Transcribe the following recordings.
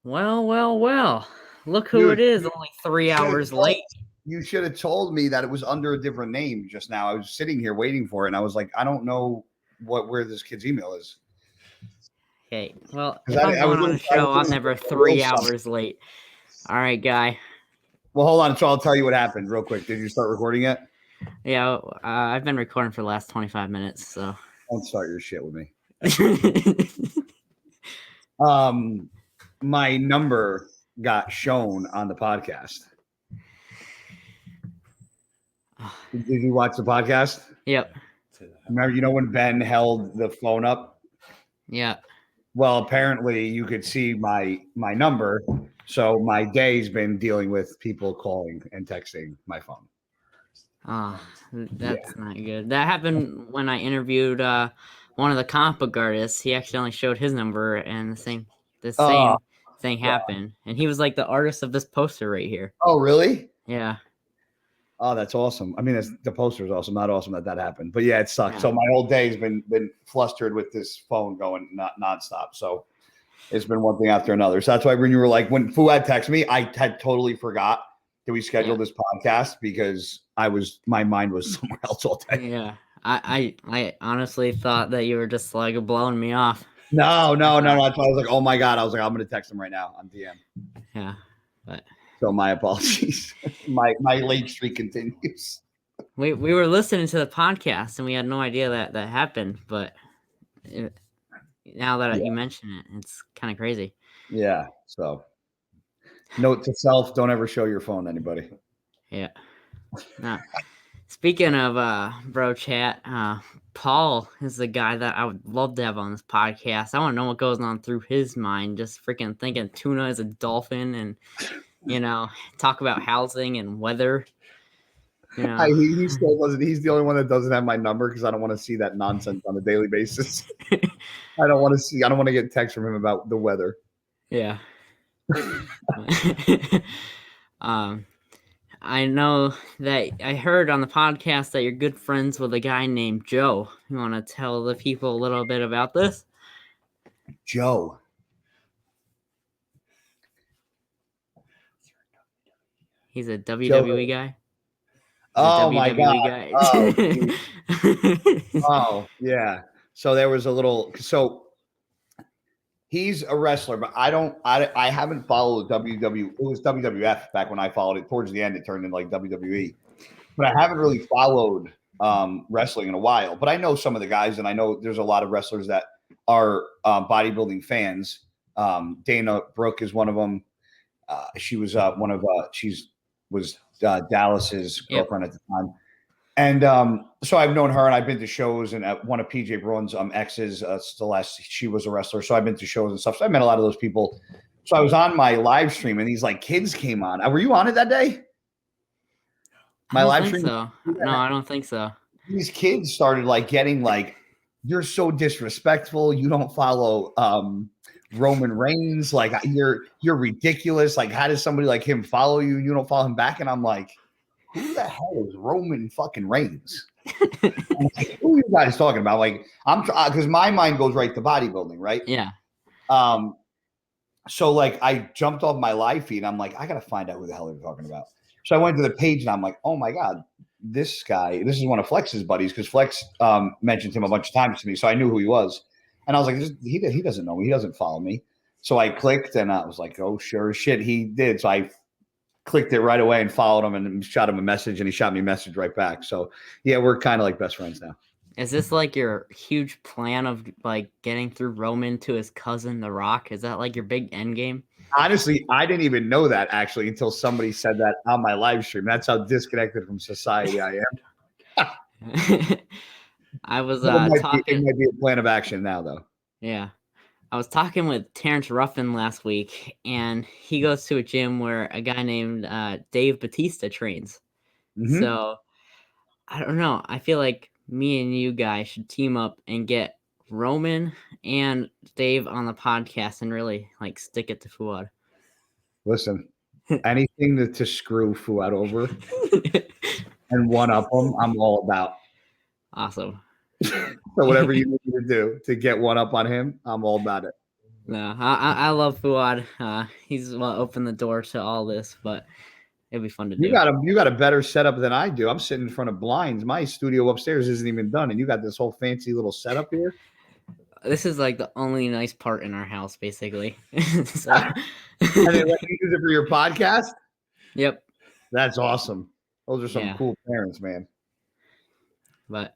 Well, well, well. Look who Dude, it is, only 3 hours late. You should have told me that it was under a different name just now. I was sitting here waiting for it, and I was like, I don't know where this kid's email is. Okay, well, 'Cause if I'm I was going on a show, I'm never 3 hours late. All right, Guy. Well, hold on. So I'll tell you what happened real quick. Did you start recording yet? Yeah, I've been recording for the last 25 minutes, so. Don't start your shit with me. My number got shown on the podcast. Did you watch the podcast? Yep. Remember, you know when Ben held the phone up? Yeah. Well, apparently you could see my number. So my day's been dealing with people calling and texting my phone. Oh, that's not good. That happened when I interviewed one of the comic book artists. He accidentally showed his number, and the same thing happened. And he was like the artist of this poster right here. Oh, really? Yeah. Oh, that's awesome. I mean, the poster is awesome. Not awesome that happened, but yeah, it sucks. Yeah. So my whole day's been flustered with this phone going nonstop. So it's been one thing after another. So that's why when you were like, when Fouad texted me, I had totally forgot that we scheduled this podcast because my mind was somewhere else all day. Yeah. I honestly thought that you were just like blowing me off. No. That's why I was like, oh my God. I was like, I'm going to text him right now on DM. Yeah. But so my apologies. my late streak continues. We were listening to the podcast and we had no idea that happened, but now that you mention it, it's kind of crazy. Yeah. So note to self, don't ever show your phone to anybody. Yeah. Now, speaking of bro chat, Paul is the guy that I would love to have on this podcast. I want to know what goes on through his mind, just freaking thinking tuna is a dolphin and, talk about housing and weather. He still doesn't. He's the only one that doesn't have my number because I don't want to see that nonsense on a daily basis. I don't want to get texts from him about the weather. Yeah. I know that I heard on the podcast that you're good friends with a guy named Joe. You want to tell the people a little bit about this? Joe. He's a WWE guy. Oh my God! Oh yeah. So there was a little. So he's a wrestler, but I haven't followed WWE. It was WWF back when I followed it. Towards the end, it turned into like WWE. But I haven't really followed wrestling in a while. But I know some of the guys, and I know there's a lot of wrestlers that are bodybuilding fans. Dana Brooke is one of them. She was was Dallas's girlfriend at the time. And so I've known her and I've been to shows, and one of PJ Braun's exes, Celeste, she was a wrestler. So I've been to shows and stuff. So I met a lot of those people. So I was on my live stream and these like kids came on. Were you on it that day? My live stream? So. No, I don't think so. These kids started like getting like, you're so disrespectful. You don't follow Roman Reigns. Like you're ridiculous. Like how does somebody like him follow you? You don't follow him back. And I'm like, who the hell is Roman fucking Reigns? Like, who are you guys talking about? Like because my mind goes right to bodybuilding, right? Yeah. So like I jumped off my live feed. I'm like, I gotta find out who the hell they're talking about. So I went to the page and I'm like, oh my God, this guy. This is one of Flex's buddies because Flex mentioned him a bunch of times to me, so I knew who he was. And I was like, he doesn't know me. He doesn't follow me. So I clicked and I was like, oh sure as shit, he did. So I clicked it right away and followed him and shot him a message, and he shot me a message right back. So yeah, we're kind of like best friends now. Is this like your huge plan of like getting through Roman to his cousin, The Rock? Is that like your big end game? Honestly, I didn't even know that actually until somebody said that on my live stream. That's how disconnected from society I am. I was talking. It might be a plan of action now, though. Yeah. I was talking with Terrence Ruffin last week, and he goes to a gym where a guy named Dave Bautista trains. Mm-hmm. So, I don't know. I feel like me and you guys should team up and get Roman and Dave on the podcast and really like stick it to Fouad. Listen, anything to screw Fouad over and one up him, I'm all about. Awesome. So whatever you need to do to get one up on him, I'm all about it. No, I love Fouad. He's opened the door to all this, but it'll be fun to do. You got a better setup than I do. I'm sitting in front of blinds. My studio upstairs isn't even done, and you got this whole fancy little setup here. This is like the only nice part in our house, basically. So, And they let you use it for your podcast? Yep. That's awesome. Those are some cool parents, man. But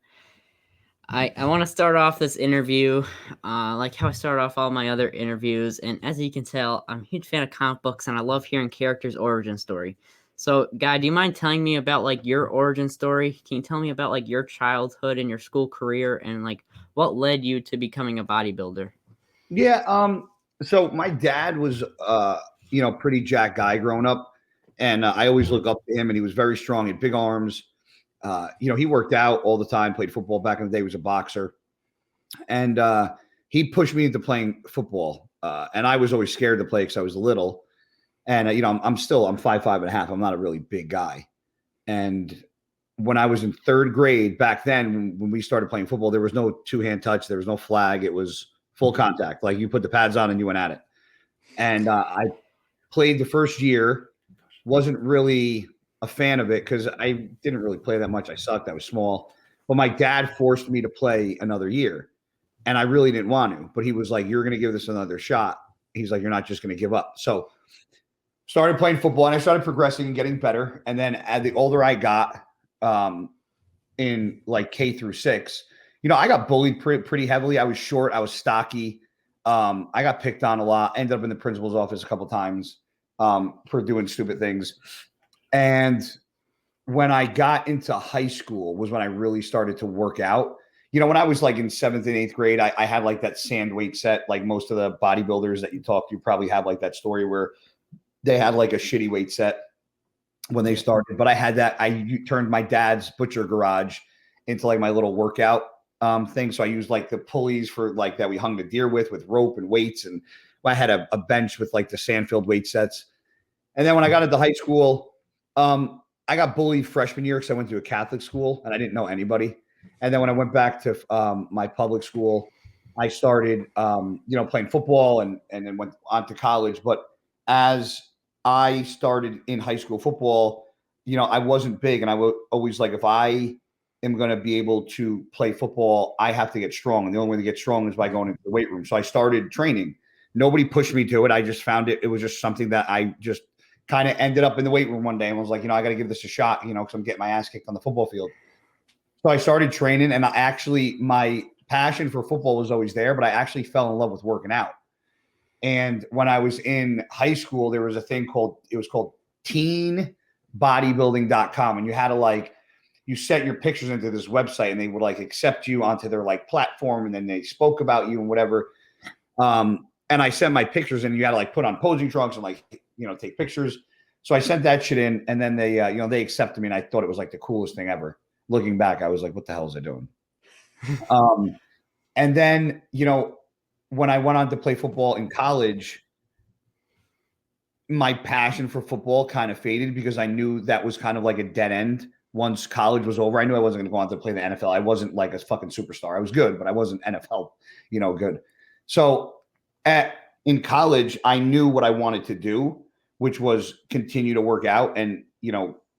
I want to start off this interview like how I start off all my other interviews. And as you can tell, I'm a huge fan of comic books, and I love hearing characters' origin story. So, Guy, do you mind telling me about like your origin story? Can you tell me about like your childhood and your school career, and like what led you to becoming a bodybuilder? Yeah. So my dad was, pretty jack guy growing up, and I always look up to him. And he was very strong, had big arms. He worked out all the time. Played football back in the day. He was a boxer, and he pushed me into playing football. And I was always scared to play because I was little. And I'm 5'5.5". I'm not a really big guy. And when I was in third grade back then, when we started playing football, there was no two-hand touch. There was no flag. It was full contact. Like you put the pads on and you went at it. And I played the first year, wasn't really a fan of it because I didn't really play that much. I sucked. I was small. But my dad forced me to play another year. And I really didn't want to. But he was like, you're going to give this another shot. He's like, you're not just going to give up. So started playing football, and I started progressing and getting better. And then as the older I got, in like K through 6, I got bullied pretty heavily. I was short. I was stocky. I got picked on a lot. Ended up in the principal's office a couple times for doing stupid things. And when I got into high school was when I really started to work out. When I was like in 7th and 8th grade, I had like that sand weight set. Like most of the bodybuilders that you talk to probably have like that story where they had like a shitty weight set when they started. But I had that. I turned my dad's butcher garage into like my little workout thing. So I used like the pulleys for like that we hung the deer with rope and weights. And I had a bench with like the sand-filled weight sets. And then when I got into high school, I got bullied freshman year because I went to a Catholic school and I didn't know anybody. And then when I went back to my public school, I started, playing football and then went on to college. But as I started in high school football, I wasn't big, and I was always like, if I am going to be able to play football, I have to get strong. And the only way to get strong is by going into the weight room. So I started training. Nobody pushed me to it. I just found it. It was just something that I just kind of ended up in the weight room one day and was like, I got to give this a shot, because I'm getting my ass kicked on the football field. So I started training, and my passion for football was always there, but I actually fell in love with working out. And when I was in high school, there was a thing called teenbodybuilding.com. And you had to you set your pictures into this website, and they would accept you onto their platform. And then they spoke about you and whatever. And I sent my pictures, and you had to put on posing trunks and take pictures. So I sent that shit in, and then they accepted me. And I thought it was the coolest thing ever. Looking back, I was like, what the hell is I doing? And then, when I went on to play football in college, my passion for football kind of faded because I knew that was kind of like a dead end. Once college was over, I knew I wasn't going to go on to play the NFL. I wasn't like a fucking superstar. I was good, but I wasn't NFL, good. So in college, I knew what I wanted to do, which was continue to work out and,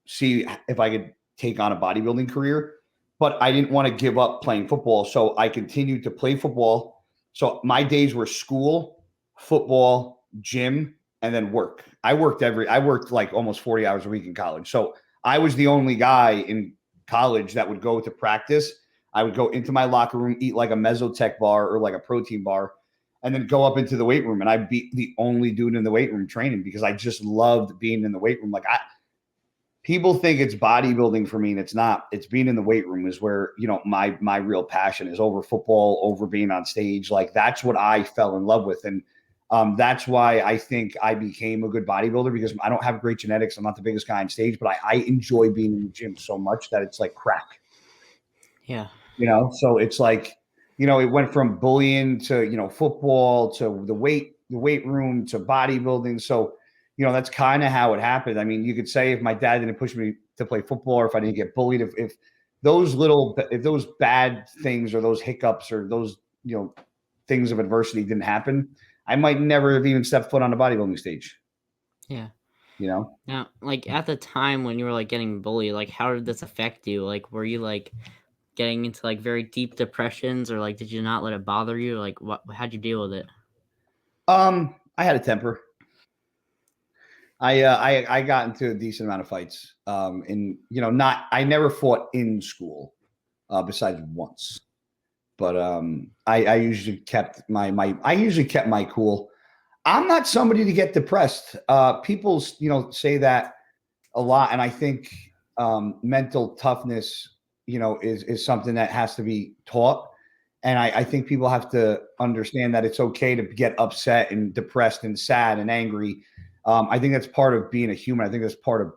see if I could take on a bodybuilding career. But I didn't want to give up playing football. So I continued to play football. So my days were school, football, gym, and then work. I worked almost 40 hours a week in college. So I was the only guy in college that would go to practice. I would go into my locker room, eat like a Mesotech bar or like a protein bar, and then go up into the weight room. And I'd be the only dude in the weight room training because I just loved being in the weight room. People think it's bodybuilding for me, and it's not. It's being in the weight room is where, my real passion is, over football, over being on stage. That's what I fell in love with. And that's why I think I became a good bodybuilder, because I don't have great genetics. I'm not the biggest guy on stage, but I enjoy being in the gym so much that it's like crack. Yeah. So it's it went from bullying to, football to the weight room to bodybuilding. So, that's kind of how it happened. I mean, you could say if my dad didn't push me to play football, or if I didn't get bullied, if those bad things or those hiccups or those, things of adversity didn't happen, I might never have even stepped foot on a bodybuilding stage. Yeah. You know? Now, like at the time when you were like getting bullied, like how did this affect you? Like, were you like getting into like very deep depressions, or like did you not let it bother you? Like, how'd you deal with it? I had a temper. I got into a decent amount of fights. And I never fought in school, besides once. But I usually kept my cool. I'm not somebody to get depressed. People say that a lot, and I think mental toughness, is something that has to be taught. And I think people have to understand that it's okay to get upset and depressed and sad and angry. I think that's part of being a human. I think that's part of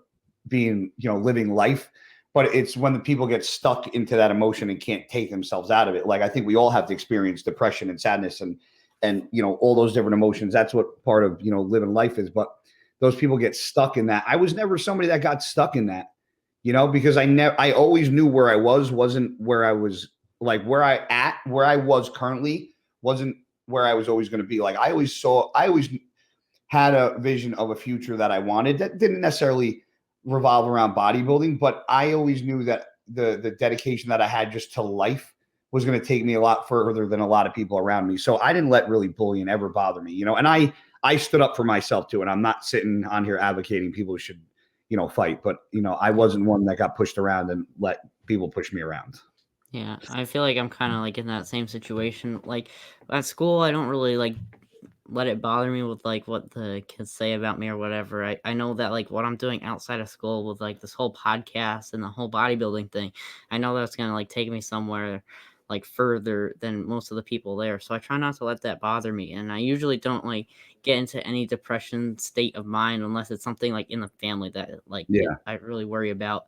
being, living life. But it's when the people get stuck into that emotion and can't take themselves out of it. Like I think we all have to experience depression and sadness and all those different emotions. That's what part of living life is. But those people get stuck in that. I was never somebody that got stuck in that, because I always knew where I wasn't where I was, like where I was currently wasn't where I was always going to be. Like I always had a vision of a future that I wanted that didn't necessarily revolve around bodybuilding, but I always knew that the dedication that I had just to life was going to take me a lot further than a lot of people around me. So I didn't let really bullying ever bother me, and I stood up for myself too. And I'm not sitting on here advocating people should, fight, but I wasn't one that got pushed around and let people push me around. Yeah, I feel like I'm kind of like in that same situation. Like at school, I don't really like let it bother me with like what the kids say about me or whatever. I know that like what I'm doing outside of school with like this whole podcast and the whole bodybuilding thing, I know that's gonna like take me somewhere like further than most of the people there. So I try not to let that bother me. And I usually don't like get into any depression state of mind unless it's something like in the family that like I really worry about.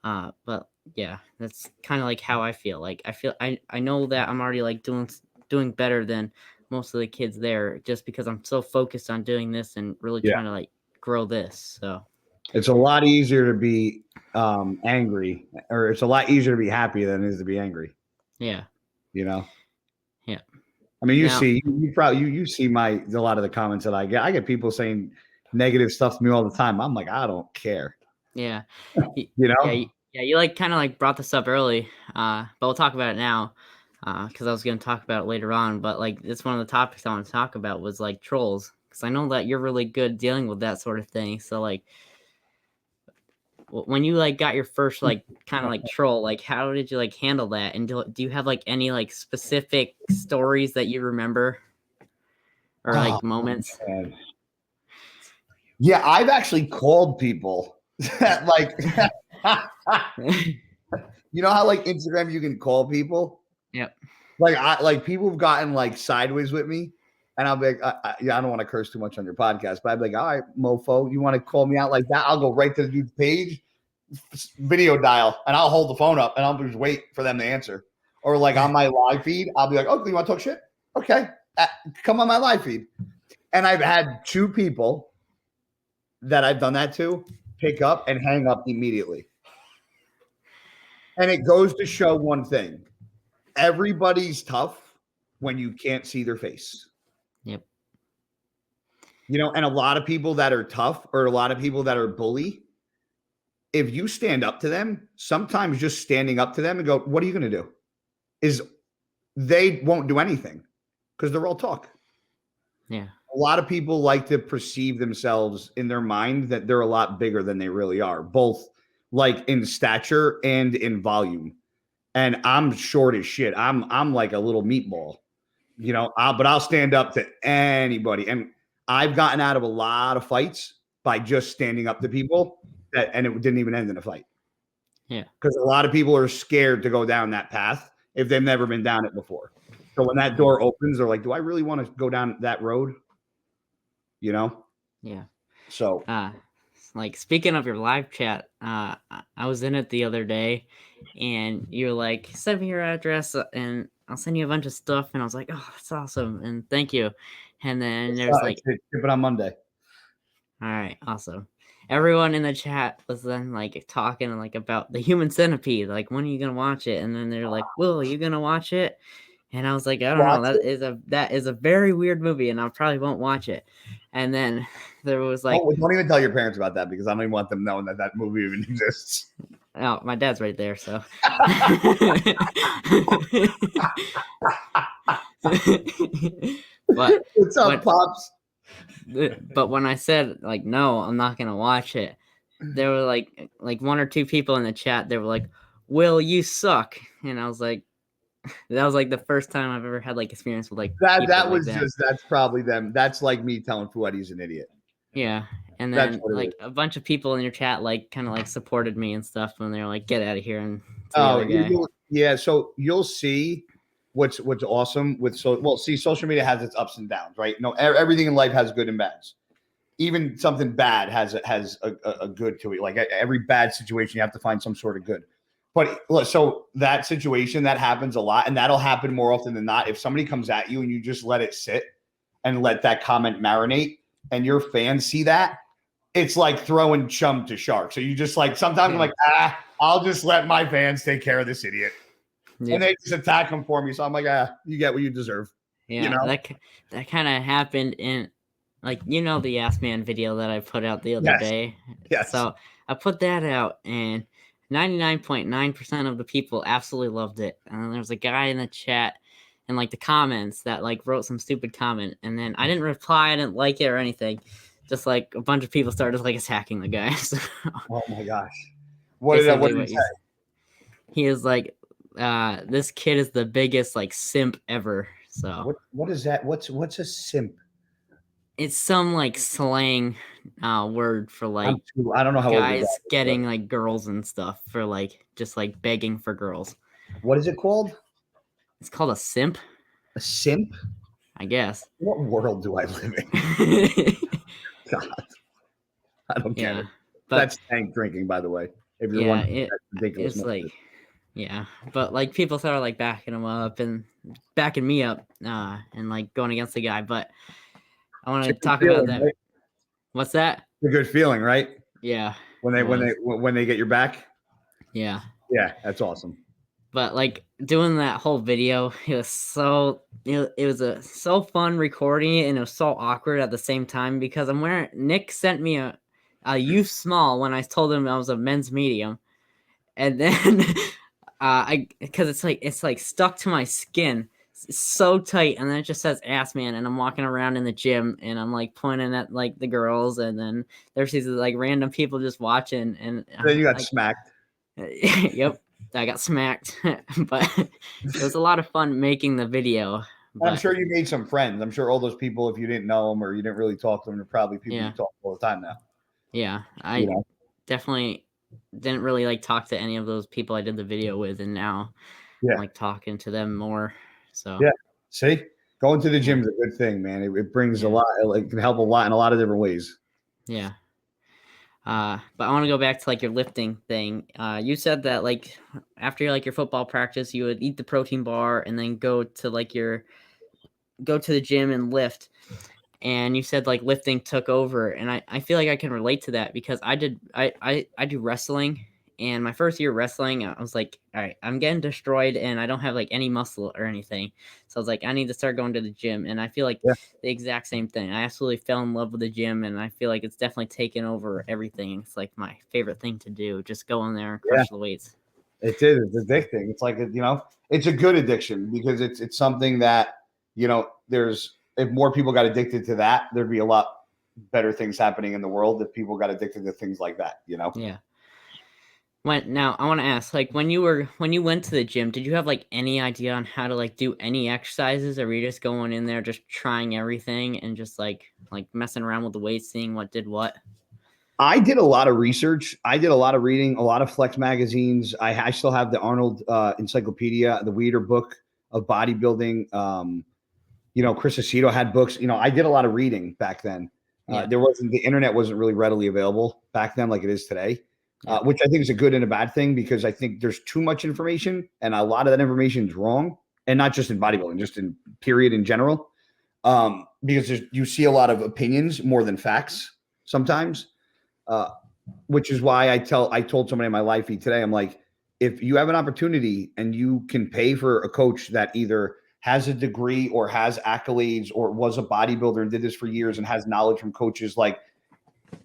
But yeah, that's kind of like how I feel. Like I know that I'm already like doing better than most of the kids there just because I'm so focused on doing this and really trying to like grow this. So it's a lot easier to be angry, or it's a lot easier to be happy than it is to be angry. Yeah. Yeah. I mean, Now, you probably you see a lot of the comments that I get. I get people saying negative stuff to me all the time. I'm like, I don't care. yeah. You Yeah, know? you like kind of like brought this up early, but we'll talk about it now because I was going to talk about it later on. But like, it's one of the topics I want to talk about was like trolls, because I know that you're really good dealing with that sort of thing. So like, when you like got your first like kind of like troll, like how did you like handle that? And do you have like any like specific stories that you remember or like moments? Man. Yeah, I've actually called people that like you know how like Instagram you can call people? Yep. Like people have gotten like sideways with me, and I'll be like, I don't want to curse too much on your podcast, but I'd be like, all right, mofo, you want to call me out like that? I'll go right to the dude's page, video dial, and I'll hold the phone up and I'll just wait for them to answer. Or like on my live feed, I'll be like, oh, you want to talk shit? Okay, come on my live feed. And I've had 2 people that I've done that to pick up and hang up immediately. And it goes to show one thing. Everybody's tough when you can't see their face. Yep. And a lot of people that are tough, or a lot of people that are bully, if you stand up to them, sometimes just standing up to them and go, what are you going to do? Is they won't do anything because they're all talk. Yeah. A lot of people like to perceive themselves in their mind that they're a lot bigger than they really are, both like in stature and in volume. And I'm short as shit. I'm like a little meatball, but I'll stand up to anybody. And I've gotten out of a lot of fights by just standing up to people and it didn't even end in a fight. Yeah. Because a lot of people are scared to go down that path if they've never been down it before. So when that door opens, they're like, do I really want to go down that road? Yeah. So like speaking of your live chat, I was in it the other day, and you're like, send me your address and I'll send you a bunch of stuff, and I was like, oh, that's awesome, and thank you. And then there's like, ship it on Monday. All right, awesome. Everyone in the chat was then like talking like about the Human Centipede, like when are you gonna watch it? And then they're like, Will, are you gonna watch it? And I was like, I don't know, that is a very weird movie, and I probably won't watch it. And then there was like, don't even tell your parents about that because I don't even want them knowing that movie even exists. oh, my dad's right there, so. But what's up, Pops? But when I said like, no, I'm not gonna watch it, there were like one or two people in the chat. They were like, "Will, you suck," and I was like, that was like the first time I've ever had like experience with like that was like just that's probably them. That's like me telling Fouad he's an idiot. Yeah, and then like a bunch of people in your chat like kind of like supported me and stuff when they're like, "Get out of here!" And yeah, so you'll see what's awesome with social media has its ups and downs, right? No, everything in life has good and bads. Even something bad has a good to it. Like every bad situation, you have to find some sort of good. But so that situation that happens a lot, and that'll happen more often than not. If somebody comes at you and you just let it sit and let that comment marinate, and your fans see that, it's like throwing chum to shark. So you just like sometimes I'm like, I'll just let my fans take care of this idiot, and they just attack him for me. So I'm like, you get what you deserve. Yeah, that kind of happened in like the Ass Man video that I put out the other day. Yes. So I put that out, and 99.9% of the people absolutely loved it. And there was a guy in the chat and like the comments that like wrote some stupid comment, and then I didn't reply, I didn't like it or anything. Just like a bunch of people started like attacking the guy. So, oh my gosh. What did he say? He is like, this kid is the biggest like simp ever. So what is that? What's a simp? It's some like slang word for like I don't know how guys getting like girls and stuff for like just like begging for girls. What is it called? It's called a simp. A simp? I guess. What world do I live in? God, I don't get it. But that's tank drinking, by the way. If you're wondering, that's ridiculous. It's like, but like people started like backing him up and backing me up, and like going against the guy. But I want to talk about that. Right? What's that? It's a good feeling, right? Yeah. When they get your back. Yeah. Yeah, that's awesome. But like doing that whole video, it was so so fun recording it, and it was so awkward at the same time because Nick sent me a youth small when I told him I was a men's medium, and then because it's like stuck to my skin. It's so tight, and then it just says Ass Man, and I'm walking around in the gym and I'm like pointing at like the girls, and then there's these like random people just watching, and then you got smacked. Yep, I got smacked. But it was a lot of fun making the video. I'm sure you made some friends. I'm sure all those people, if you didn't know them or you didn't really talk to them, are probably people you talk all the time now. Yeah, I definitely didn't really like talk to any of those people I did the video with, and now I'm like talking to them more. So see, going to the gym is a good thing, man. It brings a lot. It can help a lot in a lot of different ways. Yeah. But I want to go back to like your lifting thing. You said that like after like your football practice, you would eat the protein bar and then go to the gym and lift. And you said like lifting took over, and I feel like I can relate to that because I do wrestling, and my first year wrestling, I was like, all right, I'm getting destroyed and I don't have like any muscle or anything. So I was like, I need to start going to the gym. And I feel like the exact same thing. I absolutely fell in love with the gym, and I feel like it's definitely taken over everything. It's like my favorite thing to do, just go in there and crush the weights. It is. It's addicting. It's like, it's a good addiction because it's something that, if more people got addicted to that, there'd be a lot better things happening in the world if people got addicted to things like that, Yeah. Now I want to ask, like when you went to the gym, did you have like any idea on how to like do any exercises, or were you just going in there just trying everything and just like messing around with the weights, seeing what did what? I did a lot of research. I did a lot of reading, a lot of Flex magazines. I still have the Arnold encyclopedia, the Weider book of bodybuilding. Chris Aceto had books. I did a lot of reading back then. The internet wasn't really readily available back then like it is today, which I think is a good and a bad thing because I think there's too much information and a lot of that information is wrong, and not just in bodybuilding, just in period in general. Because you see a lot of opinions more than facts sometimes, which is why I told somebody in my life feed today, I'm like, if you have an opportunity and you can pay for a coach that either has a degree or has accolades or was a bodybuilder and did this for years and has knowledge from coaches, like,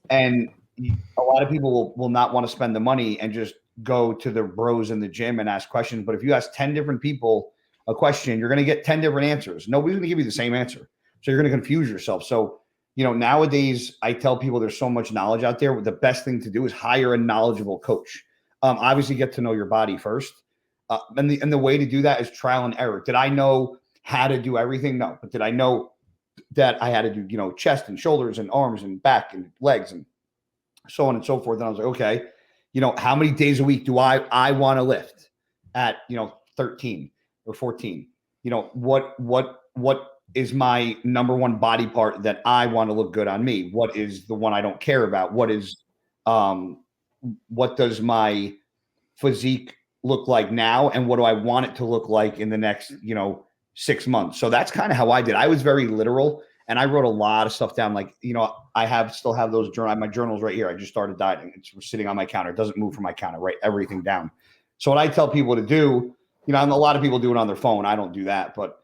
and a lot of people will not want to spend the money and just go to the bros in the gym and ask questions. But if you ask 10 different people a question, you're going to get 10 different answers. Nobody's going to give you the same answer. So you're going to confuse yourself. So, nowadays I tell people there's so much knowledge out there. The best thing to do is hire a knowledgeable coach. Obviously get to know your body first. And the way to do that is trial and error. Did I know how to do everything? No. But did I know that I had to do, chest and shoulders and arms and back and legs and so on and so forth? And I was like, okay, how many days a week do I want to lift at, 13 or 14? What is my number one body part that I want to look good on me? What is the one I don't care about? What does my physique look like now? And what do I want it to look like in the next, 6 months? So that's kind of how I did. I was very literal and I wrote a lot of stuff down. Like, I still have those my journals right here. I just started dieting. It's sitting on my counter. It doesn't move from my counter, write everything down. So what I tell people to do, and a lot of people do it on their phone. I don't do that, but,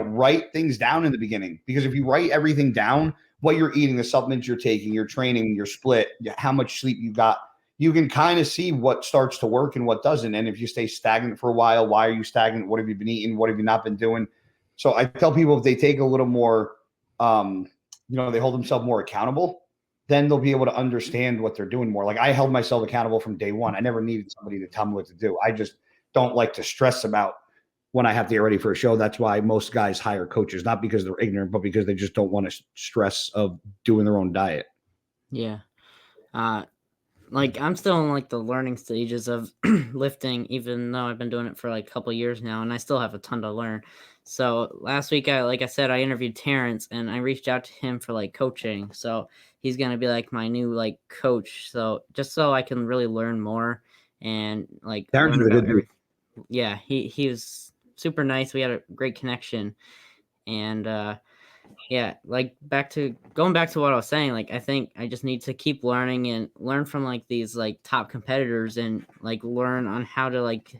write things down in the beginning, because if you write everything down, what you're eating, the supplements you're taking, your training, your split, how much sleep you got, you can kind of see what starts to work and what doesn't. And if you stay stagnant for a while, why are you stagnant? What have you been eating? What have you not been doing? So I tell people if they take a little more, they hold themselves more accountable, then they'll be able to understand what they're doing more. Like I held myself accountable from day one. I never needed somebody to tell me what to do. I just don't like to stress about when I have to get ready for a show. That's why most guys hire coaches, not because they're ignorant, but because they just don't want to stress of doing their own diet. Yeah. Like I'm still in like the learning stages of lifting, even though I've been doing it for like a couple of years now, and I still have a ton to learn. So last week, I interviewed Terrence and I reached out to him for like coaching. So he's going to be like my new like coach. So just so I can really learn more and like, Terrence is a good dude. Yeah, he was super nice. We had a great connection, and yeah, like going back to what I was saying, like I think I just need to keep learning and learn from like these like top competitors and like learn on how to like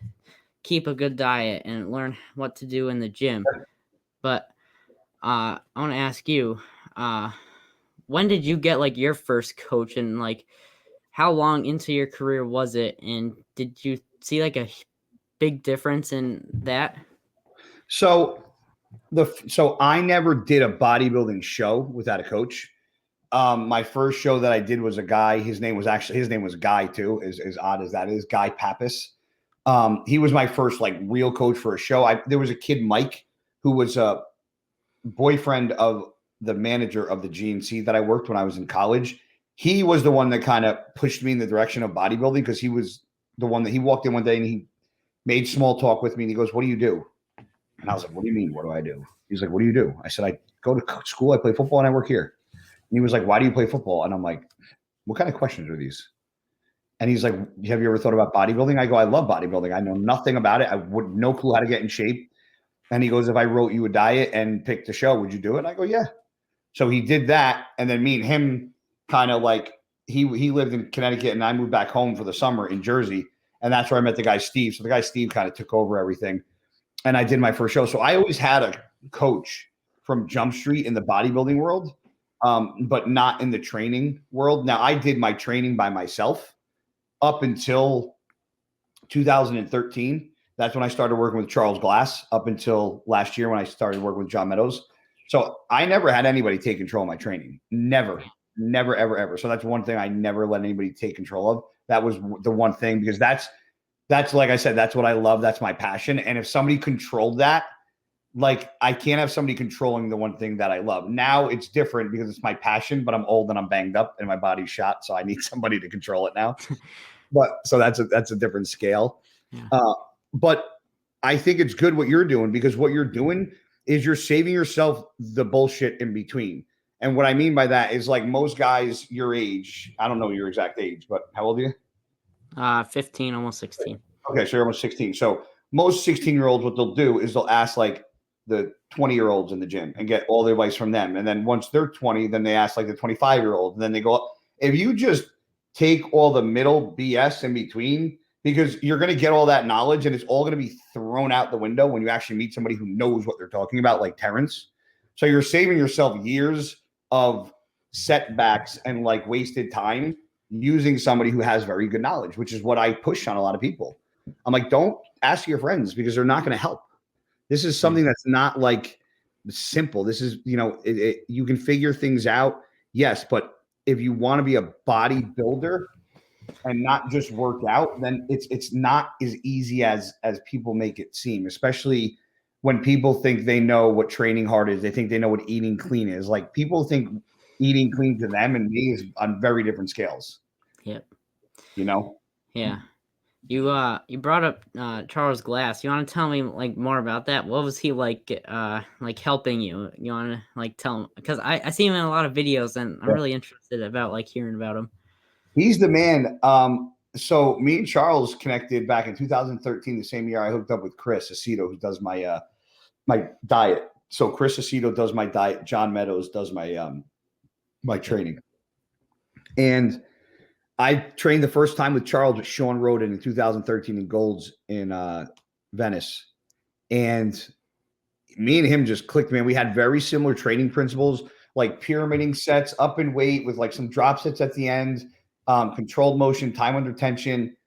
keep a good diet and learn what to do in the gym. But I want to ask you, when did you get like your first coach, and like how long into your career was it, and did you see like a big difference in that? So I never did a bodybuilding show without a coach. My first show that I did was a guy. His name was Guy too, as odd as that is, Guy Pappas. He was my first like real coach for a show. There was a kid, Mike, who was a boyfriend of the manager of the GNC that I worked when I was in college. He was the one that kind of pushed me in the direction of bodybuilding, because he was the one that he walked in one day and he made small talk with me and he goes, "What do you do?" And I was like, "What do you mean? What do I do?" He's like, "What do you do?" I said, "I go to school, I play football, and I work here." And he was like, "Why do you play football?" And I'm like, "What kind of questions are these?" And he's like, "Have you ever thought about bodybuilding?" I go, "I love bodybuilding. I know nothing about it. I would no clue how to get in shape." And he goes, "If I wrote you a diet and picked a show, would you do it?" And I go, "Yeah." So he did that. And then me and him kind of like, he lived in Connecticut and I moved back home for the summer in Jersey. And that's where I met the guy, Steve. So the guy, Steve, kind of took over everything. And I did my first show. So I always had a coach from Jump Street in the bodybuilding world, but not in the training world. Now, I did my training by myself up until 2013. That's when I started working with Charles Glass, up until last year when I started working with John Meadows. So I never had anybody take control of my training. Never, ever, ever. So that's one thing I never let anybody take control of. That was the one thing, because that's like I said, that's what I love. That's my passion. And if somebody controlled that, like I can't have somebody controlling the one thing that I love. Now it's different because it's my passion, but I'm old and I'm banged up and my body's shot. So I need somebody to control it now. But so that's a different scale. Yeah. But I think it's good what you're doing, because what you're doing is you're saving yourself the bullshit in between. And what I mean by that is, like, most guys your age, I don't know your exact age, but how old are you? 15, almost 16. Okay, so you're almost 16. So most 16-year-olds, what they'll do is they'll ask like the 20-year-olds in the gym and get all the advice from them. And then once they're 20, then they ask like the 25-year-old, and then they go up. If you just take all the middle BS in between, because you're going to get all that knowledge and it's all going to be thrown out the window when you actually meet somebody who knows what they're talking about, like Terrence. So you're saving yourself years of setbacks and like wasted time using somebody who has very good knowledge, which is what I push on a lot of people. I'm like, don't ask your friends because they're not going to help. This is something that's not like simple. This is, you can figure things out. Yes. But if you want to be a bodybuilder and not just work out, then it's not as easy as people make it seem, especially when people think they know what training hard is. They think they know what eating clean is. Like, people think eating clean to them and me is on very different scales. Yep. Yeah. You brought up Charles Glass. You want to tell me like more about that? What was he like helping you? You want to like tell him, because I see him in a lot of videos and I'm really interested about like hearing about him. He's the man. So me and Charles connected back in 2013, the same year I hooked up with Chris Aceto, who does my my diet. So Chris Aceto does my diet. John Meadows does my my training. And I trained the first time with Charles with Sean Roden in 2013 in Gold's in Venice. And me and him just clicked, man. We had very similar training principles, like pyramiding sets, up in weight with like some drop sets at the end, controlled motion, time under tension.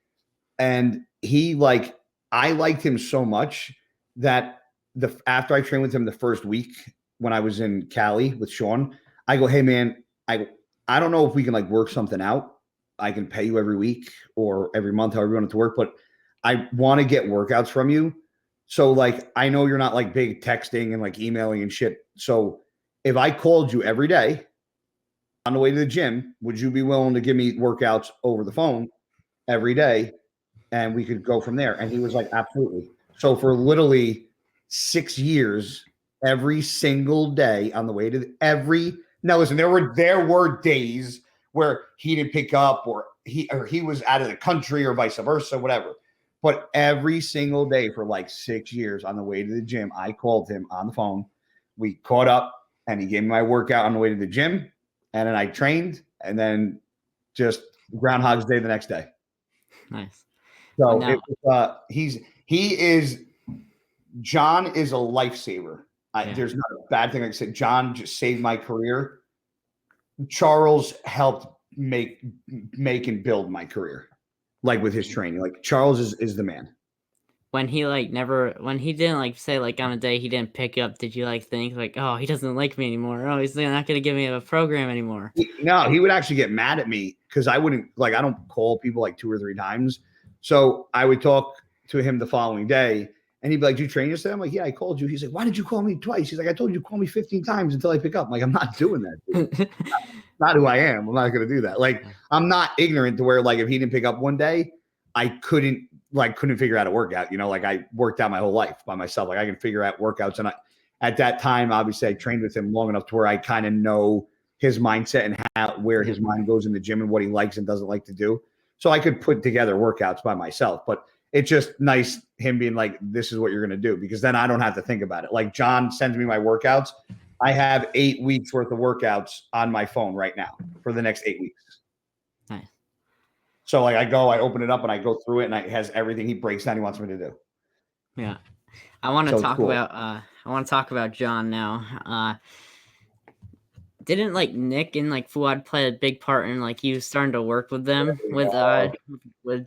And I liked him so much that after I trained with him the first week when I was in Cali with Sean, I go, hey man, I don't know if we can like work something out. I can pay you every week or every month, however you want it to work, but I want to get workouts from you. So like, I know you're not like big texting and like emailing and shit. So if I called you every day on the way to the gym, would you be willing to give me workouts over the phone every day? And we could go from there. And he was like, absolutely. So for literally 6 years, every single day on the way to now listen, there were days where he didn't pick up or he was out of the country or vice versa, whatever. But every single day for like 6 years on the way to the gym, I called him on the phone. We caught up and he gave me my workout on the way to the gym. And then I trained and then just Groundhog's Day the next day. Nice. So John is a lifesaver. There's not a bad thing. Like I said, John just saved my career. Charles helped make and build my career, like with his training. Like Charles is the man. When he didn't like say like on a day he didn't pick up, did you like think like, oh, he doesn't like me anymore? Oh, he's not going to give me a program anymore? No, he would actually get mad at me because I don't call people like 2 or 3 times. So I would talk to him the following day and he'd be like, "Did you train yesterday?" I'm like, "Yeah, I called you." He's like, "Why did you call me twice?" He's like, "I told you to call me 15 times until I pick up." I'm like, "I'm not doing that. Not who I am. I'm not going to do that." Like, I'm not ignorant to where like if he didn't pick up one day, I couldn't figure out a workout. Like I worked out my whole life by myself. Like I can figure out workouts. And at that time, obviously I trained with him long enough to where I kind of know his mindset and where his mind goes in the gym and what he likes and doesn't like to do. So I could put together workouts by myself, but it's just nice him being like, this is what you're going to do, because then I don't have to think about it. Like John sends me my workouts. I have 8 weeks worth of workouts on my phone right now for the next 8 weeks. Nice. So like I open it up and I go through it and it has everything he breaks down he wants me to do. Yeah. I want to talk about John now. Didn't like Nick and like Fouad play a big part in like you starting to work with them with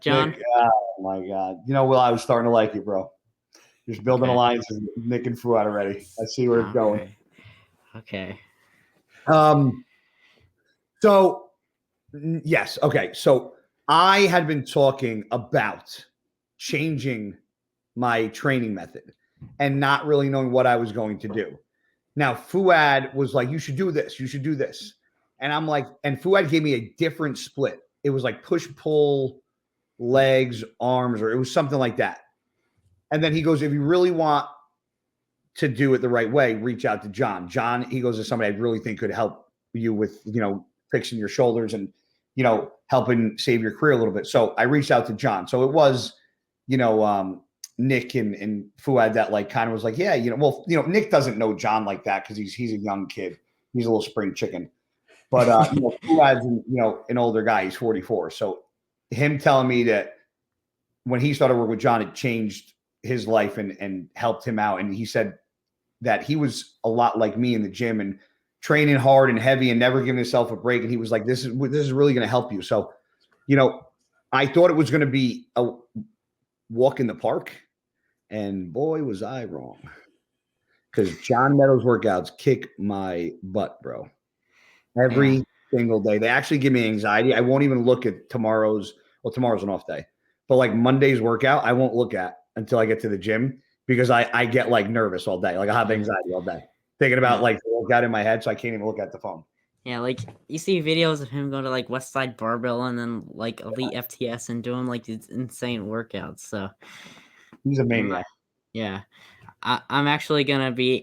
John? Nick, oh my God. Will, I was starting to like you, bro. Just building alliances with Nick and Fouad already. I see where it's going. Okay. So yes. Okay. So I had been talking about changing my training method and not really knowing what I was going to do. Now, Fouad was like, "You should do this. You should do this." And I'm like, and Fouad gave me a different split. It was like push, pull, legs, arms, or it was something like that. And then he goes, "If you really want to do it the right way, reach out to John." John, he goes, "is somebody I really think could help you with, fixing your shoulders and, helping save your career a little bit." So I reached out to John. So it was, Nick and Fouad that like kind of was like, yeah, Nick doesn't know John like that because he's a young kid. He's a little spring chicken. But Fouad's an older guy. He's 44. So him telling me that when he started working with John, it changed his life and helped him out. And he said that he was a lot like me in the gym and training hard and heavy and never giving himself a break. And he was like, this is really going to help you. So, I thought it was going to be a walk in the park, and boy, was I wrong. Because John Meadows workouts kick my butt, bro. Every single day. They actually give me anxiety. I won't even look at tomorrow's an off day. But like Monday's workout, I won't look at until I get to the gym because I get like nervous all day. Like I have anxiety all day. Thinking about like the workout in my head, so I can't even look at the phone. Yeah, like you see videos of him going to like Westside Barbell and then like Elite FTS and doing like these insane workouts. So he's a maniac. Yeah. I'm actually gonna be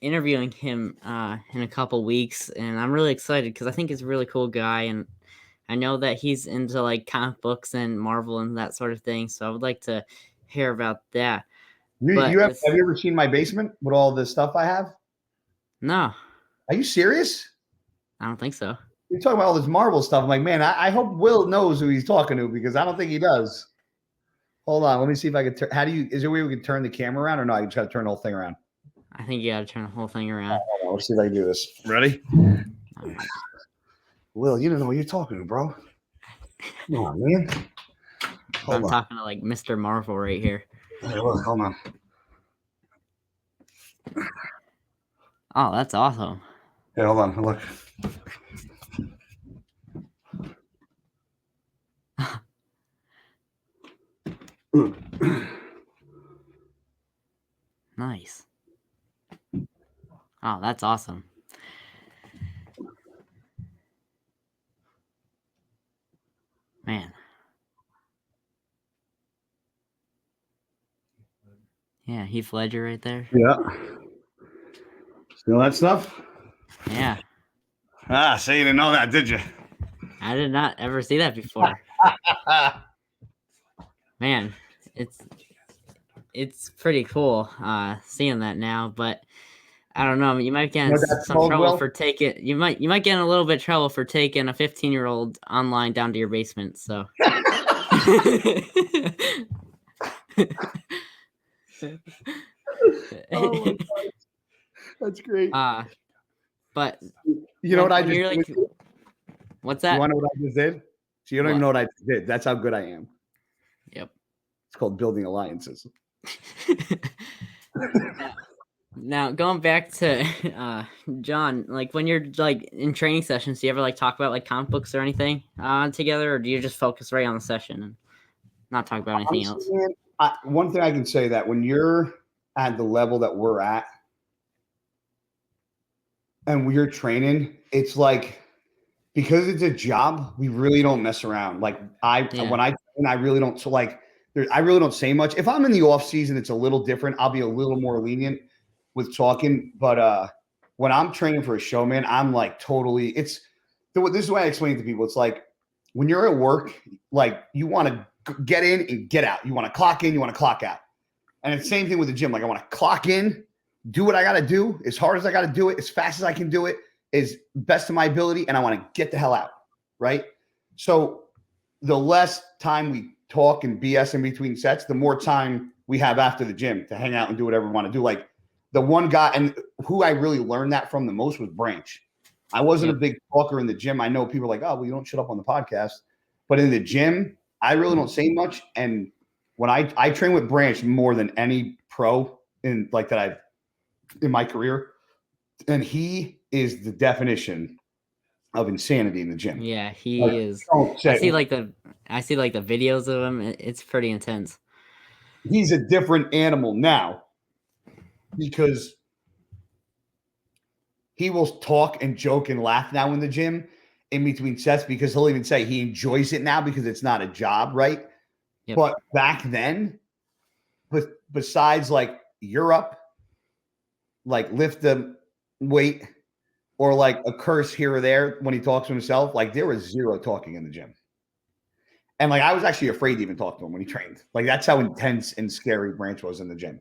interviewing him in a couple weeks, and I'm really excited because I think he's a really cool guy, and I know that he's into like comic books and Marvel and that sort of thing. So I would like to hear about that. Have you ever seen my basement with all the stuff I have? No. Are you serious? I don't think so. You're talking about all this Marvel stuff. I'm like, man, I hope Will knows who he's talking to because I don't think he does. Hold on, let me see if I can turn. Is there a way we can turn the camera around or no? I just got to turn the whole thing around. I think you got to turn the whole thing around. Hold on, let's see if I can do this. Ready? Will, you don't know what you're talking to, bro. Come on, man. I'm talking to like Mr. Marvel right here. Hey, look, hold on. Oh, that's awesome. Yeah, hold on. Look. Nice. Oh, that's awesome. Man. Yeah, Heath Ledger right there. Yeah. Still that stuff? Yeah. So you didn't know that, did you? I did not ever see that before. Man, it's pretty cool seeing that now, but I don't know. You might get in some trouble for taking. You might get in a little bit of trouble for taking a 15-year-old online down to your basement. So. Oh my God. That's great. But you know what I just did? Like, what's that? You want to know what I just did? So you don't even know what I just did. That's how good I am. Yep. It's called building alliances. Now going back to John, like when you're like in training sessions, do you ever like talk about like comic books or anything together, or do you just focus right on the session and not talk about anything else? One thing I can say that when you're at the level that we're at and we're training, it's like because it's a job, we really don't mess around. Like when I train, I really don't. So like, I really don't say much. If I'm in the off season, it's a little different. I'll be a little more lenient with talking. But when I'm training for a show, man, I'm like totally. This is the way I explain it to people. It's like when you're at work, like you want to get in and get out. You want to clock in, you want to clock out. And it's the same thing with the gym. Like I want to clock in, do what I got to do as hard as I got to do it, as fast as I can do it, as best of my ability, and I want to get the hell out, right? So the less time we talk and BS in between sets, the more time we have after the gym to hang out and do whatever we want to do. Like the one guy, and who I really learned that from the most was Branch. I wasn't a big talker in the gym. I know people are like, oh, well, you don't shut up on the podcast. But in the gym, I really don't say much. And when I train with Branch more than any pro in like that I've in my career, and he is the definition of insanity in the gym. Yeah, he is. I see like the videos of him. It's pretty intense. He's a different animal now because he will talk and joke and laugh now in the gym in between sets because he'll even say he enjoys it now because it's not a job, right? Yep. But back then, besides like you're up, like lift the weight or like a curse here or there when he talks to himself, like there was zero talking in the gym. And like I was actually afraid to even talk to him when he trained. Like that's how intense and scary Branch was in the gym.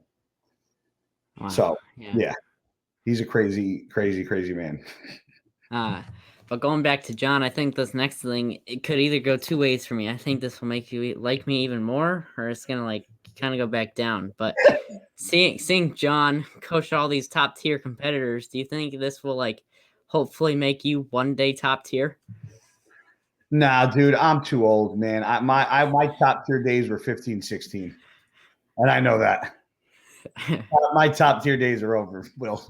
Wow. So yeah, he's a crazy, crazy, crazy man. But going back to John, I think this next thing, it could either go two ways for me. I think this will make you like me even more, or it's gonna like kind of go back down. But seeing John coach all these top tier competitors, do you think this will like hopefully make you one day top tier? Nah, dude, I'm too old, man. My top tier days were 15, 16. And I know that. My top tier days are over, Will.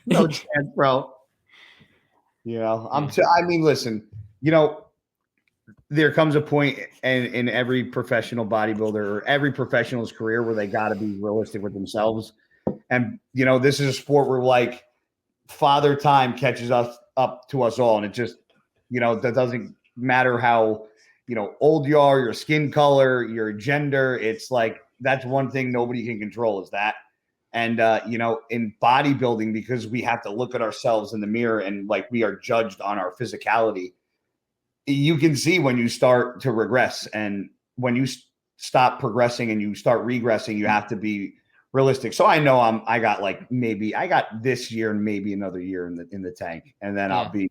No chance, bro. You know, I mean, listen, you know, there comes a point in every professional bodybuilder or every professional's career where they got to be realistic with themselves. And, you know, this is a sport where like father time catches us up to us all. And it just, you know, that doesn't matter how, you know, old you are, your skin color, your gender. It's like, that's one thing nobody can control is that. And, you know, in bodybuilding, because we have to look at ourselves in the mirror and like we are judged on our physicality, you can see when you start to regress. And when you stop progressing and you start regressing, you have to be realistic. So I know I got this year and maybe another year in the tank. And then I'll be,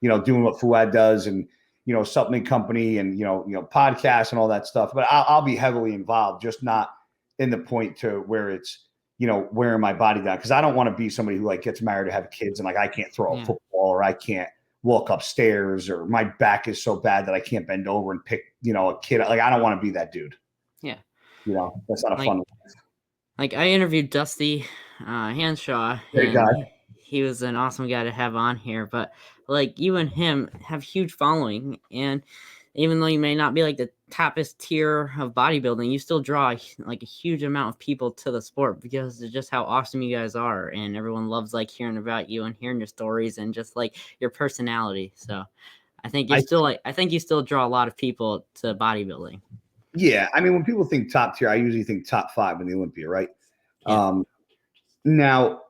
you know, doing what Fouad does and, you know, supplement company and, you know, podcasts and all that stuff. But I'll be heavily involved, just not in the point to where it's, you know, wearing my body down. Cause I don't want to be somebody who like gets married to have kids and like, I can't throw a football or I can't walk upstairs or my back is so bad that I can't bend over and pick, you know, a kid. Like, I don't want to be that dude. Yeah. You know, that's not a fun life. Like I interviewed Dusty Hanshaw, and he was an awesome guy to have on here. But like you and him have huge following, and even though you may not be like the toppest tier of bodybuilding, you still draw like a huge amount of people to the sport because of just how awesome you guys are, and everyone loves like hearing about you and hearing your stories and just like your personality. So I think you're I think you still draw a lot of people to bodybuilding. Yeah, I mean, when people think top tier, I usually think top 5 in the Olympia, right? Yeah. Now,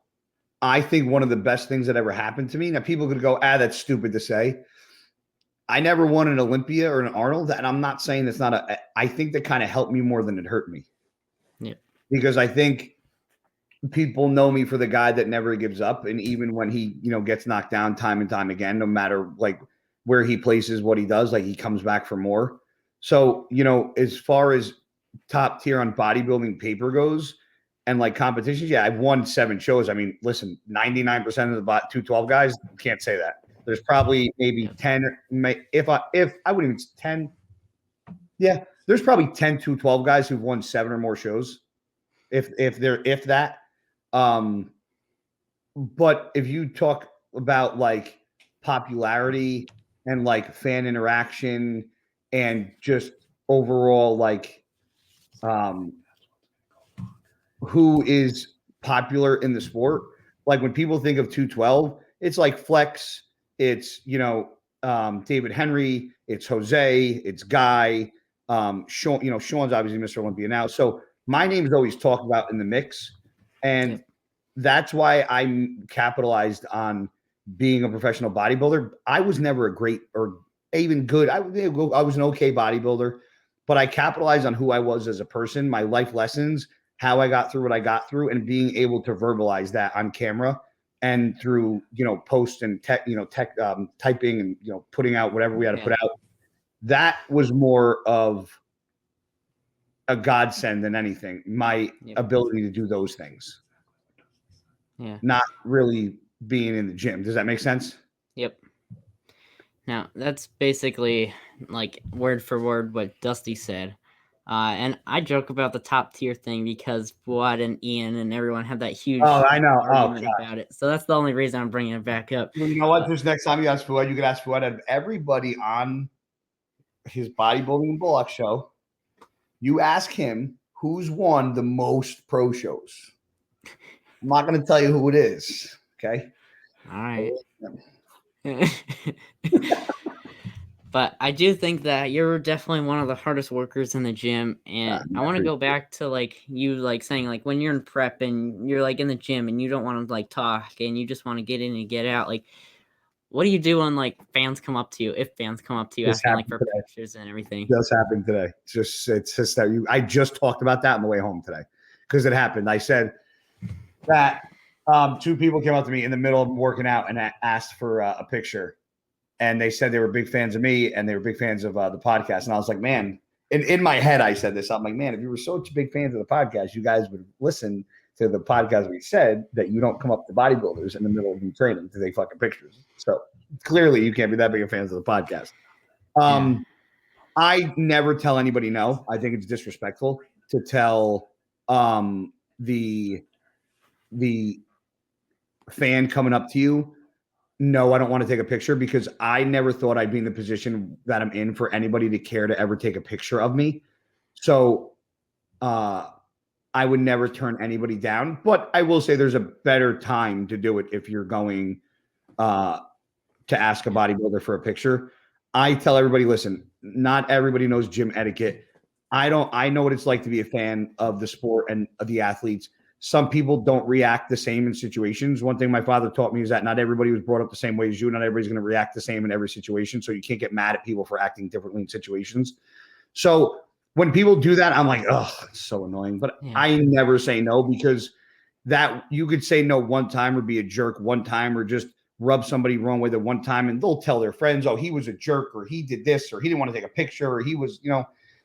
I think one of the best things that ever happened to me. Now, people could go, that's stupid to say. I never won an Olympia or an Arnold, and I'm not saying it's not I think that kind of helped me more than it hurt me. Yeah. Because I think people know me for the guy that never gives up, and even when he, you know, gets knocked down time and time again, no matter like where he places, what he does, like he comes back for more. So, you know, as far as top tier on bodybuilding paper goes and like competitions, yeah, I've won 7 shows. I mean, listen, 99% of the 212 guys can't say that. There's probably maybe 10, if I wouldn't even 10. Yeah, there's probably 10 212 guys who've won 7 or more shows. If that. But if you talk about like popularity and like fan interaction and just overall like who is popular in the sport, like when people think of 212, it's like Flex, it's, you know, David Henry, it's Jose, it's Guy, Sean, you know, Sean's obviously Mr. Olympia now. So my name is always talked about in the mix. And that's why I capitalized on being a professional bodybuilder. I was never a great or even good. I was an okay bodybuilder, but I capitalized on who I was as a person, my life lessons, how I got through what I got through, and being able to verbalize that on camera and through, you know, post and typing and, you know, putting out whatever we had to put out. That was more of a godsend than anything. My ability to do those things. Yeah. Not really being in the gym. Does that make sense? Yep. Now, that's basically like word for word what Dusty said. And I joke about the top tier thing because Fouad and Ian and everyone have that huge argument about it. So that's the only reason I'm bringing it back up. Well, you know what? Just next time you ask Fouad, you can ask Fouad of everybody on his bodybuilding and block show. You ask him who's won the most pro shows. I'm not going to tell you who it is. Okay. All right. But I do think that you're definitely one of the hardest workers in the gym. And I want to go back to like you like saying like when you're in prep and you're like in the gym and you don't want to like talk and you just want to get in and get out. Like, what do you do when like fans come up to you? If fans come up to you asking like for pictures and everything. It just happened today. It's just that I just talked about that on the way home today because it happened. I said that 2 people came up to me in the middle of working out and asked for a picture. and they said they were big fans of me and they were big fans of the podcast. And I was like, man, in my head, I said this. I'm like, man, if you were such big fans of the podcast, you guys would listen to the podcast we said that you don't come up to bodybuilders in the middle of you training to take fucking pictures. So clearly you can't be that big of fans of the podcast. I never tell anybody no. I think it's disrespectful to tell the fan coming up to you, no, I don't want to take a picture, because I never thought I'd be in the position that I'm in for anybody to care to ever take a picture of me. So I would never turn anybody down, but I will say there's a better time to do it if you're going to ask a bodybuilder for a picture. I tell everybody, listen, not everybody knows gym etiquette. I know what it's like to be a fan of the sport and of the athletes. Some people don't react the same in situations. One thing my father taught me is that not everybody was brought up the same way as you. Not everybody's going to react the same in every situation. So you can't get mad at people for acting differently in situations. So when people do that, I'm like, oh, it's so annoying. But I never say no, because that you could say no one time or be a jerk one time or just rub somebody wrong with it one time, and they'll tell their friends, oh, he was a jerk, or he did this, or he didn't want to take a picture, or he was,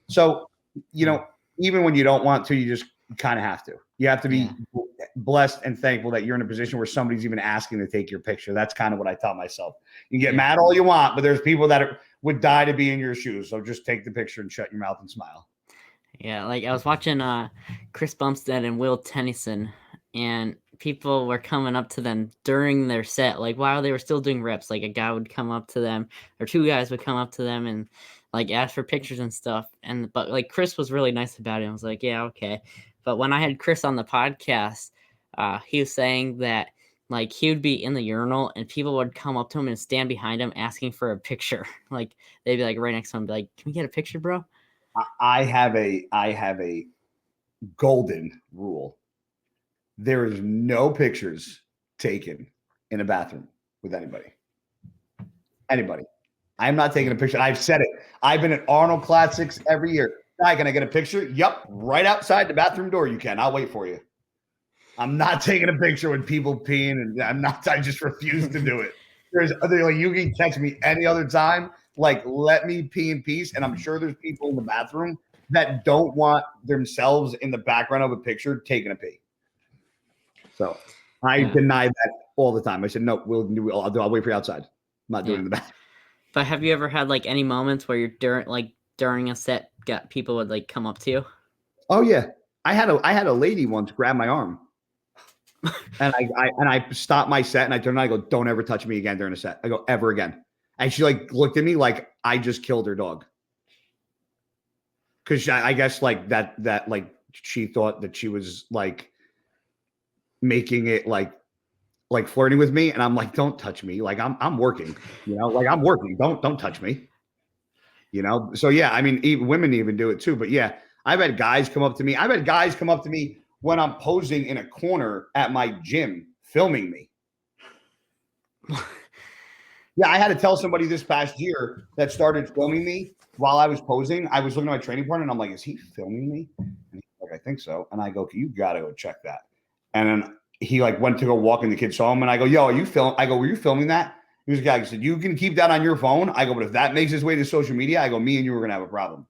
So, even when you don't want to, you just kind of have to. You have to be blessed and thankful that you're in a position where somebody's even asking to take your picture. That's kind of what I tell myself. You can get mad all you want, but there's people that would die to be in your shoes. So just take the picture and shut your mouth and smile. Yeah, like I was watching Chris Bumstead and Will Tennyson, and people were coming up to them during their set, like while they were still doing reps. Like a guy would come up to them, or two guys would come up to them and like ask for pictures and stuff. But like Chris was really nice about it. I was like, yeah, okay. But when I had Chris on the podcast, he was saying that like he would be in the urinal and people would come up to him and stand behind him asking for a picture. Like they'd be like right next to him, be like, "Can we get a picture, bro?" I have a golden rule. There is no pictures taken in a bathroom with anybody. Anybody. I'm not taking a picture. I've said it. I've been at Arnold Classics every year. Guy, can I get a picture? Yep. Right outside the bathroom door. You can. I'll wait for you. I'm not taking a picture with people peeing, and I just refuse to do it. They're like, you can catch me any other time. Like, let me pee in peace. And I'm sure there's people in the bathroom that don't want themselves in the background of a picture taking a pee. So I deny that all the time. I said, no, I'll wait for you outside. I'm not doing it in the bathroom. But have you ever had like any moments where you're during a set, people would like come up to you? Oh yeah. I had a lady once grab my arm. And I stopped my set and I turned around, I go, don't ever touch me again during a set. I go, ever again. And she like looked at me like I just killed her dog. Cause I guess like that like she thought that she was like making it like flirting with me. And I'm like, don't touch me. Like I'm working, like I'm working. Don't touch me. So yeah, I mean, women even do it too. But yeah, I've had guys come up to me. I've had guys come up to me when I'm posing in a corner at my gym filming me. Yeah, I had to tell somebody this past year that started filming me while I was posing. I was looking at my training partner and I'm like, is he filming me? And he's like, I think so. And I go, you got to go check that. And then he like went to go walk in, the kid saw him and I go, yo, are you filming? I go, were you filming that? He was a guy who said, you can keep that on your phone. I go, but if that makes its way to social media, I go, me and you are going to have a problem.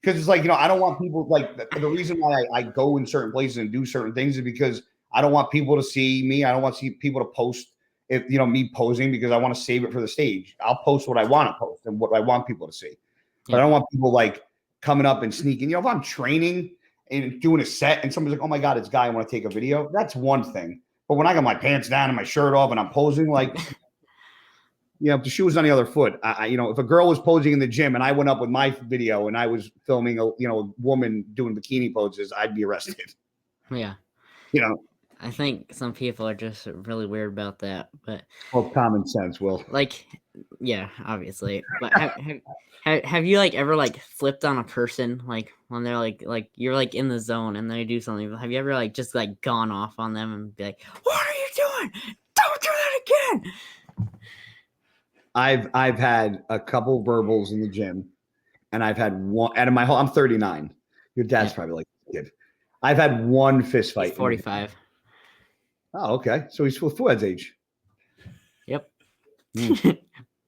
Because it's like, I don't want people like the reason why I go in certain places and do certain things is because I don't want people to see me. I don't want to see people to post me posing, because I want to save it for the stage. I'll post what I want to post and what I want people to see. But I don't want people like coming up and sneaking. If I'm training and doing a set and somebody's like, oh my God, it's Guy, I want to take a video. That's one thing. But when I got my pants down and my shirt off and I'm posing, like, if the shoe was on the other foot, if a girl was posing in the gym and I went up with my video and I was filming a woman doing bikini poses, I'd be arrested. Yeah. I think some people are just really weird about that, but common sense, Will. Like, yeah, obviously. But have you like ever like flipped on a person, like when they're like you're like in the zone and they do something? Have you ever like just like gone off on them and be like, what are you doing? Don't do that again. I've had a couple verbals in the gym, and I've had one out of my whole. I'm 39. Your dad's probably like a kid. I've had one fist fight. He's 45. Oh, okay. So he's Fouad's age. Yep.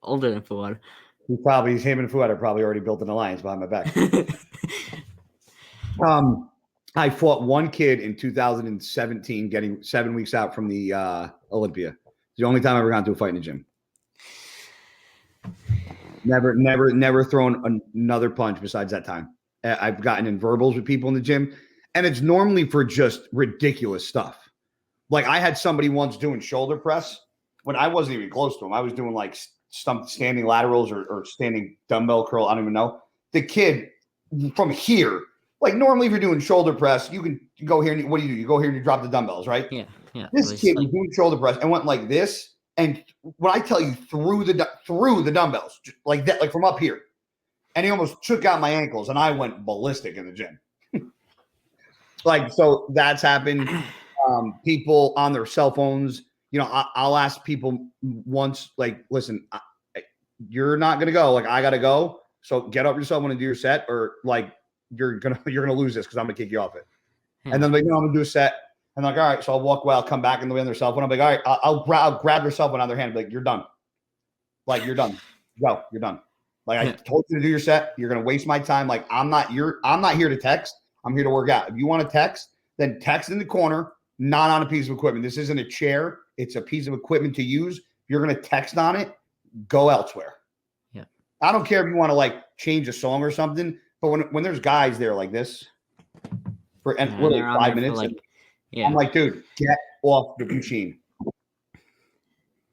older than Fouad. Him and Fouad are probably already built an alliance behind my back. I fought one kid in 2017, getting 7 weeks out from the Olympia. The only time I ever got into a fight in the gym. Never thrown another punch besides that time. I've gotten in verbals with people in the gym, and it's normally for just ridiculous stuff. Like I had somebody once doing shoulder press when I wasn't even close to him. I was doing like standing laterals or standing dumbbell curl. I don't even know. The kid from here, like normally if you're doing shoulder press, you can go here and what do? You go here and you drop the dumbbells, right? Yeah. This kid was doing shoulder press and went like this. And when I tell you through the dumbbells, like that, like from up here, and he almost took out my ankles, and I went ballistic in the gym. Like, so that's happened. People on their cell phones, I'll ask people once, like, listen, you're not gonna go, like I gotta go, so get up yourself when to do your set, or like you're gonna lose this because I'm gonna kick you off it. Yeah. And then like, no, I'm gonna do a set. And I'm like, all right, so I'll walk away. I'll come back and they'll be on their cell phone. I'm like, all right, I'll grab their cell phone on their hand. Like, you're done. Like, you're done. Go, you're done. Like, I told you to do your set. You're gonna waste my time. Like, I'm not here to text. I'm here to work out. If you want to text, then text in the corner, not on a piece of equipment. This isn't a chair. It's a piece of equipment to use. If you're gonna text on it, go elsewhere. Yeah. I don't care if you want to like change a song or something, but when there's guys there like this for literally 5 minutes. Yeah. I'm like, dude, get off the machine.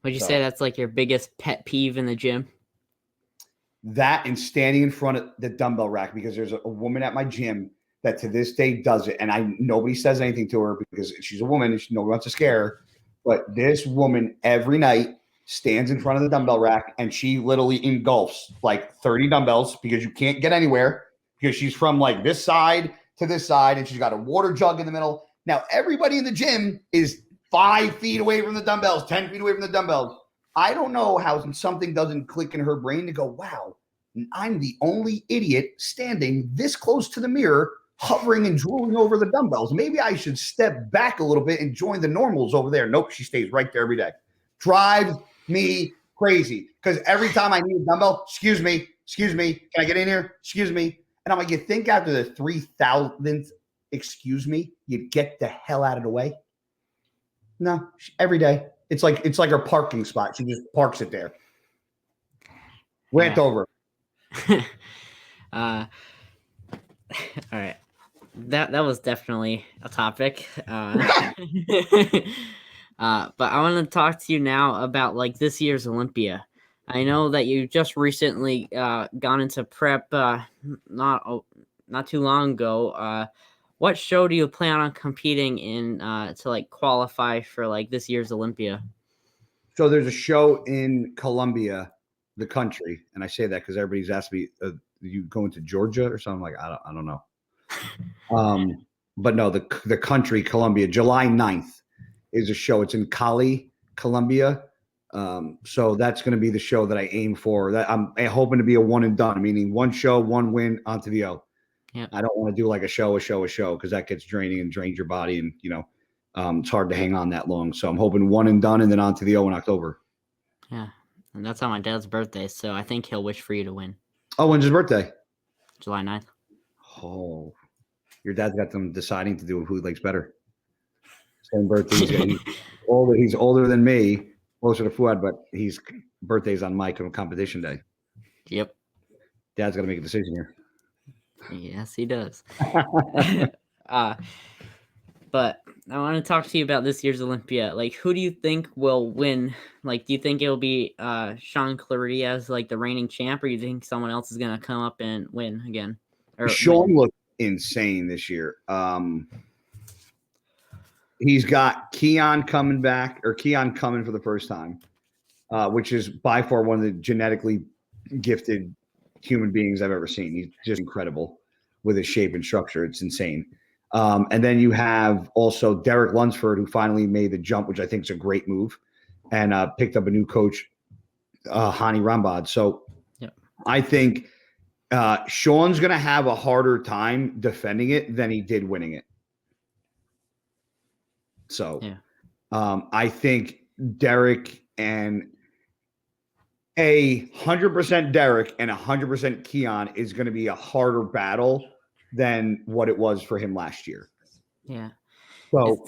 Would you say that's like your biggest pet peeve in the gym? That and standing in front of the dumbbell rack, because there's a woman at my gym that to this day does it. And nobody says anything to her because she's a woman and nobody wants to scare her. But this woman every night stands in front of the dumbbell rack and she literally engulfs like 30 dumbbells because you can't get anywhere because she's from like this side to this side and she's got a water jug in the middle. Now, everybody in the gym is 5 feet away from the dumbbells, 10 feet away from the dumbbells. I don't know how something doesn't click in her brain to go, wow, I'm the only idiot standing this close to the mirror, hovering and drooling over the dumbbells. Maybe I should step back a little bit and join the normals over there. Nope, she stays right there every day. Drives me crazy because every time I need a dumbbell, excuse me, can I get in here? Excuse me. And I'm like, you think after the 3,000th excuse me, you get the hell out of the way? No, every day. It's like her parking spot. She just parks it there. Rant over. All right. That was definitely a topic. But I want to talk to you now about like this year's Olympia. I know that you just recently gone into prep not too long ago. What show do you plan on competing in to like qualify for like this year's Olympia? So there's a show in Columbia, the country, and I say that because everybody's asked me, "You going to Georgia or something?" Like I don't know. But no, the country, Columbia, July 9th is a show. It's in Cali, Columbia. So that's going to be the show that I aim for. That I'm hoping to be a one and done, meaning one show, one win, onto the O. Yep. I don't want to do like a show because that gets draining and drains your body, and it's hard to hang on that long. So I'm hoping one and done, and then on to the O in October. Yeah, and that's on my dad's birthday, so I think he'll wish for you to win. Oh, when's his birthday? July 9th. Oh, your dad's got them deciding to do who likes better. Same birthday. He's older than me, closer to Fouad, but his birthday's on my competition day. Yep. Dad's got to make a decision here. Yes, he does. But I want to talk to you about this year's Olympia. Like, who do you think will win? Like, do you think it'll be Sean Clarity as like the reigning champ, or you think someone else is gonna come up and win again? Sean looked insane this year. He's got Keon coming for the first time, which is by far one of the genetically gifted human beings I've ever seen. He's just incredible with his shape and structure. It's insane. And then you have also Derek Lunsford, who finally made the jump, which I think is a great move, and picked up a new coach, Hani Rambad. So I think Sean's going to have a harder time defending it than he did winning it. So I think Derek and 100% Derek and 100% Keon is going to be a harder battle than what it was for him last year. Yeah. So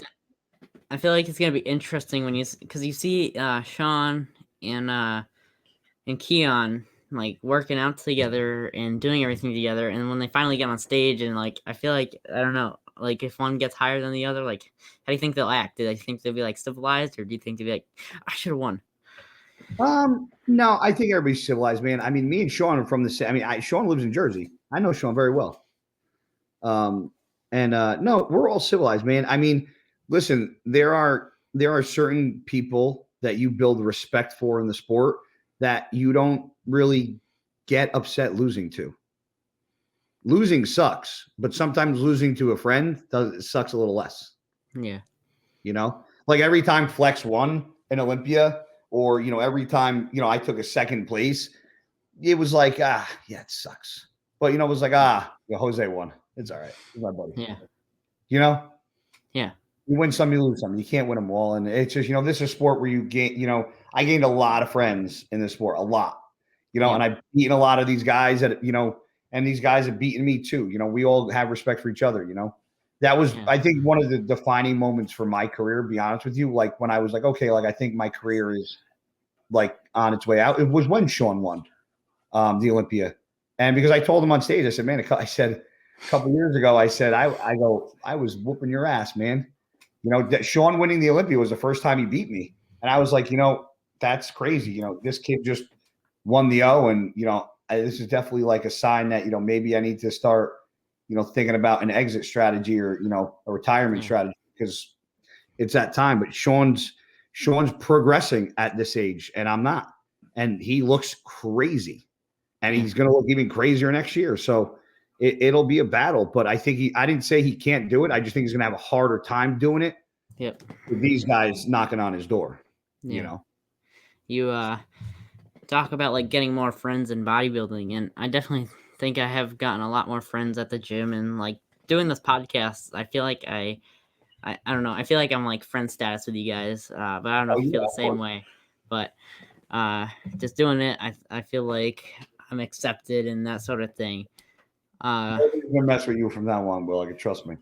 I feel like it's going to be interesting when because you see Sean and Keon like working out together and doing everything together, and when they finally get on stage and like I feel like I don't know, like if one gets higher than the other, like how do you think they'll act? Do they think they'll be like civilized, or do you think they'll be like, I should have won? No, I think everybody's civilized, man. I mean, me and Sean are from the same. I mean, Sean lives in Jersey. I know Sean very well. No, we're all civilized, man. I mean, listen, there are certain people that you build respect for in the sport that you don't really get upset losing to. Losing sucks, but sometimes losing to a friend sucks a little less. Yeah. You know, like every time Flex won in Olympia, or every time I took a second place, it was like yeah, it sucks. But it was like Jose won. It's all right. He's my buddy. Yeah. Yeah. You win some, you lose some. You can't win them all. And it's just, this is a sport where you gain, I gained a lot of friends in this sport, a lot, and I've beaten a lot of these guys that, and these guys have beaten me too. We all have respect for each other, That was, I think, one of the defining moments for my career, to be honest with you. Like when I was like, okay, like I think my career is like on its way out. It was when Sean won the Olympia. And because I told him on stage, I said, man, I said a couple years ago, I said, I was whooping your ass, man. That Sean winning the Olympia was the first time he beat me. And I was like, that's crazy. This kid just won the O. And, this is definitely like a sign that, maybe I need to start, thinking about an exit strategy or, a retirement strategy, because it's that time. But Sean's progressing at this age and I'm not. And he looks crazy. And he's going to look even crazier next year. So it'll be a battle. But I think I didn't say he can't do it. I just think he's going to have a harder time doing it. Yep. With these guys knocking on his door. You talk about like getting more friends in bodybuilding, and I definitely think I have gotten a lot more friends at the gym, and like doing this podcast, I feel like I don't know, I feel like I'm like friend status with you guys, but I don't know if you feel the same way. But just doing it, I feel like I'm accepted and that sort of thing. Nobody's gonna mess with you from now on, Will. Like, trust me.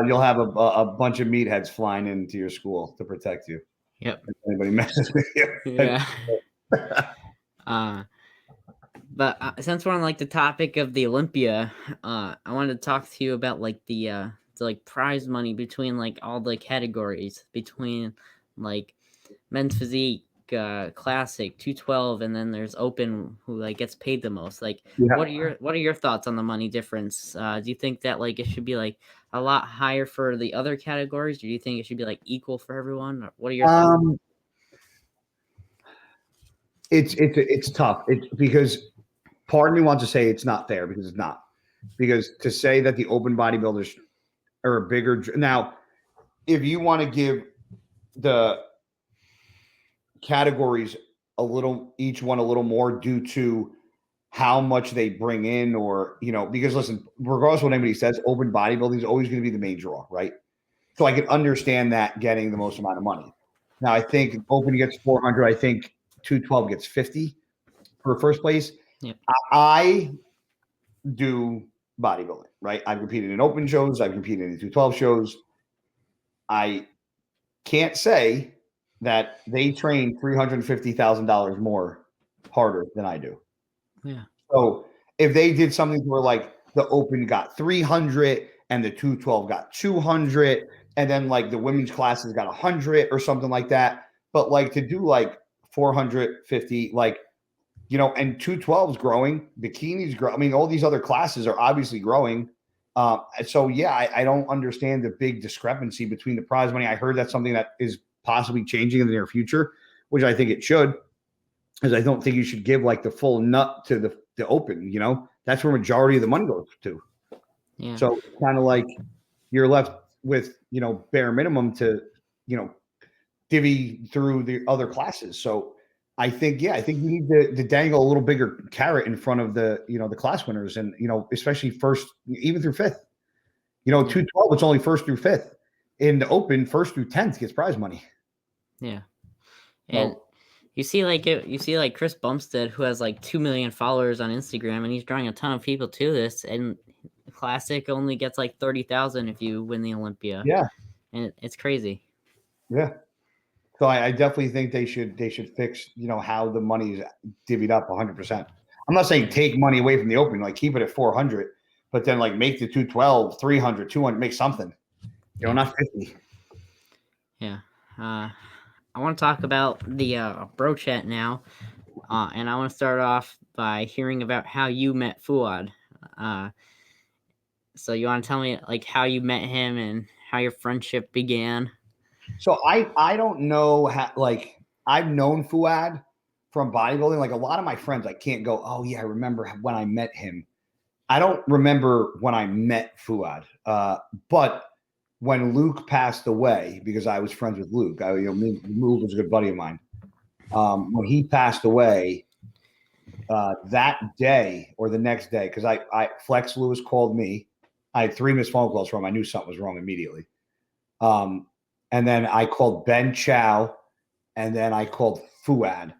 You'll have a bunch of meatheads flying into your school to protect you. Yep. If anybody messes with you. Yeah. But since we're on like the topic of the Olympia, I wanted to talk to you about like the like prize money between like all the categories, between like men's physique, classic, 212, and then there's open, who like gets paid the most. Like, what are your thoughts on the money difference? Do you think that like it should be like a lot higher for the other categories? Do you think it should be like equal for everyone? Or what are your thoughts? It's tough. It's because part of me wants to say it's not fair, because it's not. Because to say that the open bodybuilders are a bigger now, if you want to give the categories each one a little more due to how much they bring in, or because listen, regardless of what anybody says, open bodybuilding is always going to be the main draw, right? So I can understand that getting the most amount of money. Now I think open gets 400. I think 212 gets 50 for first place. Yeah. I do bodybuilding, right? I've competed in open shows. I've competed in 212 shows. I can't say that they train $350,000 more harder than I do. Yeah. So if they did something where like the open got 300 and the 212 got 200, and then like the women's classes got 100 or something like that, but like to do like 450, like, and 212 is growing, bikinis grow. I mean, all these other classes are obviously growing. So yeah, I don't understand the big discrepancy between the prize money. I heard that's something that is possibly changing in the near future, which I think it should, because I don't think you should give like the full nut to the open. That's where majority of the money goes to. Yeah. So kind of like you're left with bare minimum to divvy through the other classes. So I think you need to dangle a little bigger carrot in front of the the class winners, and especially first, even through fifth. 212, it's only first through fifth. In the open, first through 10th gets prize money. Yeah. And You see like Chris Bumstead, who has like 2 million followers on Instagram, and he's drawing a ton of people to this. And the Classic only gets like 30,000 if you win the Olympia. Yeah, and it's crazy. Yeah. So I definitely think they should fix, how the money is divvied up 100%. I'm not saying take money away from the Open, like keep it at 400, but then like make the 212, 300, 200, make something, not 50. Yeah. I want to talk about the bro chat now. And I want to start off by hearing about how you met Fouad. So you want to tell me like how you met him and how your friendship began? So I don't know how, like, I've known Fouad from bodybuilding. Like a lot of my friends, I can't go, oh yeah, I remember when I met him. I don't remember when I met Fouad. But when Luke passed away, because I was friends with Luke, Luke was a good buddy of mine. When he passed away, that day or the next day, because I Flex Lewis called me. I had 3 missed phone calls from him. I knew something was wrong immediately. And then I called Ben Chow, and then I called Fouad.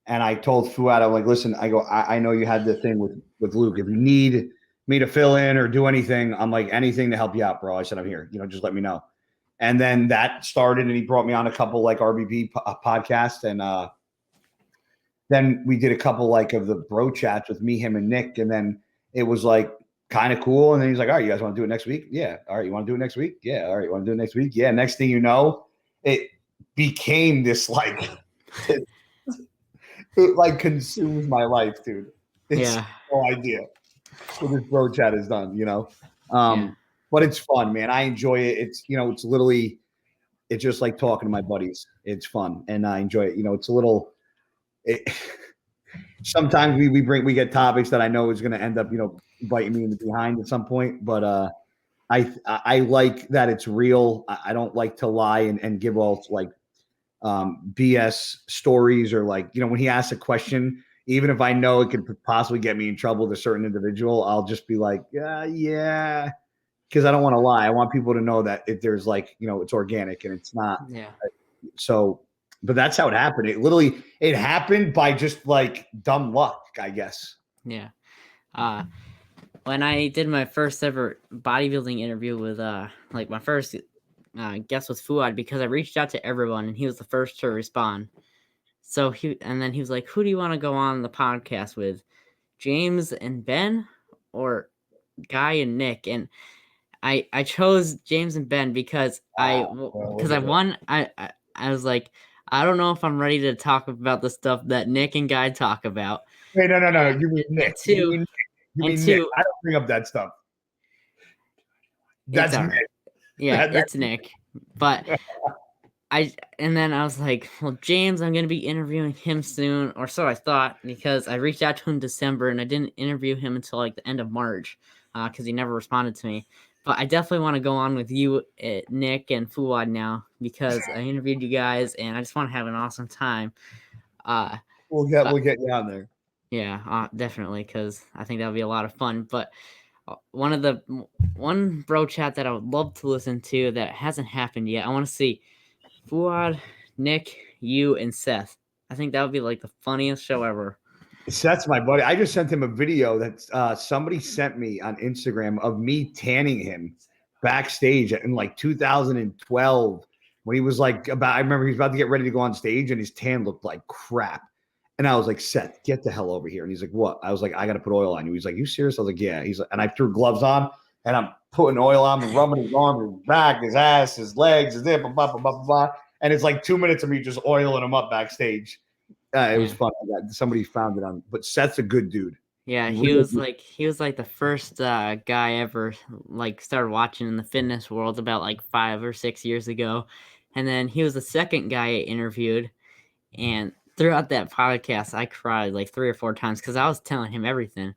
And I told Fouad, I'm like, listen, I know you had the thing with Luke. If you need me to fill in or do anything, I'm like, anything to help you out, bro. I said, I'm here, just let me know. And then that started, and he brought me on a couple like RBB podcasts. And then we did a couple like of the bro chats with me, him, and Nick. And then it was like kind of cool. And then he's like, all right, you guys want to do it next week? Yeah. All right. You want to do it next week? Yeah. All right. You want to do it next week? Yeah. Next thing you know, it became this like, it like consumes my life, dude. It's no idea what this bro chat has done, but it's fun, man. I enjoy it. It's, it's literally, it's just like talking to my buddies. It's fun. And I enjoy it. It's a little, sometimes we get topics that I know is going to end up, biting me in the behind at some point. But I like that it's real. I don't like to lie and give all like BS stories, or like, when he asks a question, even if I know it could possibly get me in trouble with a certain individual, I'll just be like, yeah, because I don't want to lie. I want people to know that if there's like, it's organic and it's not. Yeah. So, but that's how it happened. It happened by just like dumb luck, I guess. Yeah. When I did my first ever bodybuilding interview with like my first guest was Fouad, because I reached out to everyone and he was the first to respond. So then he was like, who do you want to go on the podcast with? James and Ben or Guy and Nick? And I chose James and Ben because I was like, I don't know if I'm ready to talk about the stuff that Nick and Guy talk about. Wait, no. You mean Nick. You mean Nick. I don't bring up that stuff. That's Nick. Right. Yeah, it's Nick. But and then I was like, well, James, I'm going to be interviewing him soon, or so I thought, because I reached out to him in December and I didn't interview him until like the end of March because he never responded to me. But I definitely want to go on with you, Nick, and Fouad now, because I interviewed you guys and I just want to have an awesome time. We'll get you on there. Yeah, definitely, because I think that would be a lot of fun. But one bro chat that I would love to listen to that hasn't happened yet, I want to see Fouad, Nick, you, and Seth. I think that would be like the funniest show ever. Seth's my buddy. I just sent him a video that somebody sent me on Instagram of me tanning him backstage in like 2012 when he was like I remember he was about to get ready to go on stage and his tan looked like crap. And I was like, Seth, get the hell over here. And he's like, what? I was like, I got to put oil on you. He's like, you serious? I was like, yeah. He's like, and I threw gloves on and I'm putting oil on and rubbing his arm, his back, his ass, his legs, his hip, blah, blah, blah, blah, blah. And it's like 2 minutes of me just oiling him up backstage. It was fun. Somebody found it on, but Seth's a good dude. Yeah, he was like the first guy ever like started watching in the fitness world about like 5 or 6 years ago. And then he was the second guy I interviewed, and throughout that podcast, I cried like 3 or 4 times because I was telling him everything.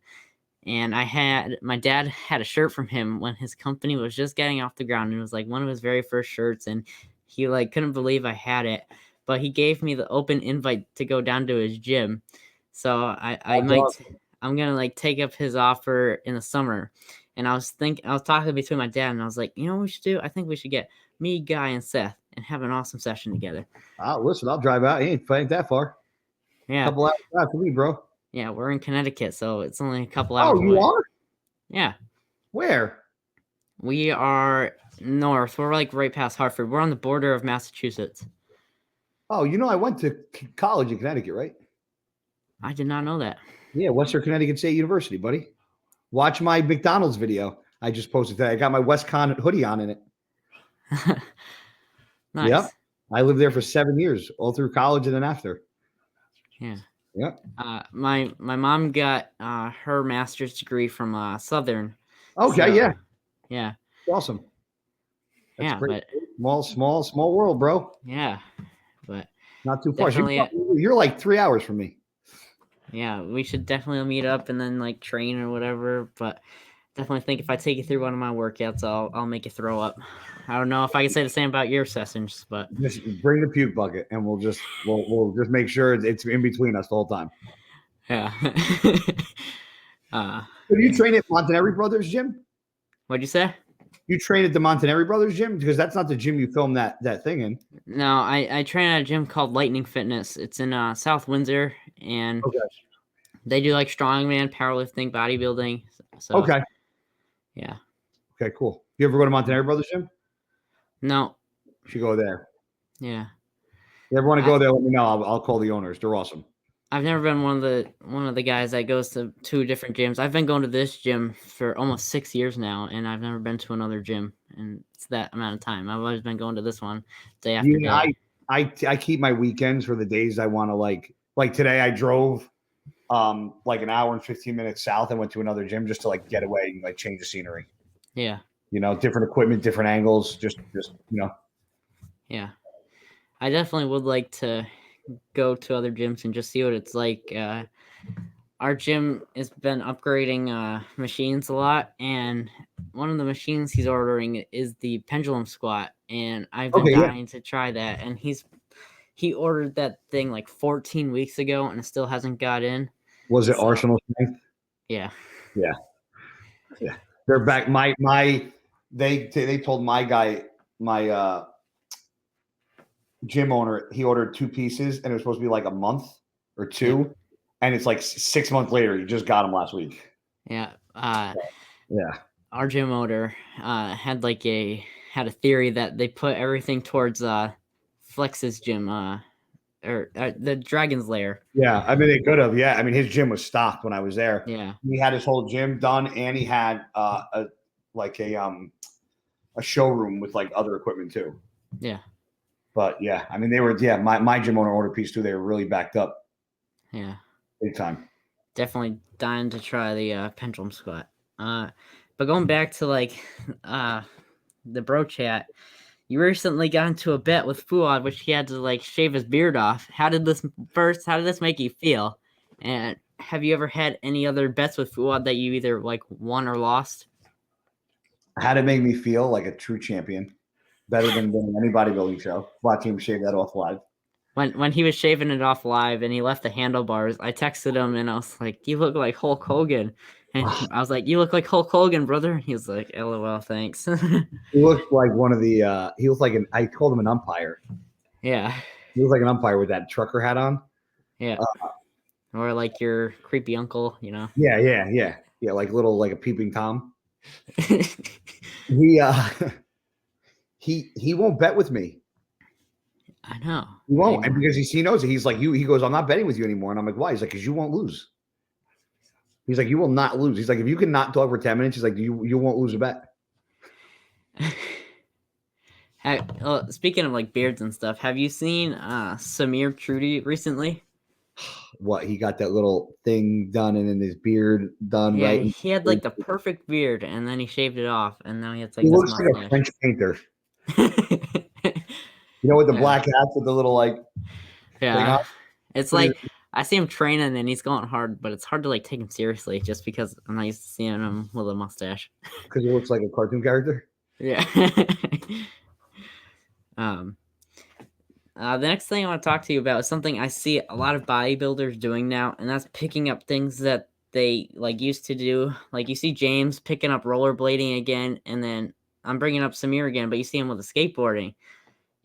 And my dad had a shirt from him when his company was just getting off the ground. And it was like one of his very first shirts. And he like couldn't believe I had it. But he gave me the open invite to go down to his gym. So I'm going to like take up his offer in the summer. And I was talking between my dad and I was like, you know what we should do? I think we should get me, Guy, and Seth and have an awesome session together. Listen, I'll drive out. He ain't that far. Yeah. Couple hours drive for me, bro. Yeah, we're in Connecticut, so it's only a couple Oh, hours you away. are? Yeah. Where? We are north. We're like right past Hartford. We're on the border of Massachusetts. Oh, I went to college in Connecticut, right? I did not know that. Yeah, Western Connecticut State University, buddy. Watch my McDonald's video I just posted today. I got my WestCon hoodie on in it. Nice. Yep. I lived there for 7 years, all through college and then after. Yeah. Yep. My mom got her master's degree from Southern. Okay, So, yeah. Yeah. Awesome. That's Yeah, great. but Small world, bro. yeah, but Not too far. definitely, You're like 3 hours from me. yeah, we should definitely meet up and then like train or whatever. But definitely think if I take you through one of my workouts, I'll make you throw up. I don't know if I can say the same about your sessions, but Just bring the puke bucket, and we'll just make sure it's in between us the whole time. yeah. So you train at Montanari Brothers gym? What'd you say? You train at the Montanari Brothers gym? Because that's not the gym you filmed that thing in. No, I train at a gym called Lightning Fitness. It's in South Windsor, and they do like strongman, powerlifting, bodybuilding. So Okay. Yeah. Okay, cool. You ever go to Montanari Brothers gym? No. You should go there. Yeah. You ever want to go there, let me know. I'll call the owners. They're awesome. I've never been one of the guys that goes to 2 different gyms. I've been going to this gym for almost 6 years now, and I've never been to another gym, and it's that amount of time. I've always been going to this one day after day. I keep my weekends for the days I want to like today I drove like an hour and 15 minutes south and went to another gym just to like get away and like change the scenery. Yeah. Different equipment, different angles, just Yeah. I definitely would like to go to other gyms and just see what it's like. Our gym has been upgrading machines a lot, and one of the machines he's ordering is the pendulum squat, and I've been dying to try that. And he ordered that thing like 14 weeks ago, and it still hasn't got in. Was it Arsenal strength? Yeah. Yeah. Yeah. They're back. They told my guy, my gym owner, he ordered 2 pieces and it was supposed to be like a month or 2. Yeah. And it's like 6 months later. He just got them last week. Yeah. Yeah. Our gym owner had a theory that they put everything towards Flex's gym, or the Dragon's Lair. Yeah, I mean they could have. Yeah, I mean his gym was stocked when I was there. Yeah, he had his whole gym done, and he had a showroom with like other equipment too. Yeah, but yeah, I mean they were. Yeah, my gym owner ordered piece too. They were really backed up. Yeah, big time. Definitely dying to try the pendulum squat. But going back to the bro chat. You recently got into a bet with Fouad, which he had to like shave his beard off. How did this make you feel? And have you ever had any other bets with Fouad that you either like won or lost? How did it make me feel like a true champion? Better than winning any bodybuilding show. Watching him shave that off live. When he was shaving it off live and he left the handlebars, I texted him and I was like, "You look like Hulk Hogan." And I was like, "You look like Hulk Hogan, brother." He was like, "LOL, thanks." He looked like one of the. He was like I called him an umpire. Yeah. He was like an umpire with that trucker hat on. Yeah. Or like your creepy uncle, you know. Yeah. Like a peeping Tom. He won't bet with me. I know. He won't, and because he knows it. He's like, he goes, "I'm not betting with you anymore." And I'm like, "Why?" He's like, "Because you won't lose." He's like, "You will not lose." He's like, "If you can not talk for 10 minutes," he's like, you won't lose a bet. Speaking of like beards and stuff, have you seen Samir Trudy recently? What, he got that little thing done and then his beard done, yeah, right? He had like the perfect beard and then he shaved it off and now he has like he this looks mustache. like a French painter. With the black hats with the little like. Yeah, it's like I see him training and he's going hard, but it's hard to like take him seriously just because I'm not used to seeing him with a mustache. Because he looks like a cartoon character. Yeah. The next thing I want to talk to you about is something I see a lot of bodybuilders doing now, and that's picking up things that they like used to do. Like you see James picking up rollerblading again, and then I'm bringing up Samir again, but you see him with the skateboarding.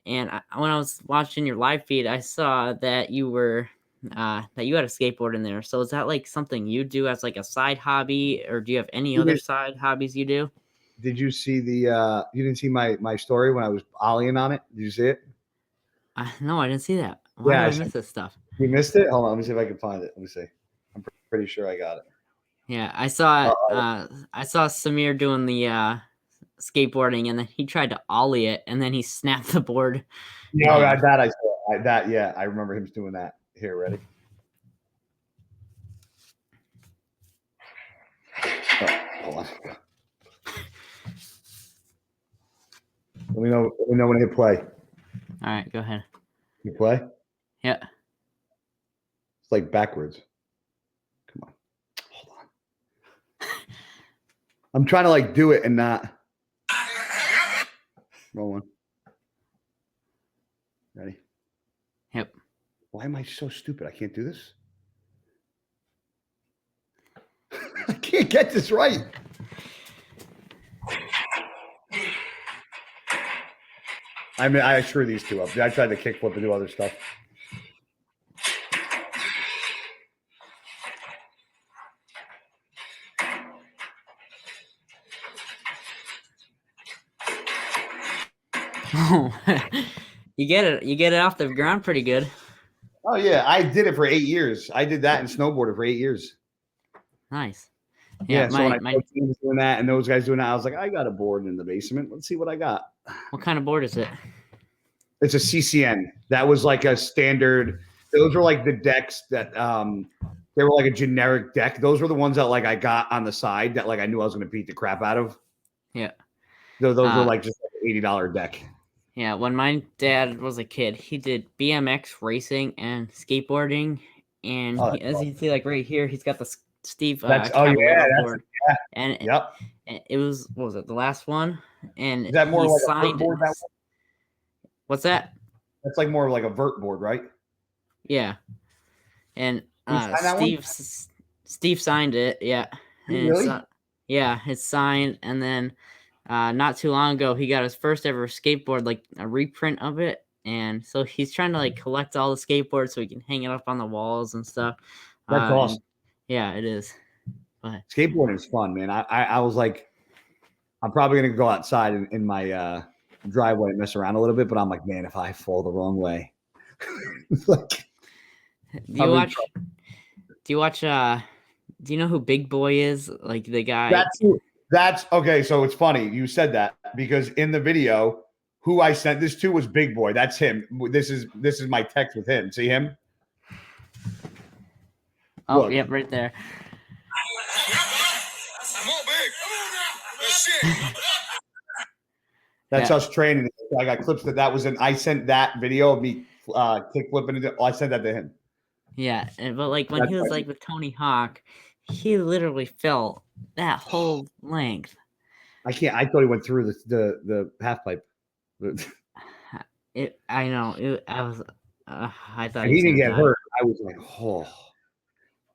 And when I was watching your live feed, I saw that you were that you had a skateboard in there. So is that like something you do as like a side hobby, or do you have any You other did- side hobbies you do? Did you see the? You didn't see my story when I was ollieing on it? Did you see it? No, I didn't see that. Why Yeah, do I miss this stuff? you missed it. Hold on, let me see if I can find it. Let me see. I'm pretty sure I got it. Yeah, I saw Uh, I saw Samir doing the skateboarding, and then he tried to ollie it, and then he snapped the board. No, that I saw. That yeah, I remember him doing that. Here, ready? Oh, hold on. Let me know when I hit play. All right, go ahead. You play? Yeah. It's like backwards. Come on. Hold on. I'm trying to like do it and not. Roll one. Ready? Yep. Why am I so stupid? I can't do this. I can't get this right. I mean, I screw these two up. I tried to kickflip and do other stuff. Oh, you get it off the ground pretty good. Oh yeah, I did it for 8 years. I did that and snowboarded for 8 years. Nice. Yeah, so when I saw teams doing that and those guys doing that, I was like, I got a board in the basement. Let's see what I got. What kind of board is it? It's a CCN. That was like a standard. Those were like the decks that they were like a generic deck. Those were the ones that like I got on the side that like I knew I was going to beat the crap out of. Yeah. Those were like just like an $80 deck. Yeah, when my dad was a kid, he did BMX racing and skateboarding, and as you see, like right here, he's got the Steve board, and yep, it was what was it, the last one, and is that more he like signed a vert board? What's that? That's like more like a vert board, right? Yeah, and Steve signed it. Yeah, and really? Yeah, it's signed, and then. Not too long ago, he got his first ever skateboard, like a reprint of it, and so he's trying to like collect all the skateboards so he can hang it up on the walls and stuff. That's awesome. Yeah, it is. But skateboarding is fun, man. I was like, I'm probably gonna go outside in my driveway and mess around a little bit, but I'm like, man, if I fall the wrong way, like, do you watch? Do you know who Big Boy is? Like the guy. That's okay. So it's funny you said that because in the video, who I sent this to was Big Boy. That's him. This is my text with him. See him? Oh, look. Yep, right there. That's us training. I got clips that was in. I sent that video of me kick flipping. I sent that to him. Yeah, but like when he was like with Tony Hawk, he literally fell that whole length. I can't. I thought he went through the half pipe. I know. I thought he didn't get hurt. I was like, oh.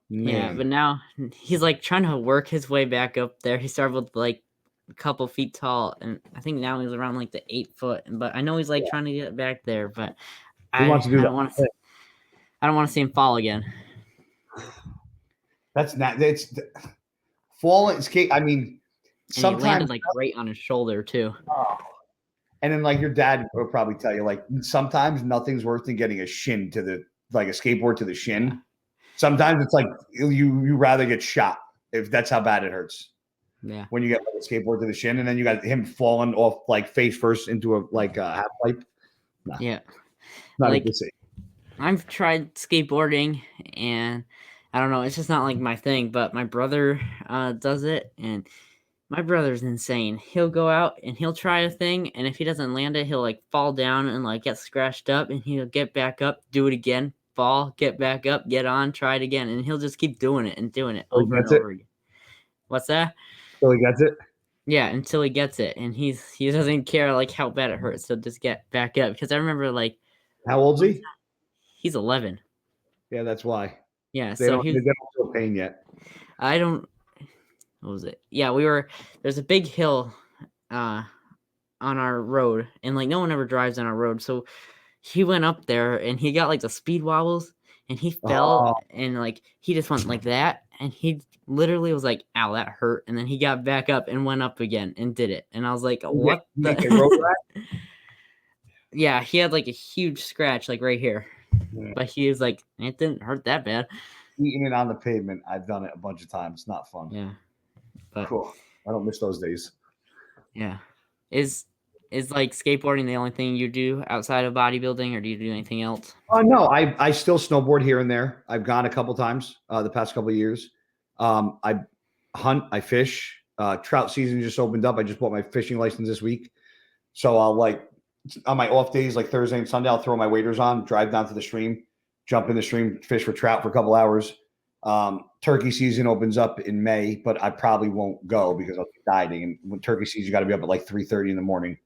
Man. Yeah, but now he's like trying to work his way back up there. He started with like a couple feet tall, and I think now he's around like the 8 foot. But I know he's like trying to get back there, but I don't want to see him fall again. That's not. It's falling skate. I mean, sometimes he landed like right on his shoulder too. Oh. And then like your dad will probably tell you like sometimes nothing's worse than getting a shin to the like a skateboard to the shin. Yeah. Sometimes it's like you rather get shot if that's how bad it hurts. Yeah. When you get like a skateboard to the shin and then you got him falling off like face first into a half pipe. Nah. Yeah. Not like, a good thing. I've tried skateboarding and I don't know, it's just not like my thing, but my brother does it, and my brother's insane. He'll go out and he'll try a thing, and if he doesn't land it, he'll like fall down and like get scratched up, and he'll get back up, do it again, fall, get back up, get on, try it again, and he'll just keep doing it over and over again. What's that? So he gets it? Yeah, until he gets it, and he doesn't care like how bad it hurts, so just get back up. Because I remember like, how old's he? He's 11. Yeah, that's why. Yeah, they don't feel pain yet. I don't. What was it? Yeah, there's a big hill on our road, and like no one ever drives on our road, so he went up there and he got like the speed wobbles, and he fell and like he just went like that, and he literally was like, "Ow, that hurt," and then he got back up and went up again and did it, and I was like, "What the?" Yeah, he had like a huge scratch like right here, but he was like, "It didn't hurt that bad." Eating it on the pavement, I've done it a bunch of times. It's not fun. Yeah, but cool. I don't miss those days. Yeah, is like skateboarding the only thing you do outside of bodybuilding, or do you do anything else? No, I still snowboard here and there. I've gone a couple times the past couple of years. I hunt, I fish. Trout season just opened up. I just bought my fishing license this week, so I'll like on my off days, like Thursday and Sunday, I'll throw my waders on, drive down to the stream, jump in the stream, fish for trout for a couple hours. Turkey season opens up in May, but I probably won't go because I'll be dieting. And when turkey season, you got to be up at like 3:30 in the morning,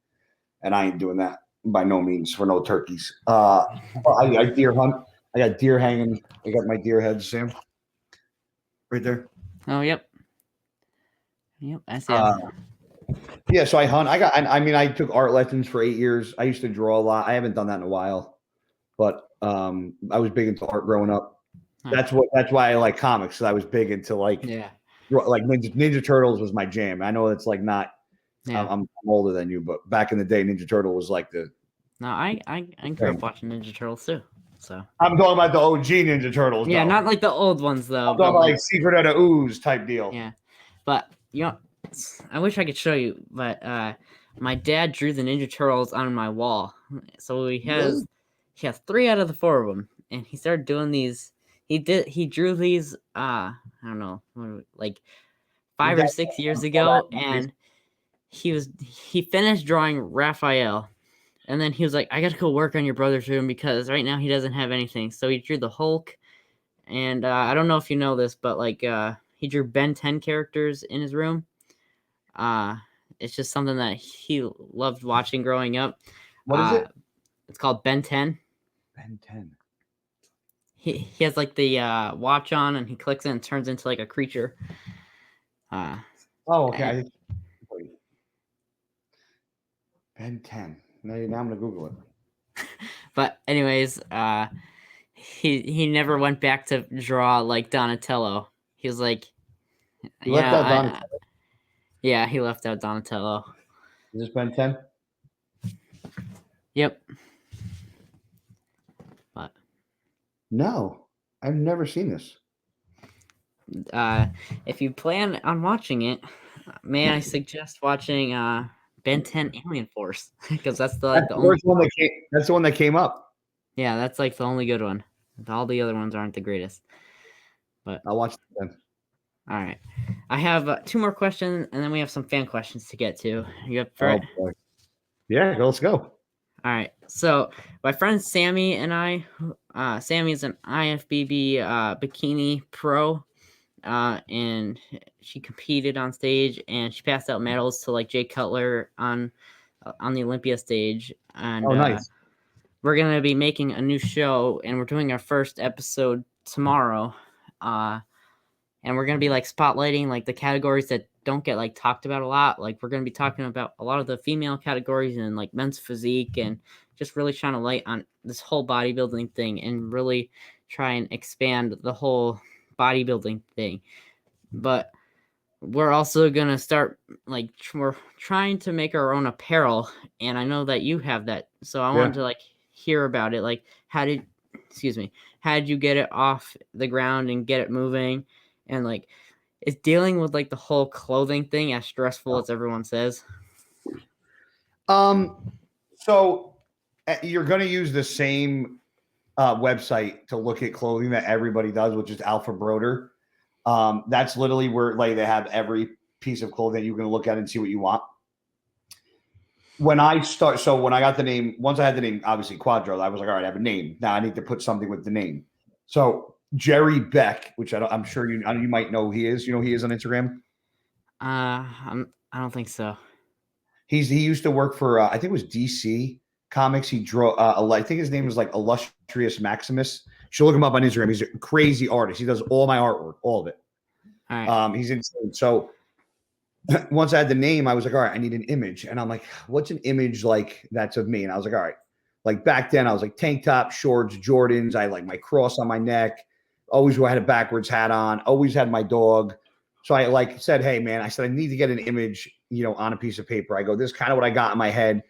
and I ain't doing that by no means for no turkeys. I deer hunt. I got deer hanging. I got my deer heads, Sam, right there. Oh, yep. I see. Yeah, so I hunt. I took art lessons for 8 years. I used to draw a lot. I haven't done that in a while, but I was big into art growing up. That's why I like comics. I was big into like Ninja Turtles was my jam. I know it's like not. Yeah. I'm older than you, but back in the day, Ninja Turtle was like the. No, I grew up watching Ninja Turtles too. So I'm talking about the OG Ninja Turtles. Yeah, not like the old ones though. I'm talking about like Secret of the Ooze type deal. Yeah, but I wish I could show you, but my dad drew the Ninja Turtles on my wall. So he has 3 out of the 4 of them, and he started doing these. He drew these. I don't know, like 5 or 6 years ago, and he finished drawing Raphael, and then he was like, "I got to go work on your brother's room because right now he doesn't have anything." So he drew the Hulk, and I don't know if you know this, but like he drew Ben 10 characters in his room. It's just something that he loved watching growing up. What is it? It's called Ben 10. Ben 10. He has like the watch on, and he clicks it and turns into like a creature. Okay. Ben 10. Now I'm gonna Google it. But anyways, he never went back to draw like Donatello. He was like, he left out Donatello. Yeah, he left out Donatello. Is this Ben 10? Yep. But no, I've never seen this. If you plan on watching it, may I suggest watching Ben 10 Alien Force, because that's the only one that came. That's the one that came up. Yeah, that's like the only good one. All the other ones aren't the greatest. But I'll watch it then. All right, I have 2 more questions, and then we have some fan questions to get to. You up for it? Boy. Yeah, let's go. All right. So my friend Sammy and I, Sammy is an IFBB bikini pro, and she competed on stage, and she passed out medals to like Jay Cutler on the Olympia stage. And nice. We're gonna be making a new show, and we're doing our first episode tomorrow. And we're going to be like spotlighting like the categories that don't get like talked about a lot. Like we're going to be talking about a lot of the female categories and like men's physique, and just really shine a light on this whole bodybuilding thing and really try and expand the whole bodybuilding thing. But we're also going to start like we're trying to make our own apparel, and I know that you have that. So I wanted to like hear about it. Like how did you get it off the ground and get it moving? And like, is dealing with like the whole clothing thing as stressful as everyone says? So you're going to use the same website to look at clothing that everybody does, which is Alpha Broder. That's literally where like they have every piece of clothing you can look at and see what you want. When I got the name, once I had the name, obviously Quadro, I was like, all right, I have a name. Now I need to put something with the name. So Jerry Beck, which I'm sure you might know who he is. You know who he is on Instagram? I don't think so. He used to work for I think it was DC Comics. He drew I think his name was like Illustrious Maximus. You should look him up on Instagram. He's a crazy artist. He does all my artwork, all of it. All right. He's insane. So once I had the name, I was like, all right, I need an image. And I'm like, what's an image like that's of me? And I was like, all right, Like back then, I was like tank top, shorts, Jordans. I had like my cross on my neck. Always had a backwards hat on. Always had my dog. So I like said, hey man, I said I need to get an image, on a piece of paper. I go, this is kind of what I got in my head.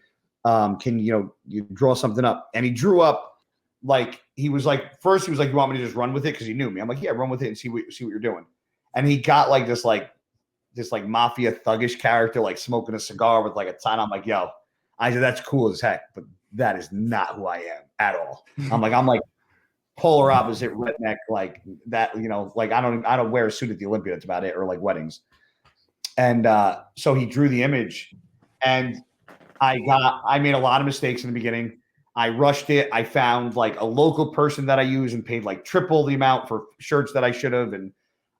Can you draw something up? And he drew up like he was like first he was like, you want me to just run with it because he knew me. I'm like, yeah, run with it and see what you're doing. And he got like this mafia thuggish character, like smoking a cigar with like a sign. I'm like, yo, I said that's cool as heck, but that is not who I am at all. I'm like polar opposite redneck, like that, like I don't wear a suit at the Olympia. That's about it, or like weddings. And so he drew the image, and I made a lot of mistakes in the beginning. I rushed it. I found like a local person that I use and paid like triple the amount for shirts that I should have. And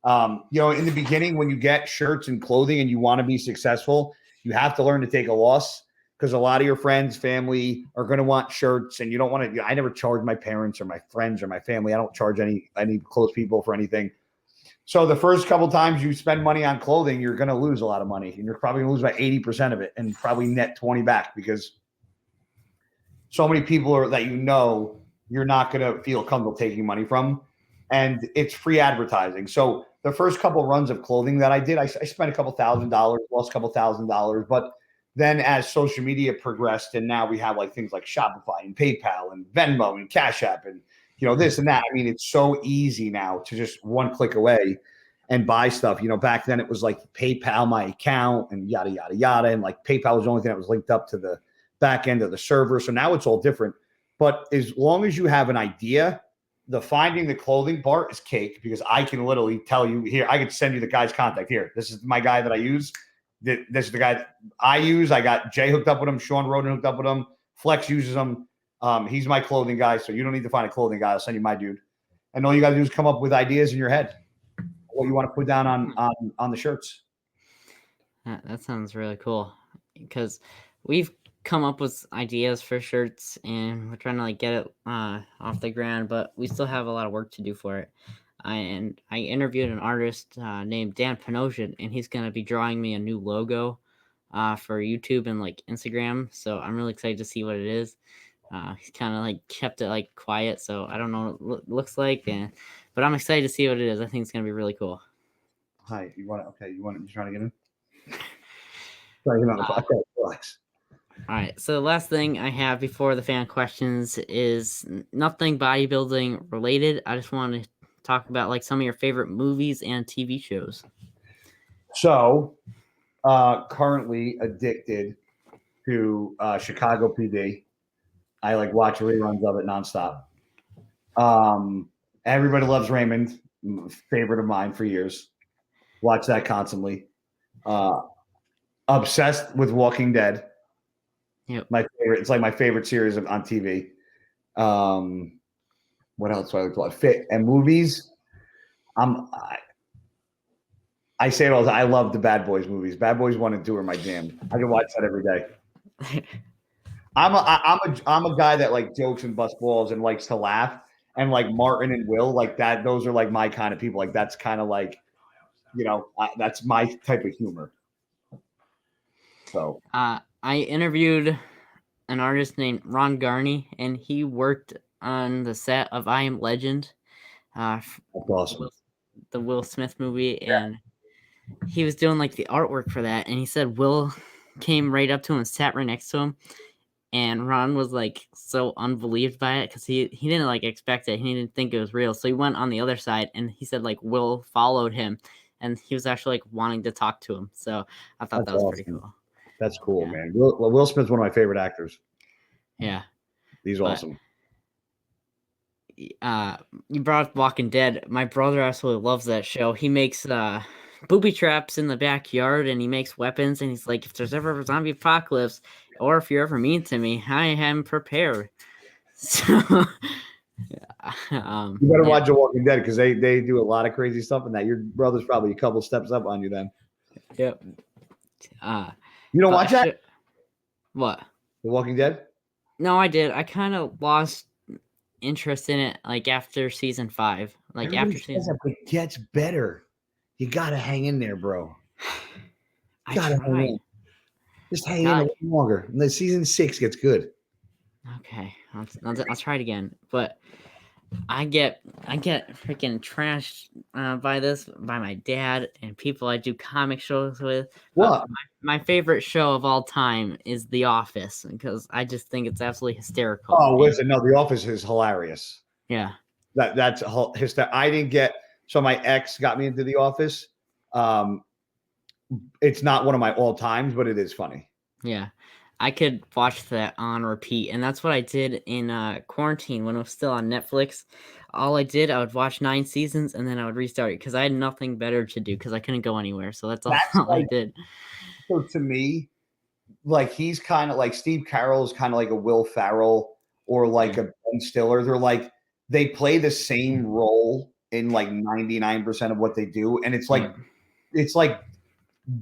in the beginning, when you get shirts and clothing and you want to be successful, you have to learn to take a loss, because a lot of your friends, family are going to want shirts, and you don't want to. I never charge my parents or my friends or my family. I don't charge any close people for anything. So the first couple times you spend money on clothing, you're going to lose a lot of money, and you're probably going to lose about 80% of it, and probably net 20 back, because so many people are that you're not going to feel comfortable taking money from, and it's free advertising. So the first couple runs of clothing that I did, I spent a couple $1,000, lost a couple $1,000, but then as social media progressed, and now we have like things like Shopify and PayPal and Venmo and Cash App and this and that. I mean, it's so easy now to just one click away and buy stuff. Back then it was like PayPal my account and yada yada yada, and like PayPal was the only thing that was linked up to the back end of the server. So now it's all different. But as long as you have an idea, the finding the clothing part is cake, because I can literally tell you here. I could send you the guy's contact here. This is my guy that I use. This is the guy that I use. I got Jay hooked up with him. Sean Roden hooked up with him. Flex uses him. He's my clothing guy, so you don't need to find a clothing guy. I'll send you my dude. And all you got to do is come up with ideas in your head, what you want to put down on the shirts. That sounds really cool, because we've come up with ideas for shirts, and we're trying to like get it off the ground, but we still have a lot of work to do for it. I interviewed an artist named Dan Panosian, and he's going to be drawing me a new logo for YouTube and like Instagram. So I'm really excited to see what it is. He's kind of like kept it like quiet, so I don't know what it looks like, but I'm excited to see what it is. I think it's going to be really cool. Hi, you trying to get in? Sorry, okay, relax. All right, so the last thing I have before the fan questions is nothing bodybuilding related. I just want to talk about like some of your favorite movies and TV shows. So, currently addicted to Chicago PD. I like watch reruns of it nonstop. Everybody Loves Raymond, favorite of mine for years. Watch that constantly. Obsessed with Walking Dead. Yep. My favorite. It's like my favorite series on TV. What else do I like? Fit and movies. I say it all the time. I love the Bad Boys movies. Bad Boys 1 and 2 are my jam. I can watch that every day. I'm a guy that like jokes and busts balls and likes to laugh, and like Martin and Will, like that. Those are like my kind of people. Like that's kind of like, that's my type of humor. So I interviewed an artist named Ron Garney, and he worked on the set of I Am Legend, that's awesome. The Will Smith movie, and he was doing like the artwork for that, and he said Will came right up to him and sat right next to him, and Ron was like so unbelieved by it, because he didn't like expect it. He didn't think it was real, so he went on the other side, and he said like Will followed him, and he was actually like wanting to talk to him. So I thought that was awesome. Pretty cool. That's cool, man. Will Smith's one of my favorite actors. Yeah, he's awesome. You brought up Walking Dead. My brother absolutely loves that show. He makes booby traps in the backyard, and he makes weapons, and he's like, if there's ever a zombie apocalypse, or if you're ever mean to me, I am prepared. So you better watch The Walking Dead, because they do a lot of crazy stuff in that. Your brother's probably a couple steps up on you then. Yep. You don't watch that? What? The Walking Dead? No, I did. I kind of lost interest in it like after season 5. Like Everybody after season, it gets better. You gotta hang in there, bro. Gotta hang in. Just hang in a little longer. And then season 6 gets good. Okay. I'll try it again. But I get freaking trashed by my dad and people I do comic shows with. What? My favorite show of all time is The Office because I just think it's absolutely hysterical. Oh, listen, no, The Office is hilarious. Yeah. That's hysterical. I didn't get so my ex got me into The Office. It's not one of my all times, but it is funny. Yeah. I could watch that on repeat, and that's what I did in quarantine when it was still on Netflix. All I would watch 9 seasons, and then I would restart it because I had nothing better to do because I couldn't go anywhere. So that's all I did. So to me, like he's kind of like Steve Carell is kind of like a Will Ferrell or like a Ben Stiller. They're like they play the same role in like 99% of what they do, and it's like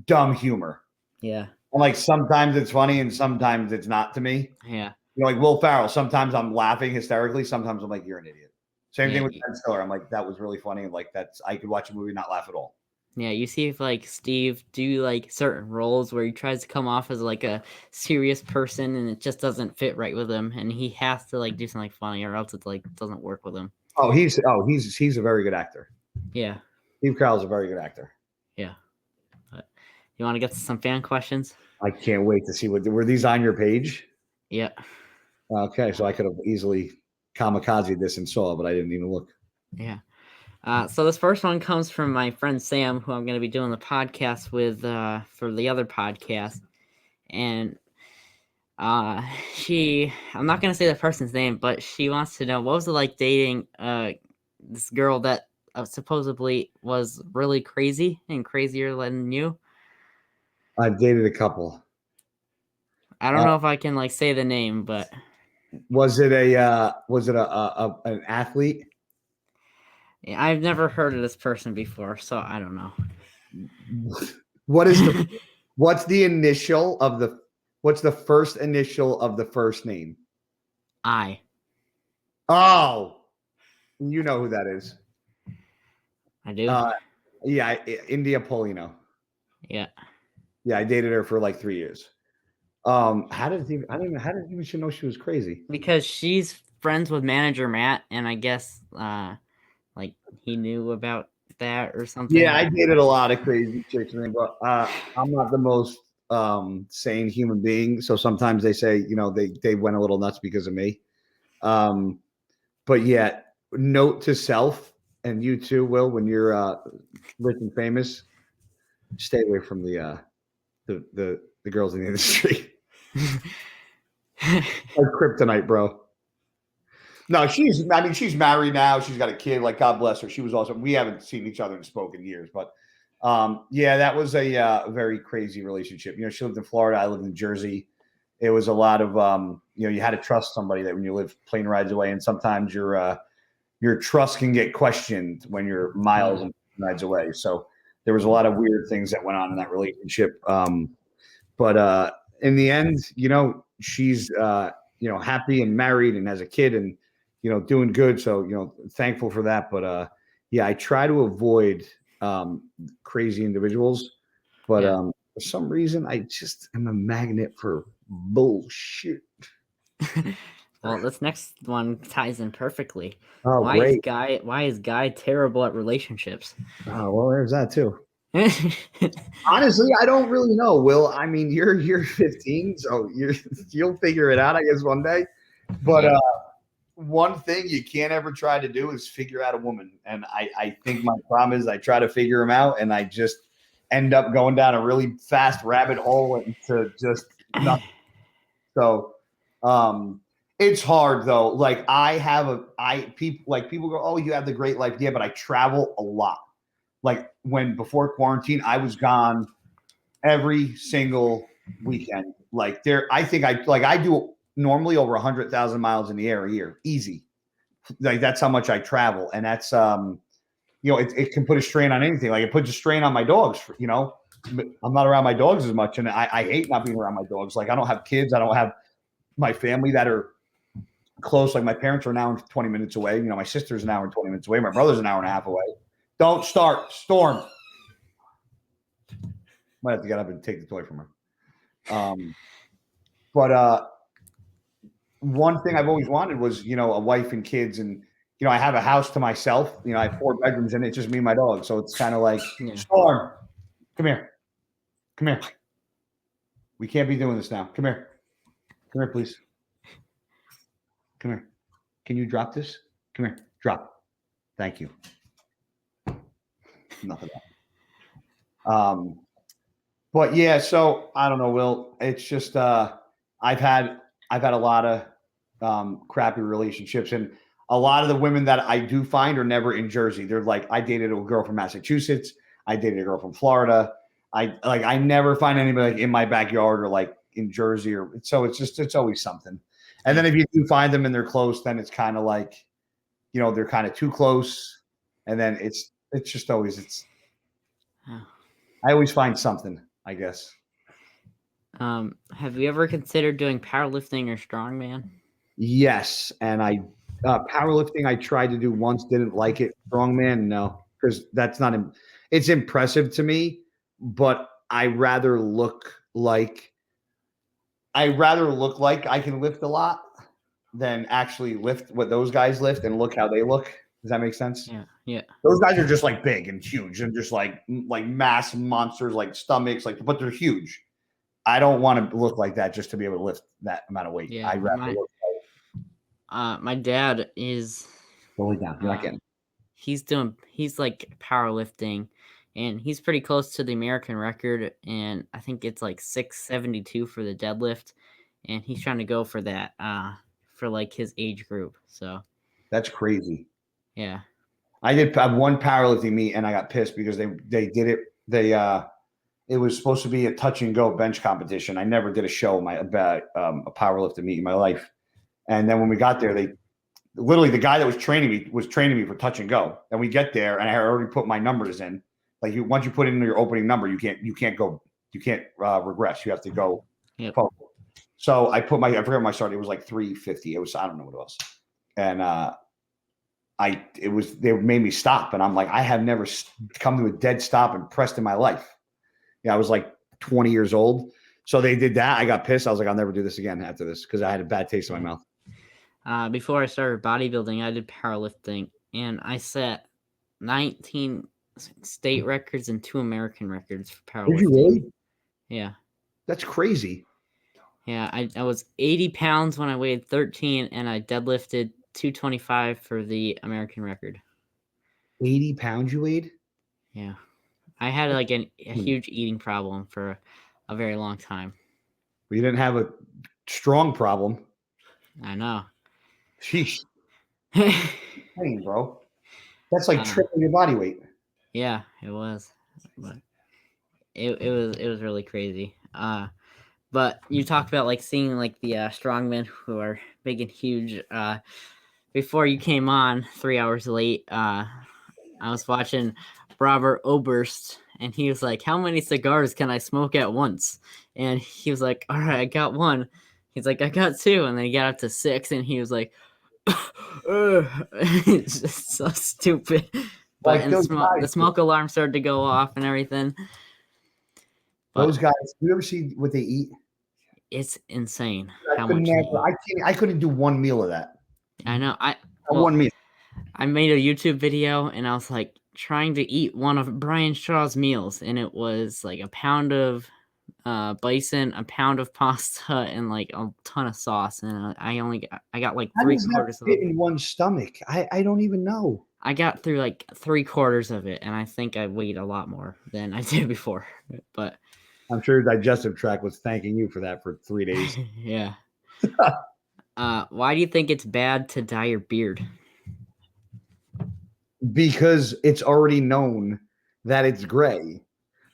dumb humor. Yeah. And like sometimes it's funny and sometimes it's not to me. Yeah. Like Will Ferrell, sometimes I'm laughing hysterically. Sometimes I'm like, you're an idiot. Same thing with Ben Stiller. I'm like, that was really funny. And like, I could watch a movie and not laugh at all. Yeah, you see if like Steve do like certain roles where he tries to come off as like a serious person and it just doesn't fit right with him, and he has to like do something funny or else it like doesn't work with him. He's a very good actor. Yeah. Steve Carell's a very good actor. Yeah. But you want to get to some fan questions? I can't wait to see were these on your page? Yeah. Okay, so I could have easily kamikaze this and saw, but I didn't even look. Yeah. So this first one comes from my friend Sam, who I'm going to be doing the podcast with for the other podcast, and I'm not going to say the person's name, but she wants to know what was it like dating this girl that supposedly was really crazy and crazier than you. I've dated a couple. I don't know if I can like say the name, but was it an athlete? Yeah, I've never heard of this person before, so I don't know. What's the first initial of the first name? I. Oh, you know who that is. I do. Yeah, India Polino. Yeah. Yeah, I dated her for like 3 years. How did she know she was crazy? Because she's friends with manager Matt, and I guess like he knew about that or something. Yeah, I dated a lot of crazy chicks, man, but I'm not the most sane human being. So sometimes they say, they went a little nuts because of me. But yeah, note to self, and you too, Will, when you're rich and famous, stay away from the girls in the industry. Like kryptonite, bro. No, she's married now. She's got a kid. Like, God bless her. She was awesome. We haven't seen each other and spoken in years, but yeah, that was a very crazy relationship. She lived in Florida. I lived in Jersey. It was a lot of you had to trust somebody that when you live plane rides away, and sometimes your trust can get questioned when you're miles and rides away. So there was a lot of weird things that went on in that relationship. But in the end, she's happy and married and has a kid and doing good. So thankful for that. But yeah, I try to avoid crazy individuals. But for some reason, I just am a magnet for bullshit. Well, this next one ties in perfectly. Oh, great. Why is Guy terrible at relationships? Oh, well, there's that too. Honestly, I don't really know, Will. I mean, you're 15, so you'll figure it out, I guess, one day. But one thing you can't ever try to do is figure out a woman. And I think my problem is I try to figure them out, and I just end up going down a really fast rabbit hole into just nothing. So it's hard though. Like people go, oh, you have the great life. Yeah, but I travel a lot. Like before quarantine, I was gone every single weekend. Like I do normally over 100,000 miles in the air a year, easy. Like that's how much I travel, and that's it can put a strain on anything. Like it puts a strain on my dogs. I'm not around my dogs as much, and I hate not being around my dogs. Like I don't have kids, I don't have my family that are close. Like my parents are now 20 minutes away. My sister's an hour and 20 minutes away. My brother's an hour and a half away. Don't start. Storm. Might have to get up and take the toy from her. But one thing I've always wanted was, a wife and kids, and I have a house to myself. I have 4 bedrooms and it's just me and my dog. So it's kind of like, Storm, come here. Come here. We can't be doing this now. Come here. Come here, please. Come here. Can you drop this? Come here. Drop. Thank you. Nothing. But yeah, so I don't know, Will. It's just I've had a lot of crappy relationships, and a lot of the women that I do find are never in Jersey. They're like, I dated a girl from Massachusetts. I dated a girl from Florida. I never find anybody like in my backyard or like in Jersey, or so it's always something. And then if you do find them and they're close, then it's kind of like, they're kind of too close, and then it's just always I always find something, I guess. Have you ever considered doing powerlifting or strongman? Yes, and powerlifting I tried to do once, didn't like it. Strongman, no, because that's not. It's impressive to me, but I rather look like I can lift a lot than actually lift what those guys lift and look how they look. Does that make sense? Yeah. Those guys are just like big and huge and just like mass monsters, like stomachs, but they're huge. I don't want to look like that just to be able to lift that amount of weight. Yeah, I'd rather look my dad is fully down. You're not getting. He's like powerlifting, and he's pretty close to the American record, and I think it's like 672 for the deadlift, and he's trying to go for that for like his age group. So that's crazy. Yeah. I did one powerlifting meet and I got pissed because they did it. It was supposed to be a touch and go bench competition. I never did a show about a powerlifting meet in my life. And then when we got there, literally the guy that was training me for touch and go. And we get there and I already put my numbers in. Like once you put in your opening number, you can't regress. You have to go. Yep. So I forgot my start. It was like 350. I don't know what it was. And they made me stop, and I'm like, I have never come to a dead stop and pressed in my life. Yeah, I was like 20 years old. So they did that. I got pissed. I was like, I'll never do this again after this because I had a bad taste in my mouth. Before I started bodybuilding, I did powerlifting, and I set 19 state records and 2 American records for powerlifting. Did you really? Yeah. That's crazy. Yeah, I was 80 pounds when I weighed 13, and I deadlifted 225 for the American record. 80 pounds you weighed? Yeah. I had like a huge eating problem for a very long time. Well, you didn't have a strong problem. I know. Sheesh. Dang, bro. That's like triple your body weight. Yeah, it was. But it was really crazy. But you talked about like seeing like the strongmen who are big and huge. Before you came on 3 hours late, I was watching Robert Oberst, and he was like, how many cigars can I smoke at once? And he was like, all right, I got 1. He's like, I got 2. And then he got up to 6, and he was like, it's just so stupid. But like the smoke alarm started to go off and everything. But those guys, you ever see what they eat? It's insane. I couldn't do one meal of that. I know. One meal. I made a YouTube video, and I was like trying to eat one of Brian Shaw's meals, and it was like a pound of bison, a pound of pasta, and like a ton of sauce. And I got like 3/4 of it in one stomach. I don't even know. I got through like 3/4 of it, and I think I weighed a lot more than I did before. But I'm sure your digestive tract was thanking you for that for 3 days. Yeah. Why do you think it's bad to dye your beard? Because it's already known that it's gray.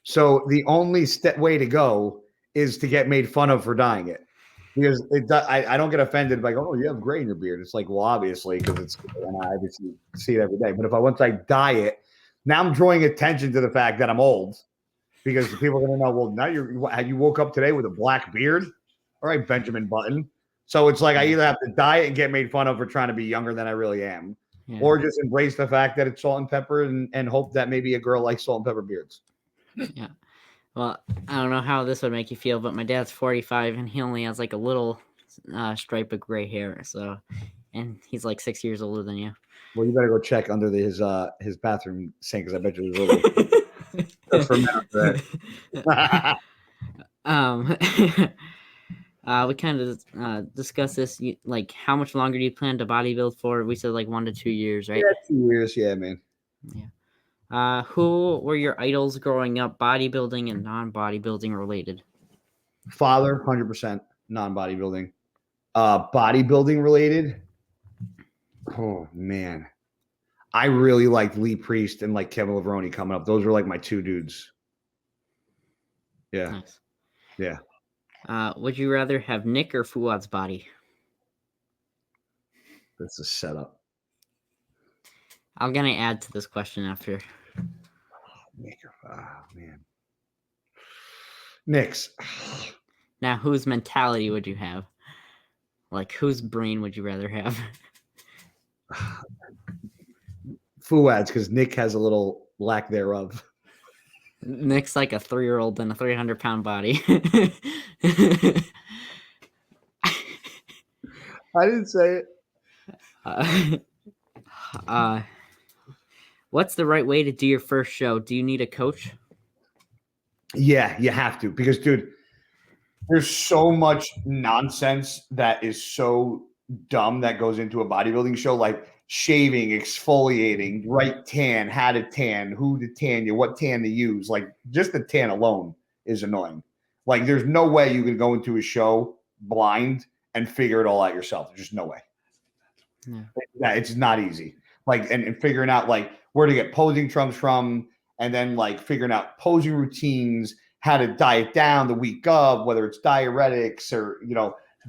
So the only way to go is to get made fun of for dyeing it. Because I don't get offended by, oh, you have gray in your beard. It's like, well, obviously, because it's, and I obviously see it every day. But once I dye it, now I'm drawing attention to the fact that I'm old. Because people are going to know, well, now you woke up today with a black beard. All right, Benjamin Button. So it's like I either have to dye it and get made fun of for trying to be younger than I really am, or just embrace the fact that it's salt and pepper and hope that maybe a girl likes salt and pepper beards. Yeah. Well, I don't know how this would make you feel, but my dad's 45 and he only has like a little stripe of gray hair. So, and he's like 6 years older than you. Well, you better go check under his bathroom sink because I bet you there's a little for a minute there. We kind of discussed this. Like, how much longer do you plan to bodybuild for? We said like 1 to 2 years, right? Yeah, 2 years. Yeah, man. Yeah. Who were your idols growing up, bodybuilding and non-bodybuilding related? Father, 100% non-bodybuilding. Bodybuilding related. Oh man, I really liked Lee Priest and like Kevin Levrone coming up. Those were like my two dudes. Yeah, Nice. yeah. Would you rather have Nick or Fouad's body? That's a setup. I'm gonna add to this question after. Nick, man. Nick's. Now, whose mentality would you have? Like, whose brain would you rather have? Fouad's, because Nick has a little lack thereof. Nick's like a 3-year-old in a 300-pound body. I didn't say it. What's the right way to do your first show? Do you need a coach? Yeah, you have to, because dude, there's so much nonsense that is so dumb that goes into a bodybuilding show, like shaving, exfoliating, right tan, how to tan, who to tan you, what tan to use. Like just the tan alone is annoying. Like there's no way you can go into a show blind and figure it all out yourself. There's just no way. Yeah, it's not easy. Like and figuring out like where to get posing trunks from, and then like figuring out posing routines, how to diet down the week of, whether it's diuretics or,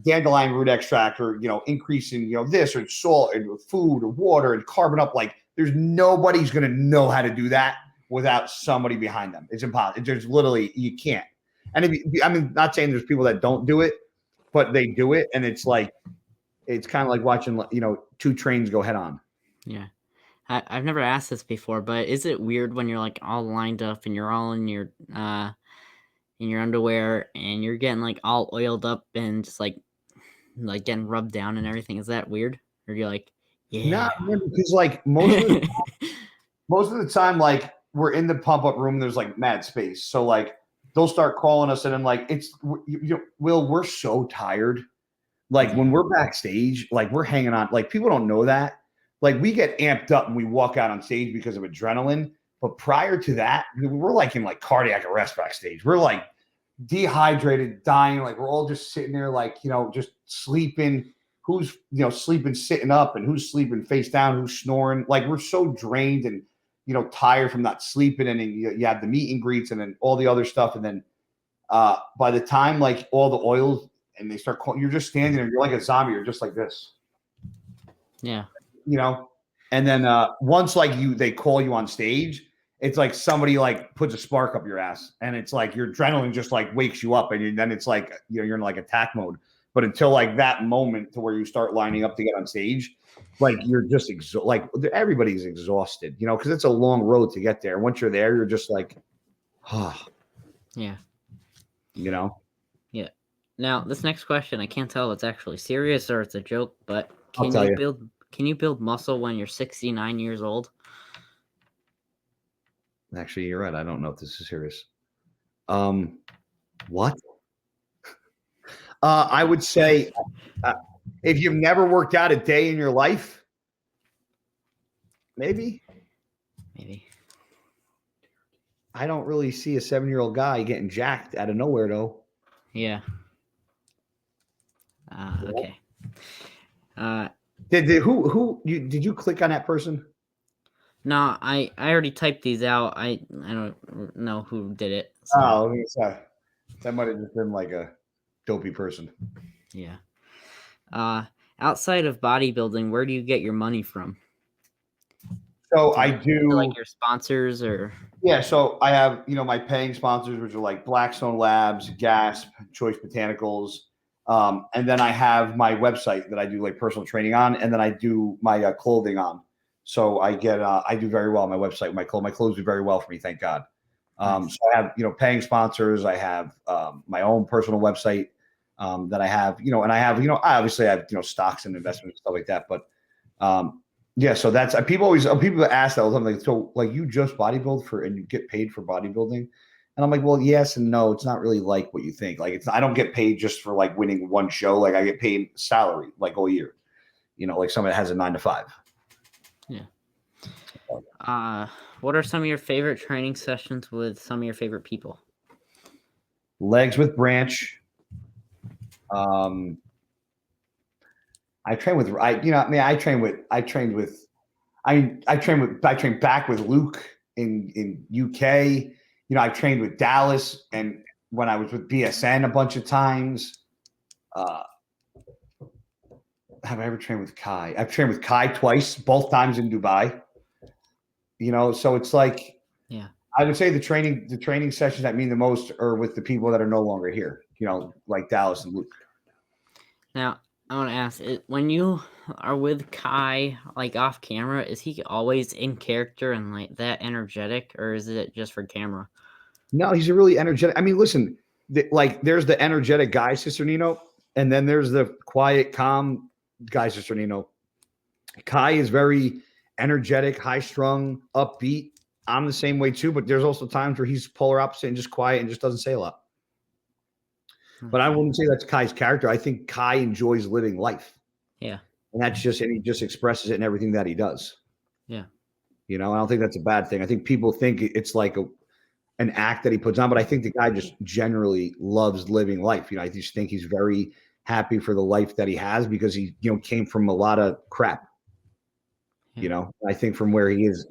dandelion root extract or, increasing, this or salt and food or water and carbon up. Like there's nobody's going to know how to do that without somebody behind them. It's impossible. There's literally, you can't. And not saying there's people that don't do it, but they do it. And it's like, it's kind of like watching, two trains go head on. Yeah. I've never asked this before, but is it weird when you're like all lined up and you're all in your underwear and you're getting like all oiled up and just like getting rubbed down and everything? Is that weird? Or you're like, yeah. No, because like most of the time, like we're in the pump up room, there's like mad space. So like they'll start calling us and then like Will, we're so tired. Like when we're backstage, like we're hanging on, like people don't know that. Like we get amped up and we walk out on stage because of adrenaline. But prior to that, we're like in like cardiac arrest backstage. We're like dehydrated, dying. Like we're all just sitting there, like, just sleeping. Who's, sleeping sitting up and who's sleeping face down, who's snoring. Like we're so drained and, tired from not sleeping. And then you have the meet and greets and then all the other stuff. And then by the time like all the oils and they start calling, you're just standing there. You're like a zombie. You're just like this. Yeah. And then once like they call you on stage, it's like somebody like puts a spark up your ass and it's like your adrenaline just like wakes you up and then it's like, you're in like attack mode. But until like that moment to where you start lining up to get on stage, like you're just like everybody's exhausted, because it's a long road to get there. Once you're there, you're just like, yeah. Yeah. Now this next question, I can't tell if it's actually serious or it's a joke, but can you build muscle when you're 69 years old? Actually, you're right. I don't know if this is serious. What? I would say if you've never worked out a day in your life, maybe. I don't really see a 7-year-old guy getting jacked out of nowhere, though. Yeah. Okay. Did you click on that person? No, I already typed these out. I don't know who did it. So. Oh, sorry. That might have just been like a dopey person. Yeah. Outside of bodybuilding, where do you get your money from? So I do like your sponsors or so I have my paying sponsors, which are like Blackstone Labs, Gasp, Choice Botanicals, and then I have my website that I do like personal training on, and then I do my clothing on. So I do very well on my website. My clothes do very well for me, thank God. Nice. So I have paying sponsors. I have my own personal website. that I have, and I have, I obviously have, stocks and investments and stuff like that. But yeah, so that's people ask that all the time, like, so like you just bodybuild and you get paid for bodybuilding. And I'm like, well, yes and no. It's not really like what you think. Like I don't get paid just for like winning one show. Like I get paid salary like all year. Like someone that has a 9 to 5. Yeah. What are some of your favorite training sessions with some of your favorite people? Legs with Branch. I trained back with Luke in UK. I trained with Dallas, and when I was with BSN a bunch of times. Have I ever trained with Kai? I've trained with Kai twice, both times in Dubai. So it's like, yeah, I would say the training sessions that mean the most are with the people that are no longer here, like Dallas and Luke. Now, I want to ask, when you are with Kai, like off camera, is he always in character and like that energetic, or is it just for camera? No, he's a really energetic. I mean, listen, there's the energetic Guy Cisternino, and then there's the quiet, calm Guy Cisternino. Kai is very energetic, high-strung, upbeat. I'm the same way too, but there's also times where he's polar opposite and just quiet and just doesn't say a lot. But I wouldn't say that's Kai's character. I think Kai enjoys living life. Yeah. And and he just expresses it in everything that he does. Yeah. I don't think that's a bad thing. I think people think it's like an act that he puts on, but I think the guy just generally loves living life. I just think he's very happy for the life that he has because he, came from a lot of crap. Yeah. I think from where he's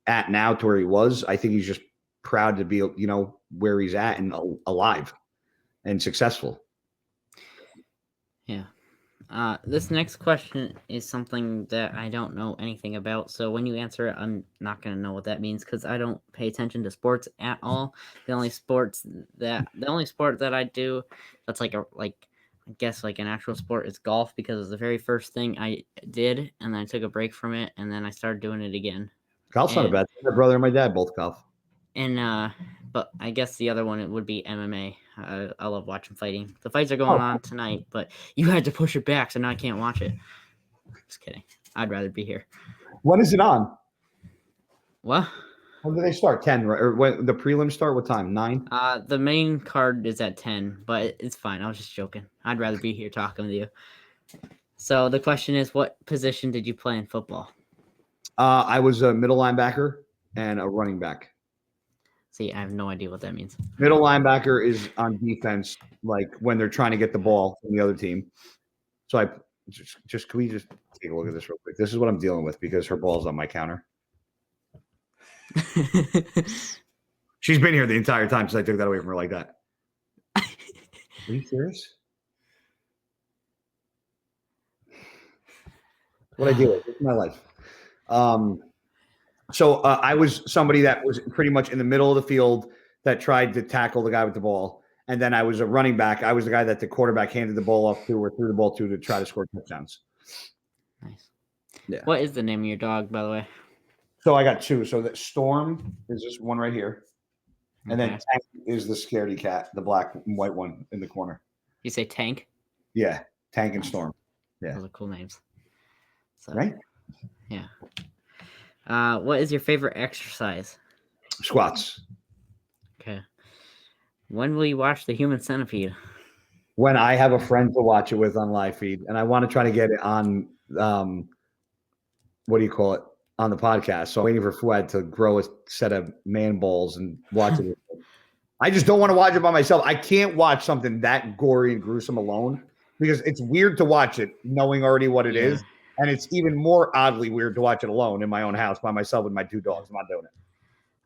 at now to where he was, I think he's just proud to be, where he's at and alive and successful. Yeah. This next question is something that I don't know anything about. So when you answer it, I'm not going to know what that means because I don't pay attention to sports at all. The only sport that I do that's like I guess like an actual sport is golf because it's the very first thing I did, and then I took a break from it, and then I started doing it again. Golf's not a bad thing. My brother and my dad both golf. And but I guess the other one it would be MMA. I love watching fighting. The fights are going on tonight, but you had to push it back, so now I can't watch it. Just kidding. I'd rather be here. When is it on? What? When do they start? 10, right? Or when the prelims start? What time? 9? The main card is at 10, but it's fine. I was just joking. I'd rather be here talking with you. So the question is, what position did you play in football? I was a middle linebacker and a running back. See, I have no idea what that means. Middle linebacker is on defense, like when they're trying to get the ball from the other team. So can we just take a look at this real quick? This is what I'm dealing with because her ball's on my counter. She's been here the entire time since I took that away from her like that. Are you serious? What I deal with. It's my life. So I was somebody that was pretty much in the middle of the field that tried to tackle the guy with the ball. And then I was a running back. I was the guy that the quarterback handed the ball off to or threw the ball to try to score touchdowns. Nice. Yeah. What is the name of your dog, by the way? So I got 2. So that Storm is this one right here. And then Tank is the scaredy cat, the black and white one in the corner. You say Tank? Yeah. Tank and Storm. Yeah. Those are cool names. So, right? Yeah. What is your favorite exercise? Squats. Okay. When will you watch The Human Centipede? When I have a friend to watch it with on live feed, and I want to try to get it on, what do you call it, on the podcast. So I'm waiting for Fouad to grow a set of man balls and watch it. I just don't want to watch it by myself. I can't watch something that gory and gruesome alone because it's weird to watch it knowing already what it is. And it's even more oddly weird to watch it alone in my own house by myself with my 2 dogs. I'm not doing it.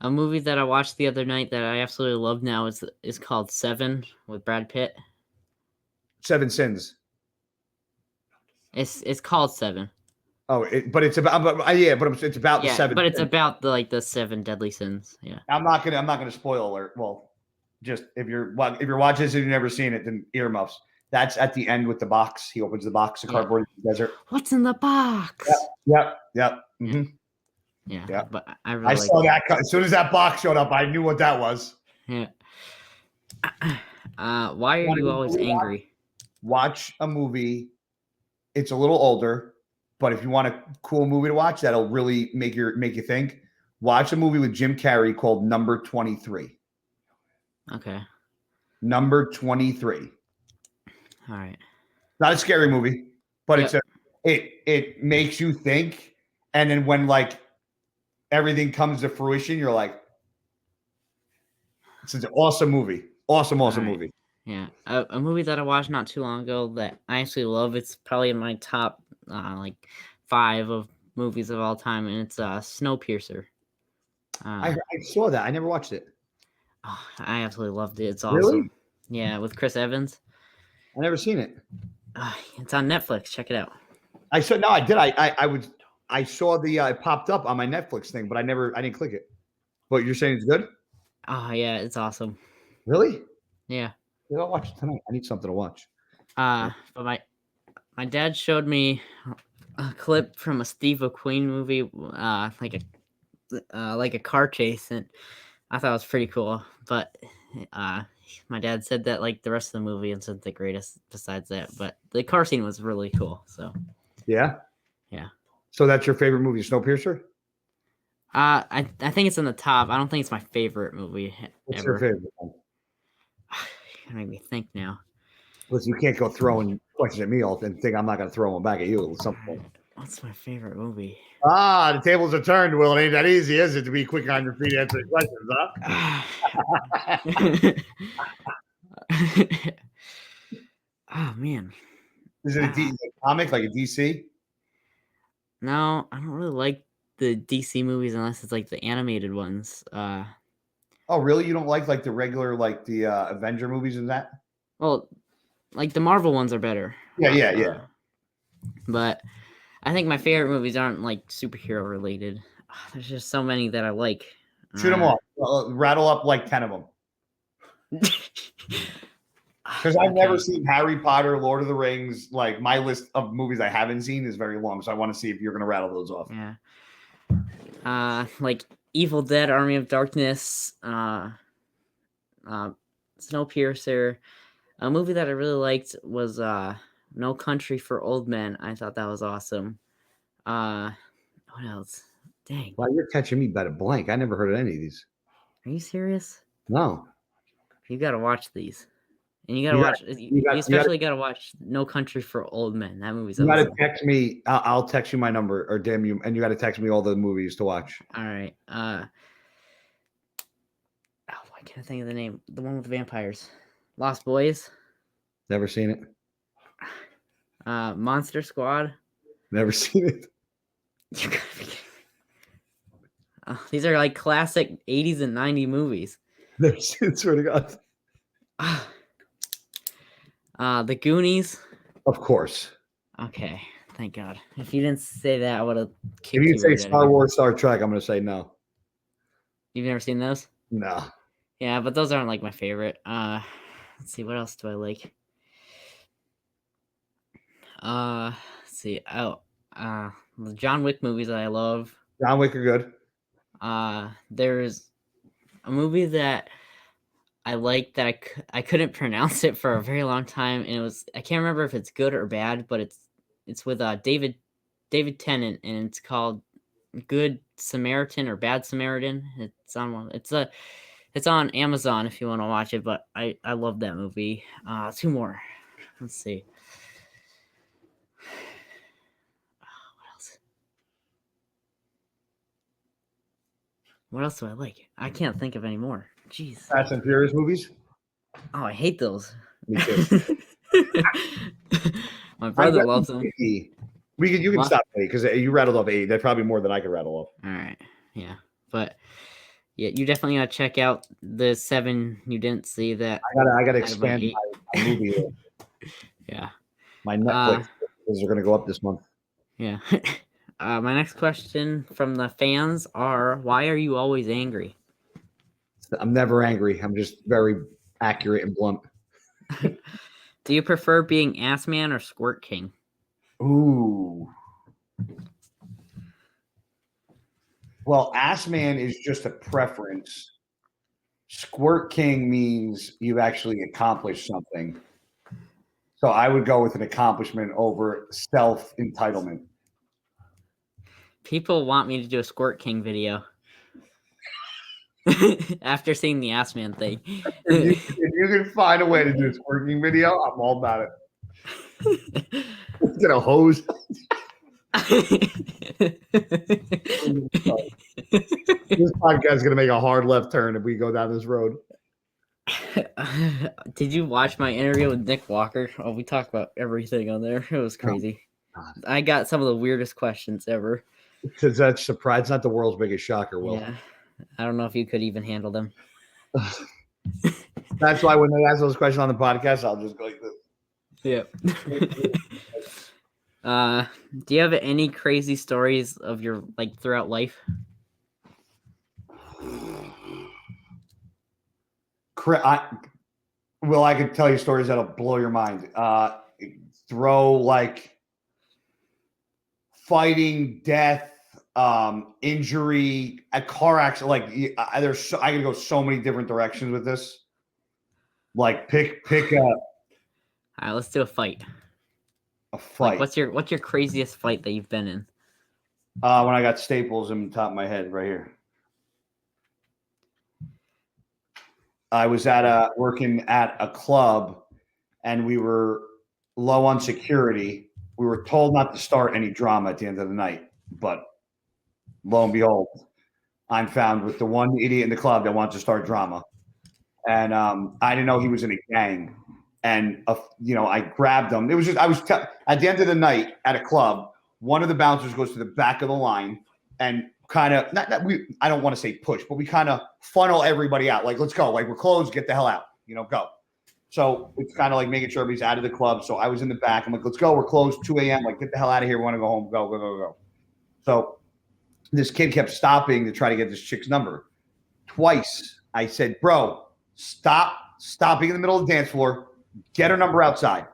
A movie that I watched the other night that I absolutely love now is called Seven with Brad Pitt. 7 Sins. It's called Seven. Oh, but it's about it's about the 7. But it's about the 7 deadly sins. Yeah. I'm not gonna spoil alert. Well, just if you're watching this and you've never seen it, then earmuffs. That's at the end with the box. He opens the box of cardboard in the desert. What's in the box? Yep. Mm-hmm. Yeah. But I saw that as soon as that box showed up. I knew what that was. Yeah. Why are you always angry? watch a movie. It's a little older, but if you want a cool movie to watch, that'll really make you think. Watch a movie with Jim Carrey called Number 23. Okay. Number 23. All right. Not a scary movie, but it makes you think. And then when like everything comes to fruition, you're like, it's an awesome movie. Awesome movie. Yeah. A movie that I watched not too long ago that I actually love. It's probably in my top like 5 of movies of all time, and it's Snowpiercer. I saw that. I never watched it. Oh, I absolutely loved it. It's awesome. Really? Yeah, with Chris Evans. I never seen it. It's on Netflix. Check it out. I saw. No, I did. I saw the it popped up on my Netflix thing, but I didn't click it. But you're saying it's good? Oh yeah, it's awesome. Really? Yeah. I'll watch it tonight. I need something to watch. But my dad showed me a clip from a Steve McQueen movie, like a car chase, and I thought it was pretty cool. But my dad said that like the rest of the movie isn't the greatest besides that, but the car scene was really cool. So yeah. So that's your favorite movie, Snowpiercer? I think it's in the top. I don't think it's my favorite movie What's ever. your favorite one? You make me think now. Listen, you can't go throwing questions at me all and think I'm not going to throw them back at you at some point. What's my favorite movie? The tables are turned, Will. It ain't that easy, is it, to be quick on your feet answering questions, huh? Oh man. Is it a comic like a DC? No, I don't really like the DC movies unless it's like the animated ones. Oh, really? You don't like the regular like the Avenger movies and that? Well, like the Marvel ones are better. Yeah. But I think my favorite movies aren't like superhero related. There's just so many that I like. Shoot them off. Rattle up like 10 of them. Because I've never seen Harry Potter, Lord of the Rings. Like my list of movies I haven't seen is very long, so I want to see if you're going to rattle those off. Yeah. Like Evil Dead, Army of Darkness, Snowpiercer. A movie that I really liked was No Country for Old Men. I thought that was awesome. What else? Dang. Wow, you're catching me by the blank. I never heard of any of these. Are you serious? No. You got to watch these. And you especially got to watch No Country for Old Men. That movie's awesome. You got to text me. I'll text you my number, or damn you, and you got to text me all the movies to watch. All right. I can't think of the name. The one with the vampires. Lost Boys. Never seen it. Monster Squad. Never seen it. You gotta be kidding me. These are like classic 80s and 90s movies. Never seen it, swear to God. The Goonies. Of course. Okay, thank God. If you didn't say that, I would have kicked you. If you say Star Wars, Star Trek, I'm going to say no. You've never seen those? No. Yeah, but those aren't like my favorite. Let's see, what else do I like? Let's see. The John Wick movies that I love. John Wick are good. There's a movie that I like that I couldn't pronounce it for a very long time, and I can't remember if it's good or bad, but it's with David Tennant, and it's called Good Samaritan or Bad Samaritan. It's on Amazon if you want to watch it, but I love that movie. 2 more. Let's see. What else do I like? I can't think of any more. Jeez. Fast and Furious movies? Oh, I hate those. Me too. My brother loves them. You can stop me because you rattled off 8. That's probably more than I could rattle off. All right. Yeah. But yeah, you definitely gotta check out the 7 you didn't see that. I gotta expand my movie list. Yeah. My Netflix are gonna go up this month. Yeah. My next question from the fans are, why are you always angry? I'm never angry. I'm just very accurate and blunt. Do you prefer being Ass Man or Squirt King? Ooh. Well, Ass Man is just a preference. Squirt King means you've actually accomplished something. So I would go with an accomplishment over self-entitlement. People want me to do a Squirt King video. After seeing the Ass Man thing. If you can find a way to do a Squirt King video, I'm all about it. Let's get a hose. This podcast is going to make a hard left turn if we go down this road. Did you watch my interview with Nick Walker? Oh, we talked about everything on there. It was crazy. Oh, I got some of the weirdest questions ever. Because that's surprise. It's not the world's biggest shocker, Will. Yeah. I don't know if you could even handle them. That's why when they ask those questions on the podcast, I'll just go like this. Yep. Do you have any crazy stories of your throughout life? I could tell you stories that'll blow your mind. Fighting, death, injury, a car accident. I could go so many different directions with this. Pick a. All right, let's do a fight. A fight. What's your craziest fight that you've been in? When I got staples in the top of my head right here. I was working at a club, and we were low on security. We were told not to start any drama at the end of the night, but lo and behold, I'm found with the one idiot in the club that wants to start drama. And I didn't know he was in a gang. And I grabbed him. It was just at the end of the night at a club. One of the bouncers goes to the back of the line and kind of I don't want to say push, but we kind of funnel everybody out. Let's go. We're closed. Get the hell out. Go. So it's kind of making sure everybody's out of the club. So I was in the back. I'm like, let's go. We're closed. 2 a.m. Get the hell out of here. We want to go home. Go. So this kid kept stopping to try to get this chick's number. Twice I said, bro, stopping in the middle of the dance floor. Get her number outside.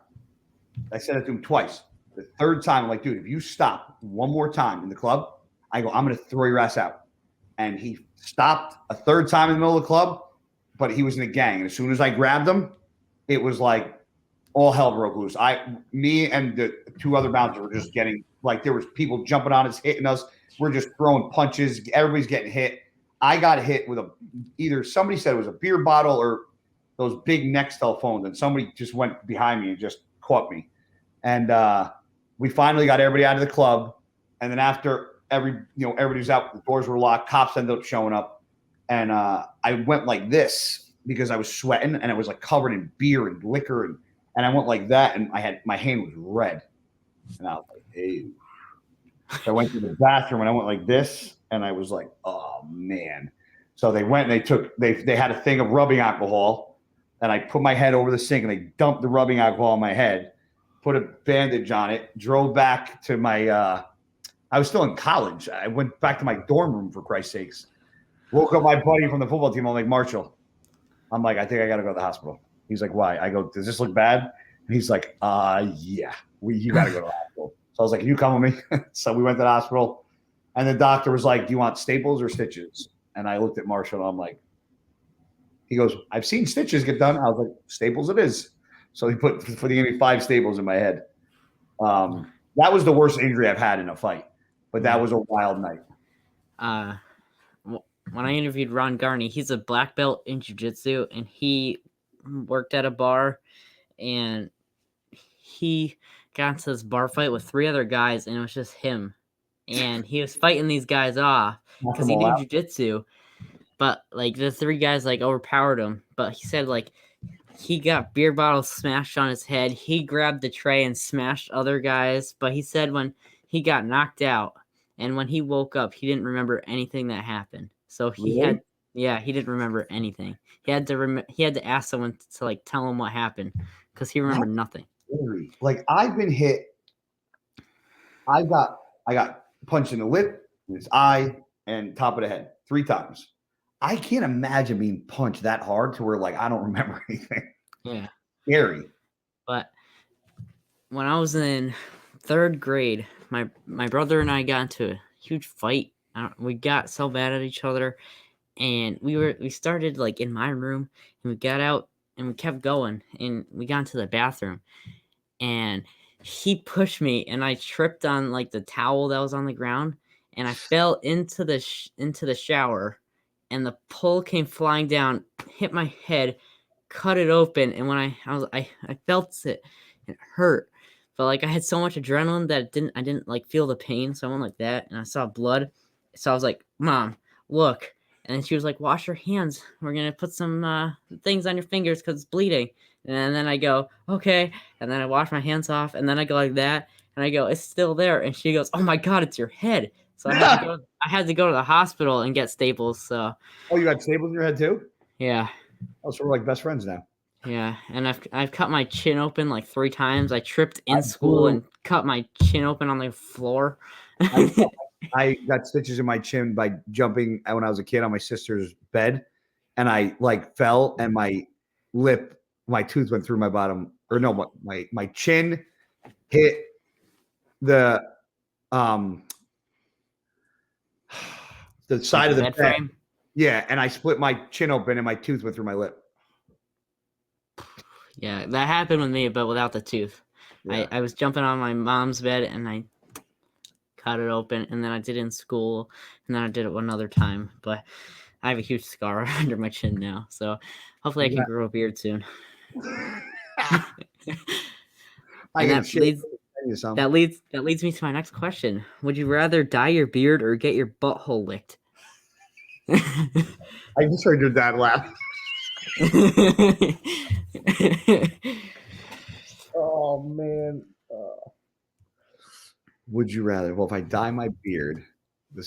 I said it to him twice. The third time, I'm like, dude, if you stop one more time in the club, I go, I'm going to throw your ass out. And he stopped a third time in the middle of the club, but he was in a gang. And as soon as I grabbed him, it was all hell broke loose. Me and the two other bouncers were just getting, there was people jumping on us, hitting us. We're just throwing punches. Everybody's getting hit. I got hit with either somebody said it was a beer bottle or those big Nextel phones, and somebody just went behind me and just caught me. And we finally got everybody out of the club. And then after everybody was out, the doors were locked, cops ended up showing up. And I went like this because I was sweating and it was covered in beer and liquor. And I went like that, and my hand was red. And I was like, hey. So I went to the bathroom and I went like this, and I was like, oh man. So they went and they had a thing of rubbing alcohol. And I put my head over the sink, and they dumped the rubbing alcohol on my head, put a bandage on it, drove back to my I was still in college. I went back to my dorm room, for Christ's sakes. Woke up my buddy from the football team. I'm like, Marshall. I'm like, I think I got to go to the hospital. He's like, why? I go, does this look bad? And he's like, yeah, you got to go to the hospital. So I was like, can you come with me? So we went to the hospital, and the doctor was like, do you want staples or stitches? And I looked at Marshall, and I'm like, he goes, I've seen stitches get done. I was like, staples it is. So he gave me 5 staples in my head. That was the worst injury I've had in a fight, but that was a wild night. When I interviewed Ron Garney, he's a black belt in jiu-jitsu, and he worked at a bar, and he got into this bar fight with 3 other guys, and it was just him. And he was fighting these guys off because he knew jiu-jitsu. But the 3 guys overpowered him. But he said he got beer bottles smashed on his head. He grabbed the tray and smashed other guys. But he said when he got knocked out and when he woke up, he didn't remember anything that happened. So he didn't remember anything. He had to ask someone to tell him what happened because he remembered nothing. I've been hit. I got punched in the lip, in his eye, and top of the head 3 times. I can't imagine being punched that hard to where I don't remember anything. Yeah. Scary. But when I was in 3rd grade, my brother and I got into a huge fight. We got so bad at each other, and we started in my room, and we got out and we kept going, and we got into the bathroom, and he pushed me, and I tripped on like the towel that was on the ground, and I fell into the shower, and the pole came flying down, hit my head, cut it open, and when I felt it, it hurt. But like I had so much adrenaline that I didn't like feel the pain. So I went like that, and I saw blood. So I was like, "Mom, look." And she was like, "Wash your hands. We're gonna put some things on your fingers because it's bleeding." And then I go, "Okay." And then I wash my hands off, and then I go like that, and I go, "It's still there." And she goes, "Oh my God, it's your head." So I had to go to the hospital and get staples. So. Oh, you got staples in your head too? Yeah. Oh, so we're like best friends now. Yeah, and I've cut my chin open like 3 times. I tripped in school and cut my chin open on the floor. I got stitches in my chin by jumping when I was a kid on my sister's bed, and I like fell, and my tooth went through my bottom, or no, my chin hit the side of the bed frame. Yeah, and I split my chin open, and my tooth went through my lip. Yeah, that happened with me, but without the tooth. Yeah. I was jumping on my mom's bed, and I cut it open, and then I did it in school, and then I did it one other time. But I have a huge scar under my chin now, so hopefully I can grow a beard soon. That leads me to my next question. Would you rather dye your beard or get your butthole licked? I just heard your dad laugh. Oh man. Would you rather? Well, if I dye my beard,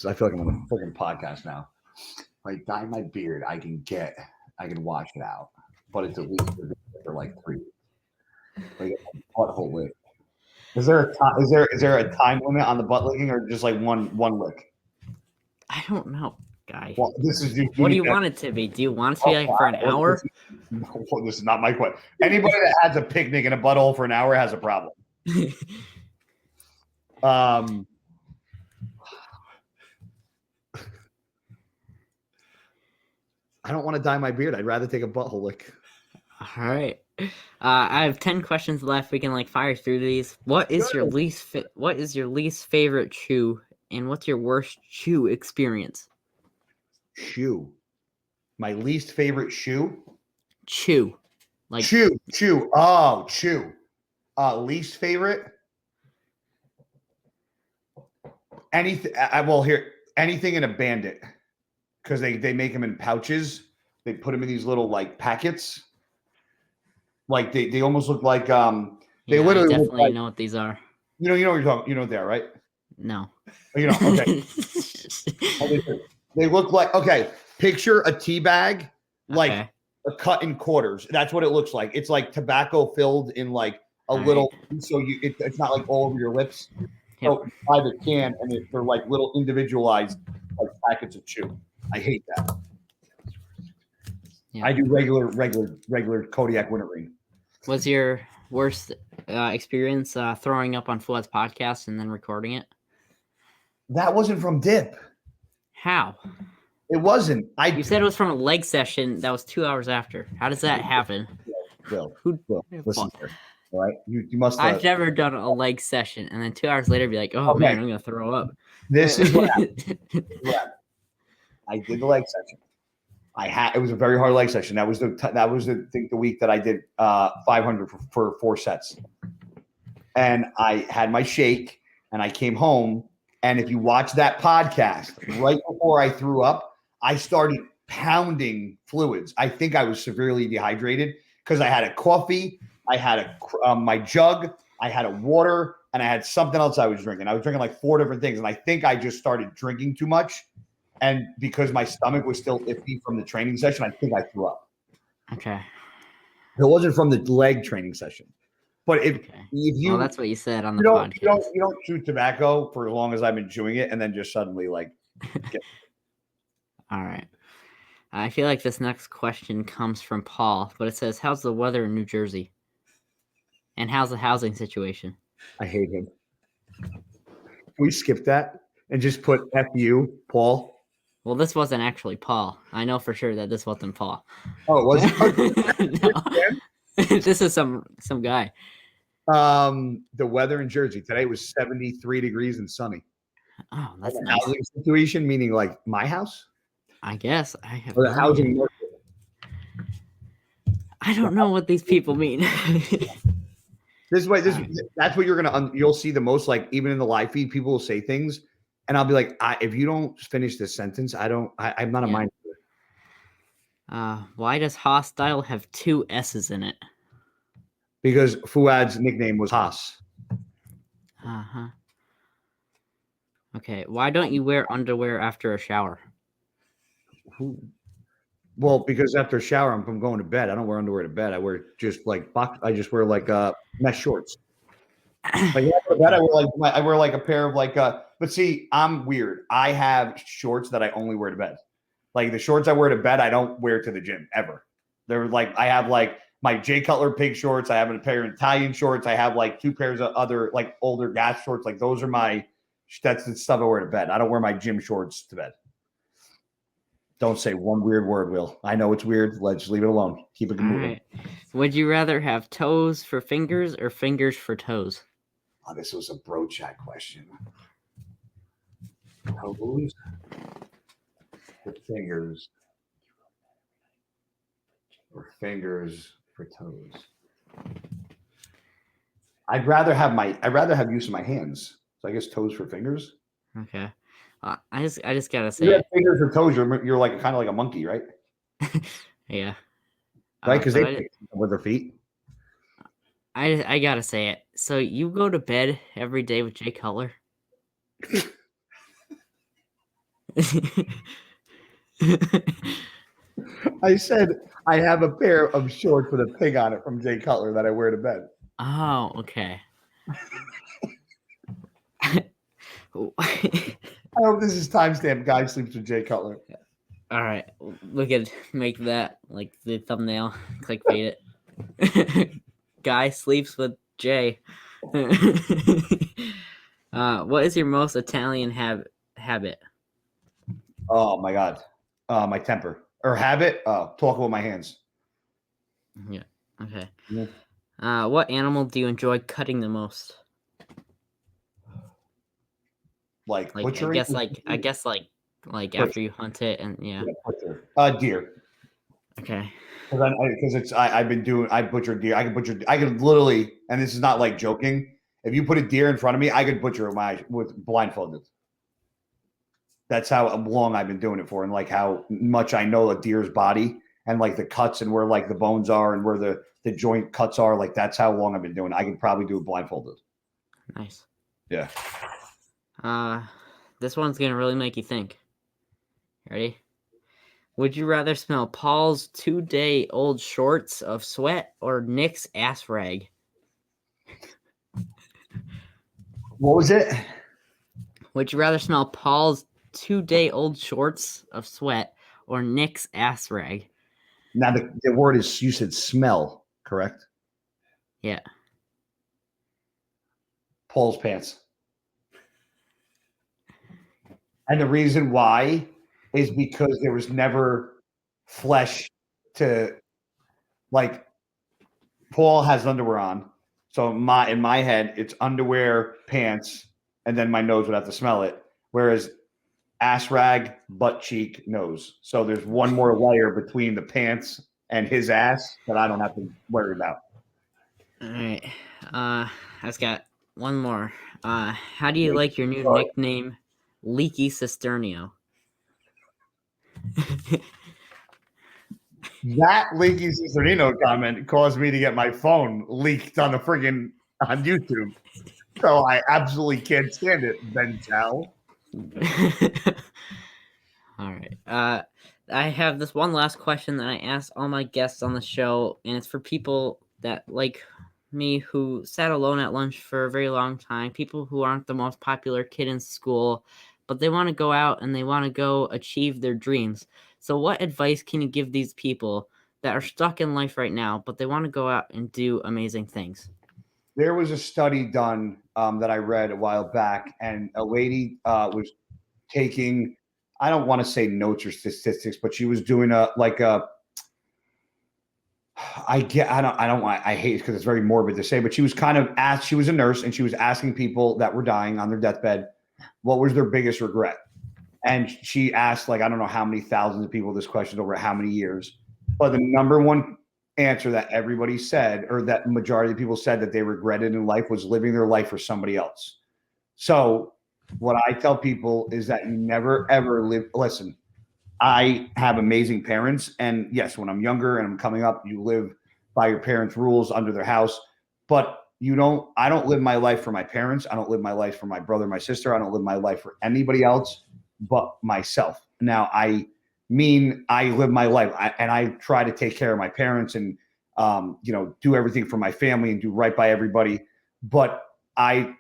I feel like I'm on a freaking podcast now. If I dye my beard, I can wash it out, but it's at least for like 3 weeks. Like butthole lick. Is there a time limit on the butt licking, or just like one lick? I don't know, Guy. Well, what do you want it to be? Do you want it to be like for an hour? This is not my question. Anybody that has a picnic in a butthole for an hour has a problem. I don't want to dye my beard. I'd rather take a butthole lick. All right. I have 10 questions left. We can like fire through these. What is your least favorite chew, and what's your worst chew experience? Chew. My least favorite shoe? Chew. Like chew. Oh, chew. Least favorite? Anything in a Bandit, because they make them in pouches. They put them in these little like packets. Like they almost look like they literally I definitely know what these are. You know what you're talking. You know what they are, right? No. You know, okay. They look like, okay, picture a tea bag, like a cut in quarters. That's what it looks like. It's like tobacco filled in like a little, so it's not like all over your lips. Yep. So you buy the can, and they're like little individualized like packets of chew. I hate that. Yep. I do regular Kodiak wintergreen. Was your worst experience throwing up on Fouad's podcast and then recording it? That wasn't from Dip. How? It wasn't. You said it was from a leg session that was 2 hours after. How does that happen? Will, listen here. All right, you must. I've never done a leg session, and then 2 hours later, be like, "Oh man, I'm gonna throw up." This is what happened. I did the leg session. It was a very hard leg session. That was the week that I did 500 for 4 sets, and I had my shake, and I came home. And if you watch that podcast, right before I threw up, I started pounding fluids. I think I was severely dehydrated because I had a coffee, I had my jug, I had a water, and I had something else I was drinking. I was drinking like 4 different things, and I think I just started drinking too much. And because my stomach was still iffy from the training session, I think I threw up. Okay. It wasn't from the leg training session. But if you, well, that's what you said on the podcast. You don't chew tobacco for as long as I've been chewing it, and then just suddenly like. All right. I feel like this next question comes from Paul, but it says, "How's the weather in New Jersey? And how's the housing situation?" I hate him. Can we skip that and just put F you, Paul? Well, this wasn't actually Paul. I know for sure that this wasn't Paul. Oh, it wasn't? No. This is some guy. The weather in Jersey today was 73 degrees and sunny. Oh, that's The nice. housing situation, meaning like my house, I guess I have or the no housing idea. market. I don't know what these people mean. This is what All right. that's what you'll see the most. Like even in the live feed, people will say things, and I'll be like, if you don't finish this sentence, I'm not a Yeah. mind. Why does hostile have 2 S's in it? Because Fouad's nickname was Haas. Uh-huh. Okay, why don't you wear underwear after a shower? Well, because after a shower, I'm going to bed. I don't wear underwear to bed. I wear just like box. I just wear like mesh shorts. Like after bed, Okay. I wear like a pair of like. But see, I'm weird. I have shorts that I only wear to bed. Like the shorts I wear to bed, I don't wear to the gym ever. They're like I have like my Jay Cutler pig shorts. I have a pair of Italian shorts. I have like 2 pairs of other like older gas shorts. Like those are that's the stuff I wear to bed. I don't wear my gym shorts to bed. Don't say one weird word, Will. I know it's weird. Let's leave it alone. Keep it All moving. right. Would you rather have toes for fingers or fingers for toes? Oh, this was a bro chat question. Toes for fingers or fingers for toes. I'd rather have use of my hands. So I guess toes for fingers. Okay. I just gotta You say have it. fingers for toes. You're like kind of like a monkey, right? Yeah. Right? Because So they pick with their feet. I gotta say it. So you go to bed every day with Jay Cutler? I said I have a pair of shorts with a pig on it from Jay Cutler that I wear to bed. Oh, okay. I hope this is timestamp. Guy sleeps with Jay Cutler. All right, we could make that like the thumbnail. Clickbait it. Guy sleeps with Jay. What is your most Italian habit? Oh my god, my temper or habit. Talk with my hands. Yeah. Okay. Yeah. What animal do you enjoy cutting the most? Like Like butchering. I guess like after you hunt it and yeah. Yeah, butcher. Deer. Okay. Because I butcher deer. I could literally, and this is not like joking. If you put a deer in front of me, I could butcher it with blindfolded. That's how long I've been doing it for, and like how much I know a deer's body and like the cuts and where like the bones are and where the joint cuts are. Like that's how long I've been doing it. I can probably do it blindfolded. Nice. Yeah. This one's gonna really make you think. Ready? Would you rather smell Paul's 2-day-old shorts of sweat or Nick's ass rag? What was it? Would you rather smell Paul's 2-day-old shorts of sweat or Nick's ass rag? Now the word is you said smell, correct? Yeah. Paul's pants. And the reason why is because there was never flesh to like Paul has underwear on. So in my head, it's underwear, pants, and then my nose would have to smell it. Whereas ass rag, butt cheek, nose. So there's one more layer between the pants and his ass that I don't have to worry about. All right. I just got one more. How do you like your new nickname, Leaky Cisternino? That Leaky Cisternino comment caused me to get my phone leaked on the friggin' on YouTube. So I absolutely can't stand it, Ben Chow. All right. I have this one last question that I ask all my guests on the show, and it's for people that like me who sat alone at lunch for a very long time, people who aren't the most popular kid in school, but they want to go out and they want to go achieve their dreams. So what advice can you give these people that are stuck in life right now, but they want to go out and do amazing things? There was a study done that I read a while back, and a lady was taking, I don't want to say notes or statistics, but she was doing I hate it because it's very morbid to say, but she was she was a nurse and she was asking people that were dying on their deathbed, what was their biggest regret? And she asked, like, I don't know how many thousands of people this question over how many years, but the number one answer that everybody said, or that majority of people said that they regretted in life, was living their life for somebody else. So what I tell people is that you never, ever listen, I have amazing parents. And yes, when I'm younger and I'm coming up, you live by your parents' rules under their house. But I don't live my life for my parents. I don't live my life for my brother, my sister. I don't live my life for anybody else but myself. Now, I live my life and I try to take care of my parents and, do everything for my family and do right by everybody. But I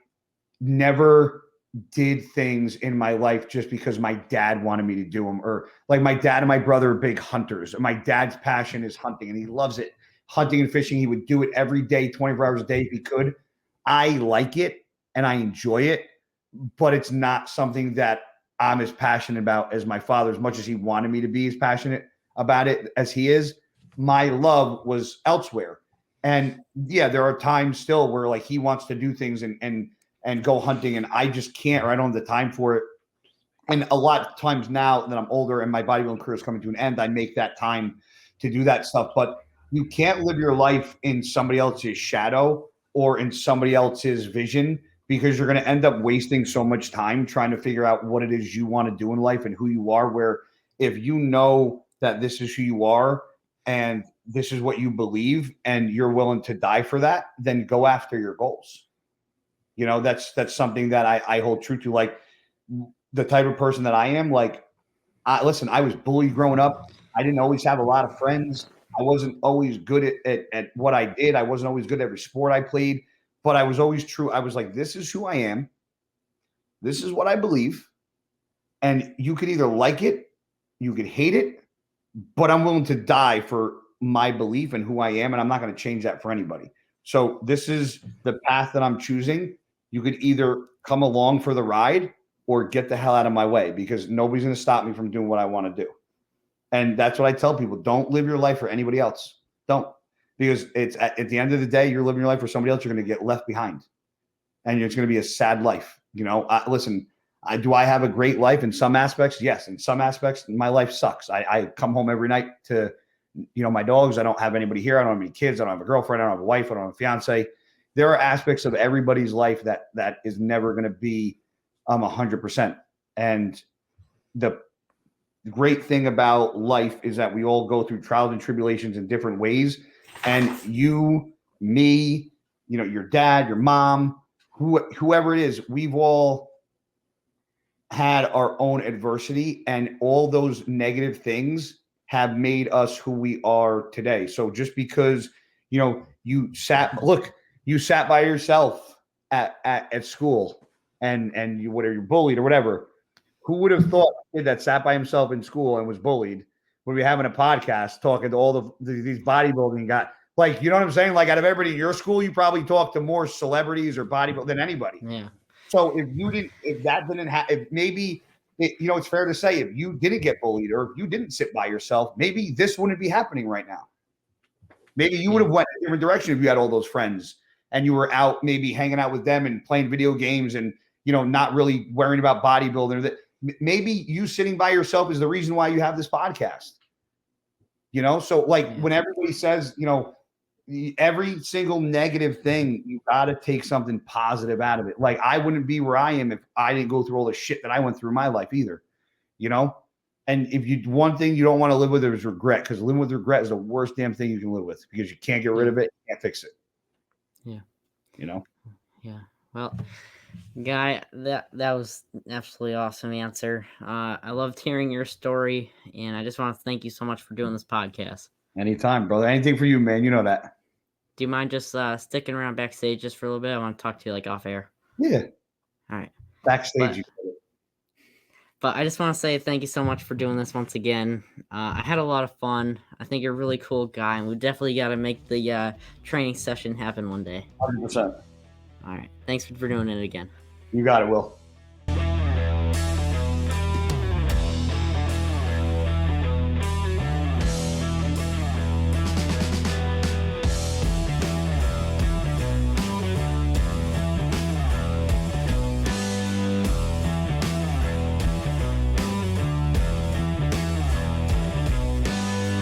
never did things in my life just because my dad wanted me to do them, or like my dad and my brother are big hunters. My dad's passion is hunting and he loves it. Hunting and fishing. He would do it every day, 24 hours a day if he could. I like it and I enjoy it, but it's not something that I'm as passionate about as my father, as much as he wanted me to be as passionate about it as he is. My love was elsewhere. And yeah, there are times still where like he wants to do things and go hunting and I just can't, or I don't have the time for it. And a lot of times now that I'm older and my bodybuilding career is coming to an end, I make that time to do that stuff. But you can't live your life in somebody else's shadow or in somebody else's vision, because you're going to end up wasting so much time trying to figure out what it is you want to do in life and who you are, where if you know that this is who you are and this is what you believe and you're willing to die for that, then go after your goals. That's something that I hold true to. Like the type of person that I am, like, I was bullied growing up. I didn't always have a lot of friends. I wasn't always good at what I did. I wasn't always good at every sport I played, but I was always true. I was like, this is who I am. This is what I believe. And you could either like it, you could hate it, but I'm willing to die for my belief and who I am. And I'm not going to change that for anybody. So this is the path that I'm choosing. You could either come along for the ride or get the hell out of my way, because nobody's going to stop me from doing what I want to do. And that's what I tell people. Don't live your life for anybody else. Don't. Because it's at the end of the day, you're living your life for somebody else. You're going to get left behind. And it's going to be a sad life. Listen, do I have a great life in some aspects? Yes. In some aspects, my life sucks. I come home every night to, my dogs. I don't have anybody here. I don't have any kids. I don't have a girlfriend. I don't have a wife. I don't have a fiance. There are aspects of everybody's life that is never going to be 100%. And the great thing about life is that we all go through trials and tribulations in different ways. And you, me, your dad, your mom, whoever it is, we've all had our own adversity, and all those negative things have made us who we are today. So just because, you sat by yourself at school and you're bullied or whatever, who would have thought a kid that sat by himself in school and was bullied would be having a podcast talking to all these bodybuilding guys? Like, you know what I'm saying? Like, out of everybody in your school, you probably talk to more celebrities or bodybuilding than anybody. Yeah. So it's fair to say, if you didn't get bullied or if you didn't sit by yourself, maybe this wouldn't be happening right now. Maybe you would have went in a different direction if you had all those friends and you were out maybe hanging out with them and playing video games and, not really worrying about bodybuilding. Maybe you sitting by yourself is the reason why you have this podcast. So like when everybody says, every single negative thing, you got to take something positive out of it. Like, I wouldn't be where I am if I didn't go through all the shit that I went through in my life either, And if one thing you don't want to live with is regret, because living with regret is the worst damn thing you can live with, because you can't get rid of it. You can't fix it. Yeah. Yeah. Well, Guy, that was an absolutely awesome answer. I loved hearing your story, and I just want to thank you so much for doing this podcast. Anytime, brother. Anything for you, man. You know that. Do you mind just sticking around backstage just for a little bit? I want to talk to you like off air. Yeah. All right. Backstage. But I just want to say thank you so much for doing this once again. I had a lot of fun. I think you're a really cool guy, and we definitely got to make the training session happen one day. 100%. All right. Thanks for doing it again. You got it, Will.